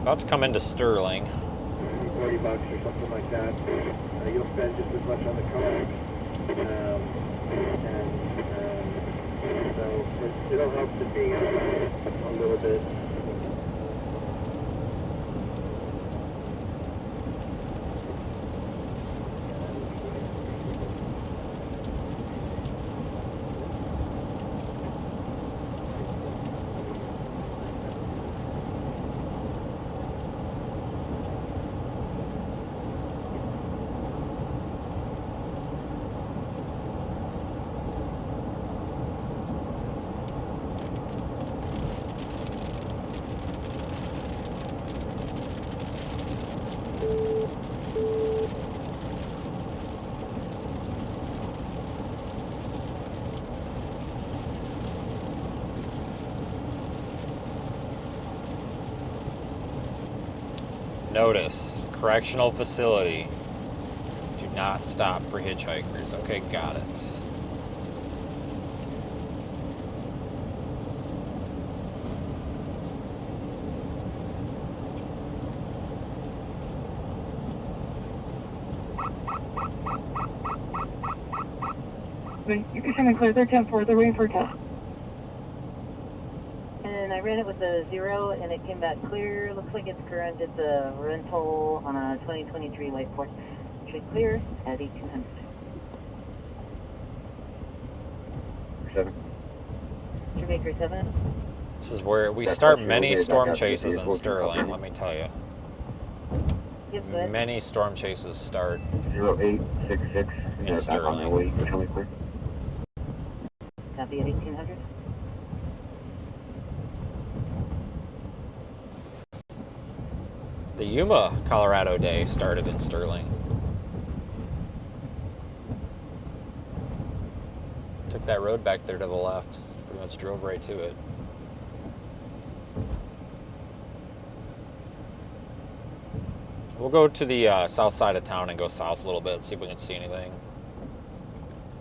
About to come into Sterling. $40 or something like that. You'll spend just as much on the car. So it'll help to be a little bit. Notice, correctional facility. Do not stop for hitchhikers. Okay, got it. You can send me clear 310 they're waiting for a test. And I ran it with a 0 and it came back clear. Looks like it's current. It's a rental on a 2023 light port. Should clear at 1800. 7. Jamaica 7. This is where we That's start what many you'll storm get. chases in That's Sterling, let me tell you. Yep, go ahead. Many storm chases start 0866. in Back on my Sterling. way. Tell me clear. Copy at 1800. The Yuma, Colorado Day started in Sterling. Took that road back there to the left. Pretty much drove right to it. We'll go to the south side of town and go south a little bit, see if we can see anything.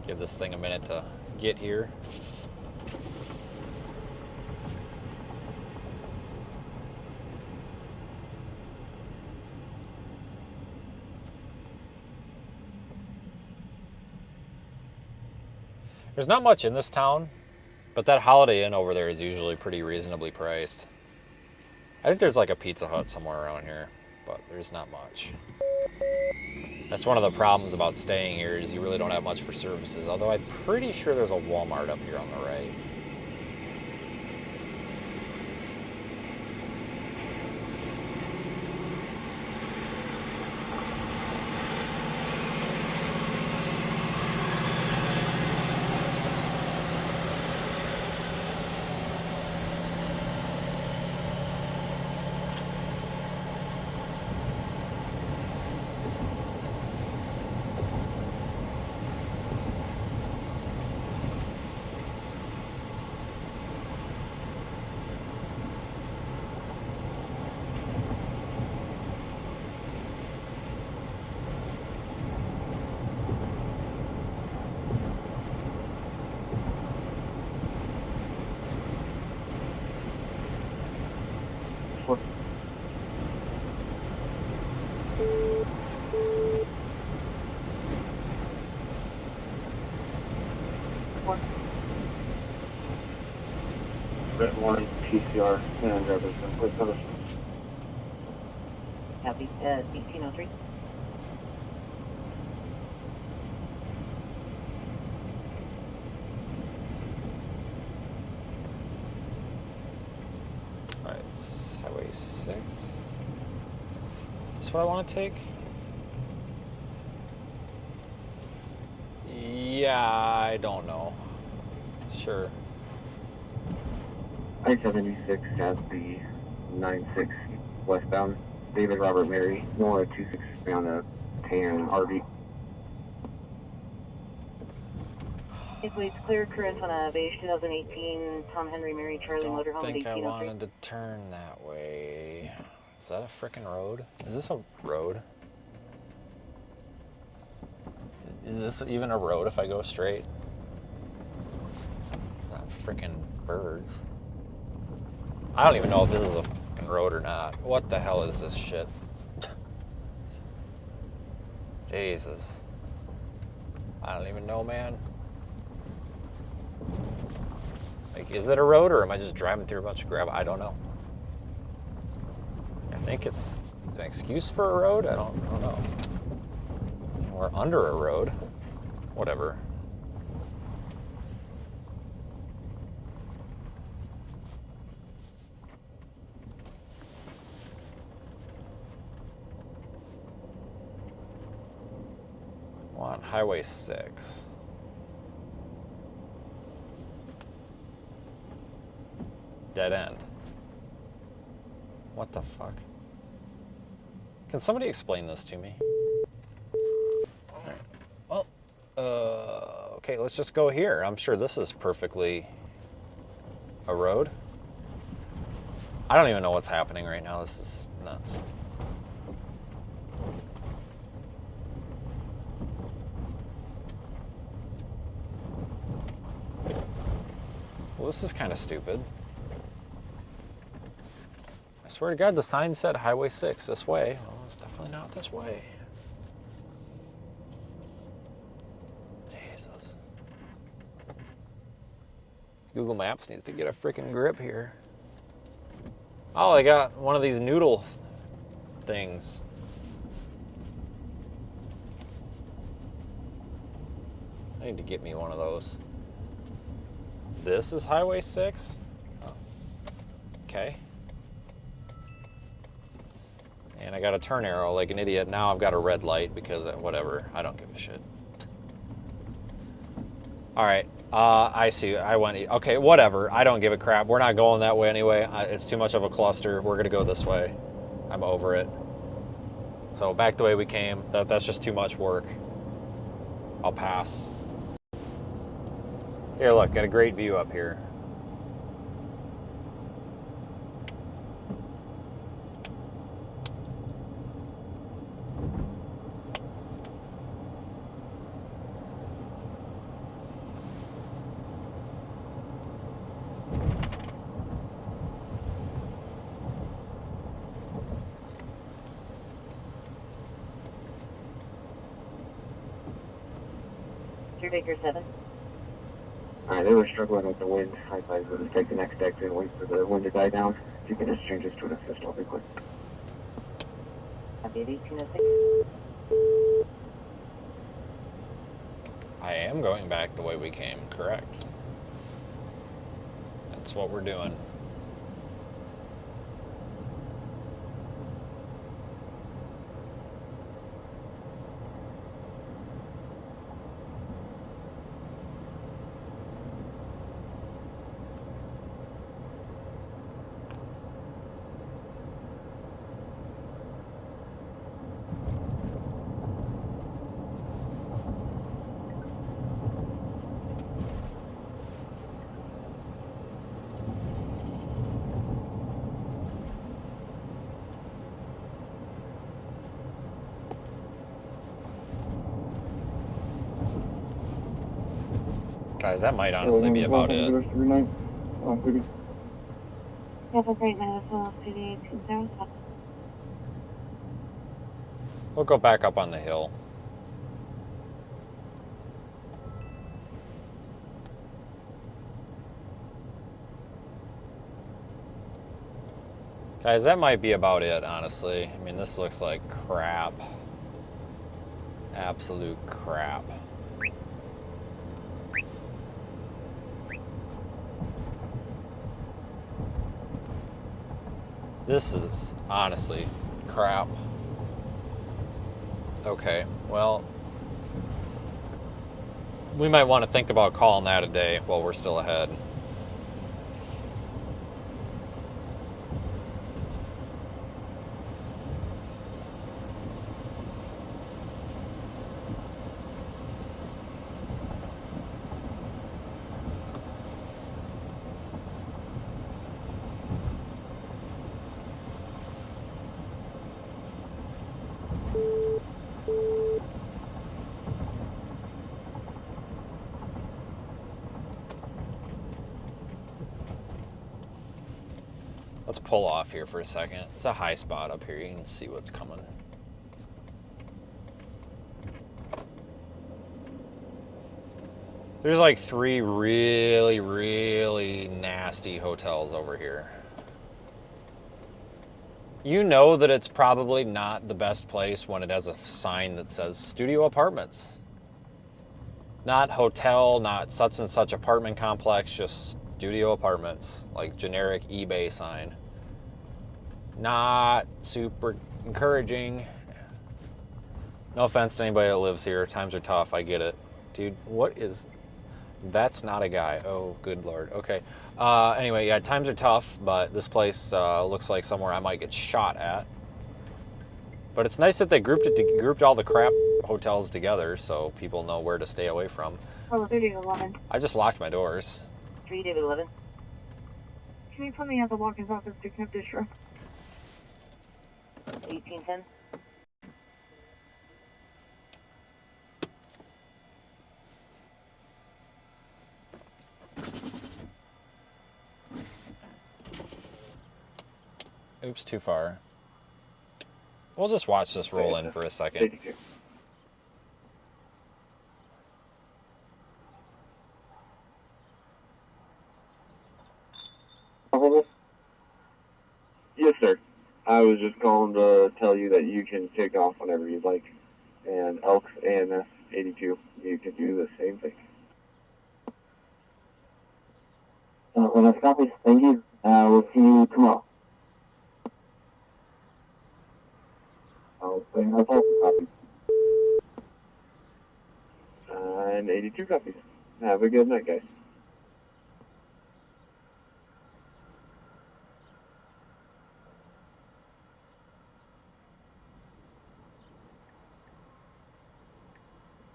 Give this thing a minute to get here. There's not much in this town, but that Holiday Inn over there is usually pretty reasonably priced. I think there's like a Pizza Hut somewhere around here, but there's not much. That's one of the problems about staying here is you really don't have much for services, although I'm pretty sure there's a Walmart up here on the right. Red warning, PCR, and drivers, please notice. Copy at 1803. All right. Is this what I want to take? Yeah, I don't know. Sure. I-76 has the 96 westbound. David Robert Mary, Nora 26 on a tan RV. It's clear, current on a beige 2018 Tom Henry Mary Charlie motorhome at I think I 1803. wanted to turn that way. Is that a frickin' road? Is this a road? Is this even a road if I go straight? Not frickin' birds. I don't even know if this is a fucking road or not. What the hell is this shit? Jesus. I don't even know, man. Like, is it a road or am I just driving through a bunch of gravel? I don't know. I think it's an excuse for a road. I don't know. Or under a road. Whatever. I want Highway 6. Dead end. What the fuck? Can somebody explain this to me? Alright. Well, okay, let's just go here. I'm sure this is perfectly a road. I don't even know what's happening right now. This is nuts. Well, this is kind of stupid. I swear to God, the sign said Highway 6 this way. Well, it's definitely not this way. Jesus. Google Maps needs to get a freaking grip here. Oh, I got one of these noodle things. I need to get me one of those. This is Highway 6? Oh. Okay. And I got a turn arrow like an idiot. Now I've got a red light because whatever. I don't give a shit. Alright. I see. I went... Okay, whatever. I don't give a crap. We're not going that way anyway. It's too much of a cluster. We're going to go this way. I'm over it. So back the way we came. That's just too much work. I'll pass. Here, look. Got a great view up here. Baker 7. Alright, they were struggling with the wind. I advised them to take the next exit and wait for the wind to die down. If you can just change this to an assist, I'll be quick. Copy 1806. I am going back the way we came, correct. That's what we're doing. Guys, that might honestly be about it. Have a great night as well, City 1807. We'll go back up on the hill. Guys, that might be about it, honestly. I mean, this looks like crap. Absolute crap. This is honestly crap. Okay, well, we might want to think about calling that a day while we're still ahead. Let's pull off here for a second. It's a high spot up here. You can see what's coming. There's like 3 really, really nasty hotels over here. You know that it's probably not the best place when it has a sign that says studio apartments. Not hotel, not such and such apartment complex, just studio apartments, like generic eBay sign. Not super encouraging. No offense to anybody that lives here. Times are tough, I get it. Dude, what is... That's not a guy. Oh, good Lord. Okay. Anyway, yeah, times are tough, but this place looks like somewhere I might get shot at. But it's nice that they grouped all the crap hotels together so people know where to stay away from. Oh, 3011. I just locked my doors. 3 David 11. Can you put me at the walk-ins office to connect this truck? 1810. Oops, too far. We'll just watch this roll in for a second. 82. Yes, sir. I was just calling to tell you that you can take off whenever you'd like. And Elks AMS 82, you can do the same thing. When I copy, thank you. We'll see you tomorrow. I'll say no copy. And 82 copies. Have a good night, guys.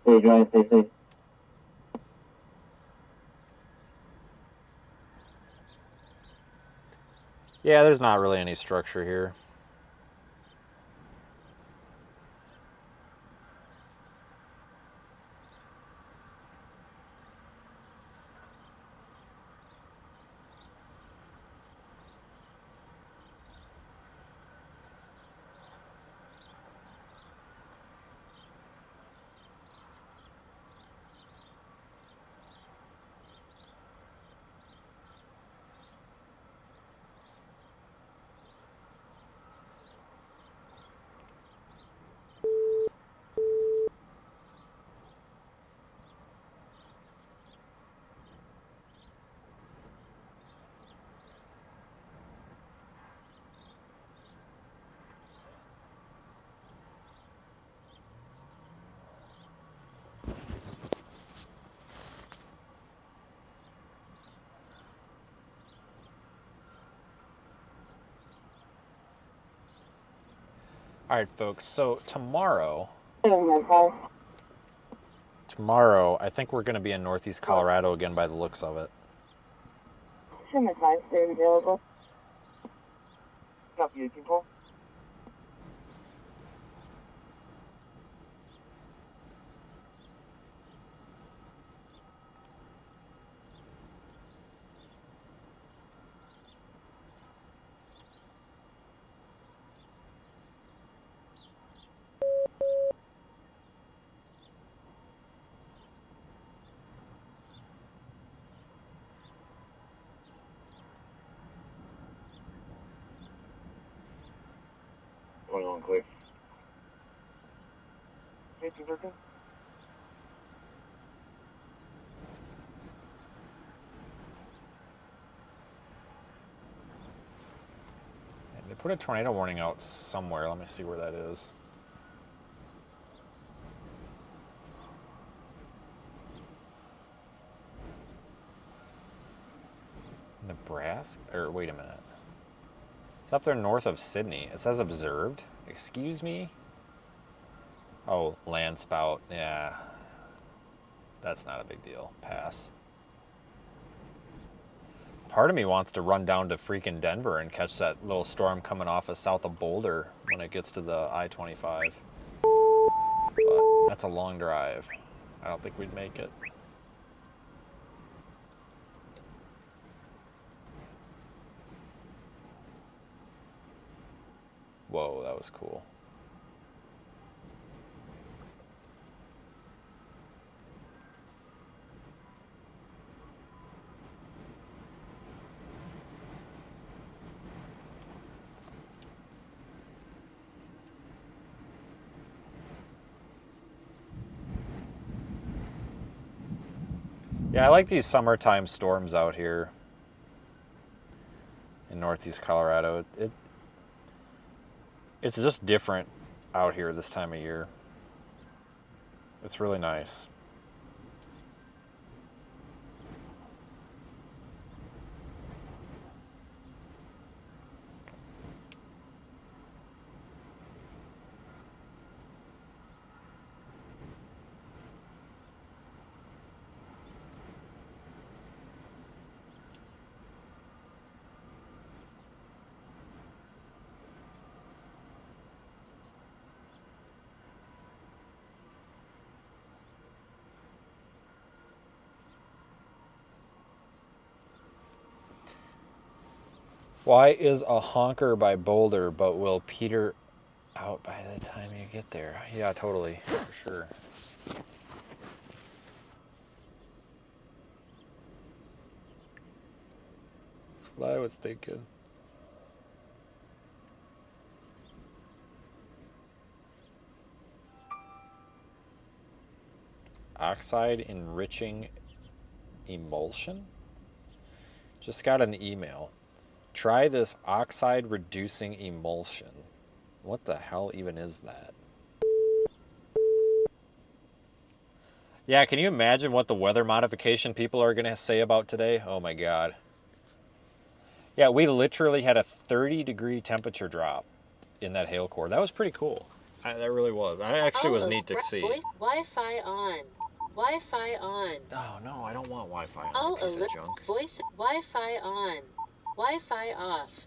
Stay dry, stay safe. Yeah, there's not really any structure here. All right, folks, so tomorrow, I think we're going to be in Northeast Colorado again by the looks of it. Shouldn't have stay available. Copy 18-4. Going on, clear. 18-13. And put a tornado warning out somewhere. Let me see where that is. Nebraska? Or wait a minute. It's up there north of Sydney. It says observed. Excuse me? Oh, landspout. Yeah. That's not a big deal. Pass. Part of me wants to run down to freaking Denver and catch that little storm coming off of south of Boulder when it gets to the I-25. But that's a long drive. I don't think we'd make it. Whoa, that was cool. Yeah, I like these summertime storms out here in northeast Colorado. It's just different out here this time of year. It's really nice. Why is a honker by Boulder, but will peter out by the time you get there? Yeah, totally, for sure. That's what I was thinking. Oxide enriching emulsion? Just got an email. Try this oxide reducing emulsion. What the hell even is that? Yeah, can you imagine what the weather modification people are going to say about today? Oh my God. Yeah, we literally had a 30-degree temperature drop in that hail core. That was pretty cool. That really was. I actually was neat to see. Wi-Fi on. Wi-Fi on. Oh no, I don't want Wi-Fi on. All Piece of alert. junk. Voice. Wi-Fi on. Wi-Fi off.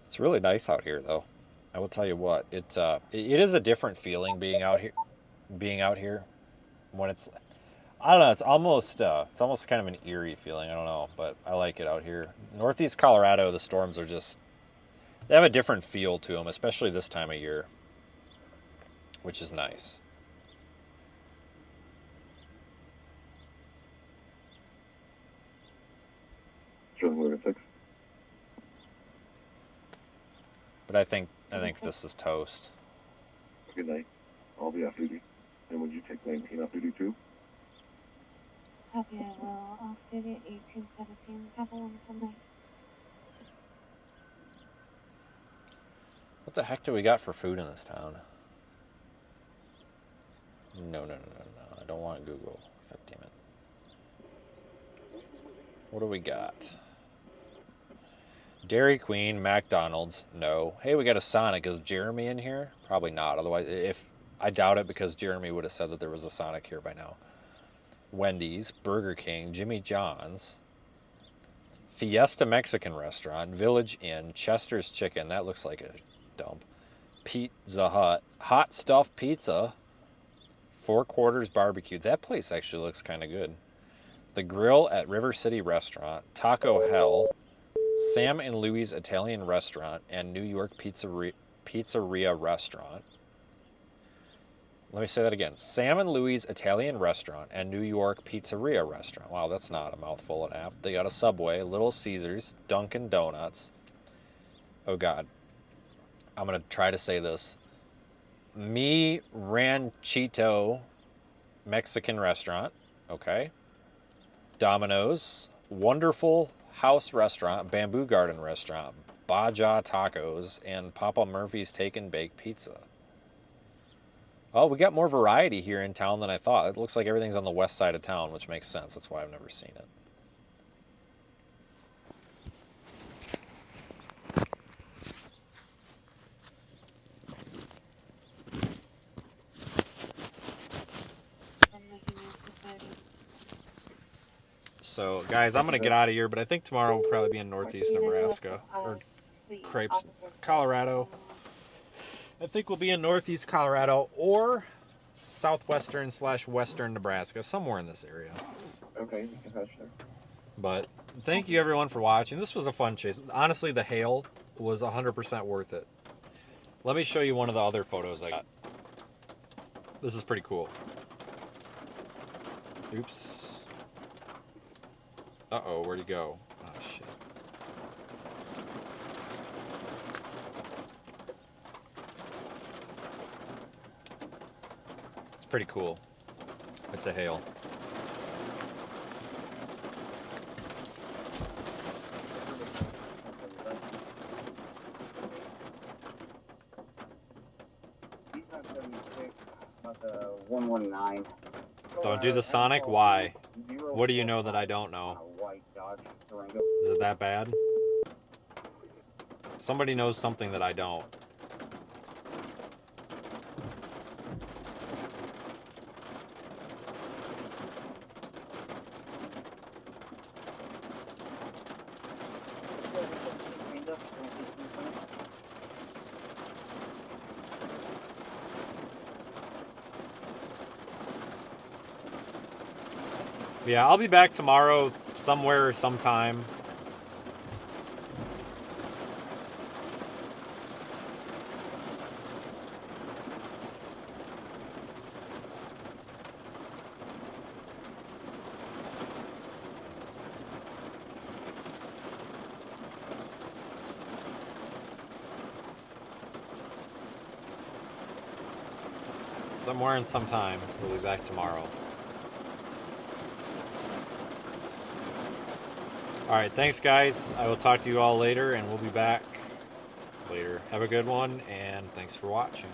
It's really nice out here, though. I will tell you what. It is a different feeling being out here. When it's, I don't know. It's almost kind of an eerie feeling. I don't know, but I like it out here. Northeast Colorado, the storms are just, they have a different feel to them, especially this time of year, which is nice. But I think this is toast. Good night. I'll be off duty. And would you take 19 off duty too? Copy, I will. Off duty at 1817. Have a wonderful night. What the heck do we got for food in this town? No. I don't want Google. God damn it. What do we got? Dairy Queen, McDonald's, no. Hey, we got a Sonic. Is Jeremy in here? Probably not. Otherwise, I doubt it, because Jeremy would have said that there was a Sonic here by now. Wendy's, Burger King, Jimmy John's, Fiesta Mexican Restaurant, Village Inn, Chester's Chicken. That looks like a dump. Pizza Hut, Hot Stuffed Pizza, Four Quarters Barbecue. That place actually looks kind of good. The Grill at River City Restaurant, Taco Hell, Sam and Louie's Italian Restaurant, and New York Pizzeria Restaurant. Let me say that again. Sam and Louie's Italian Restaurant and New York Pizzeria Restaurant. Wow, that's not a mouthful and a half. They got a Subway, Little Caesars, Dunkin' Donuts. Oh, God. I'm going to try to say this. Mi Ranchito Mexican Restaurant. Okay. Domino's, Wonderful House Restaurant, Bamboo Garden Restaurant, Baja Tacos, and Papa Murphy's Take and Bake Pizza. Oh, we got more variety here in town than I thought. It looks like everything's on the west side of town, which makes sense. That's why I've never seen it. So, guys, I'm going to get out of here, but I think tomorrow we'll probably be in northeast Nebraska, or Crepes, Colorado. I think we'll be in northeast Colorado or southwestern/western Nebraska, somewhere in this area. Okay, sure. But thank you, everyone, for watching. This was a fun chase. Honestly, the hail was 100% worth it. Let me show you one of the other photos I got. This is pretty cool. Oops. Uh-oh, where'd he go? Oh, shit. It's pretty cool with the hail. About the 119. Don't do the Sonic? Why? What do you know that I don't know? Is it that bad? Somebody knows something that I don't. Yeah, I'll be back tomorrow somewhere, sometime. Somewhere and sometime. We'll be back tomorrow. Alright, thanks guys. I will talk to you all later, and we'll be back later. Have a good one, and thanks for watching.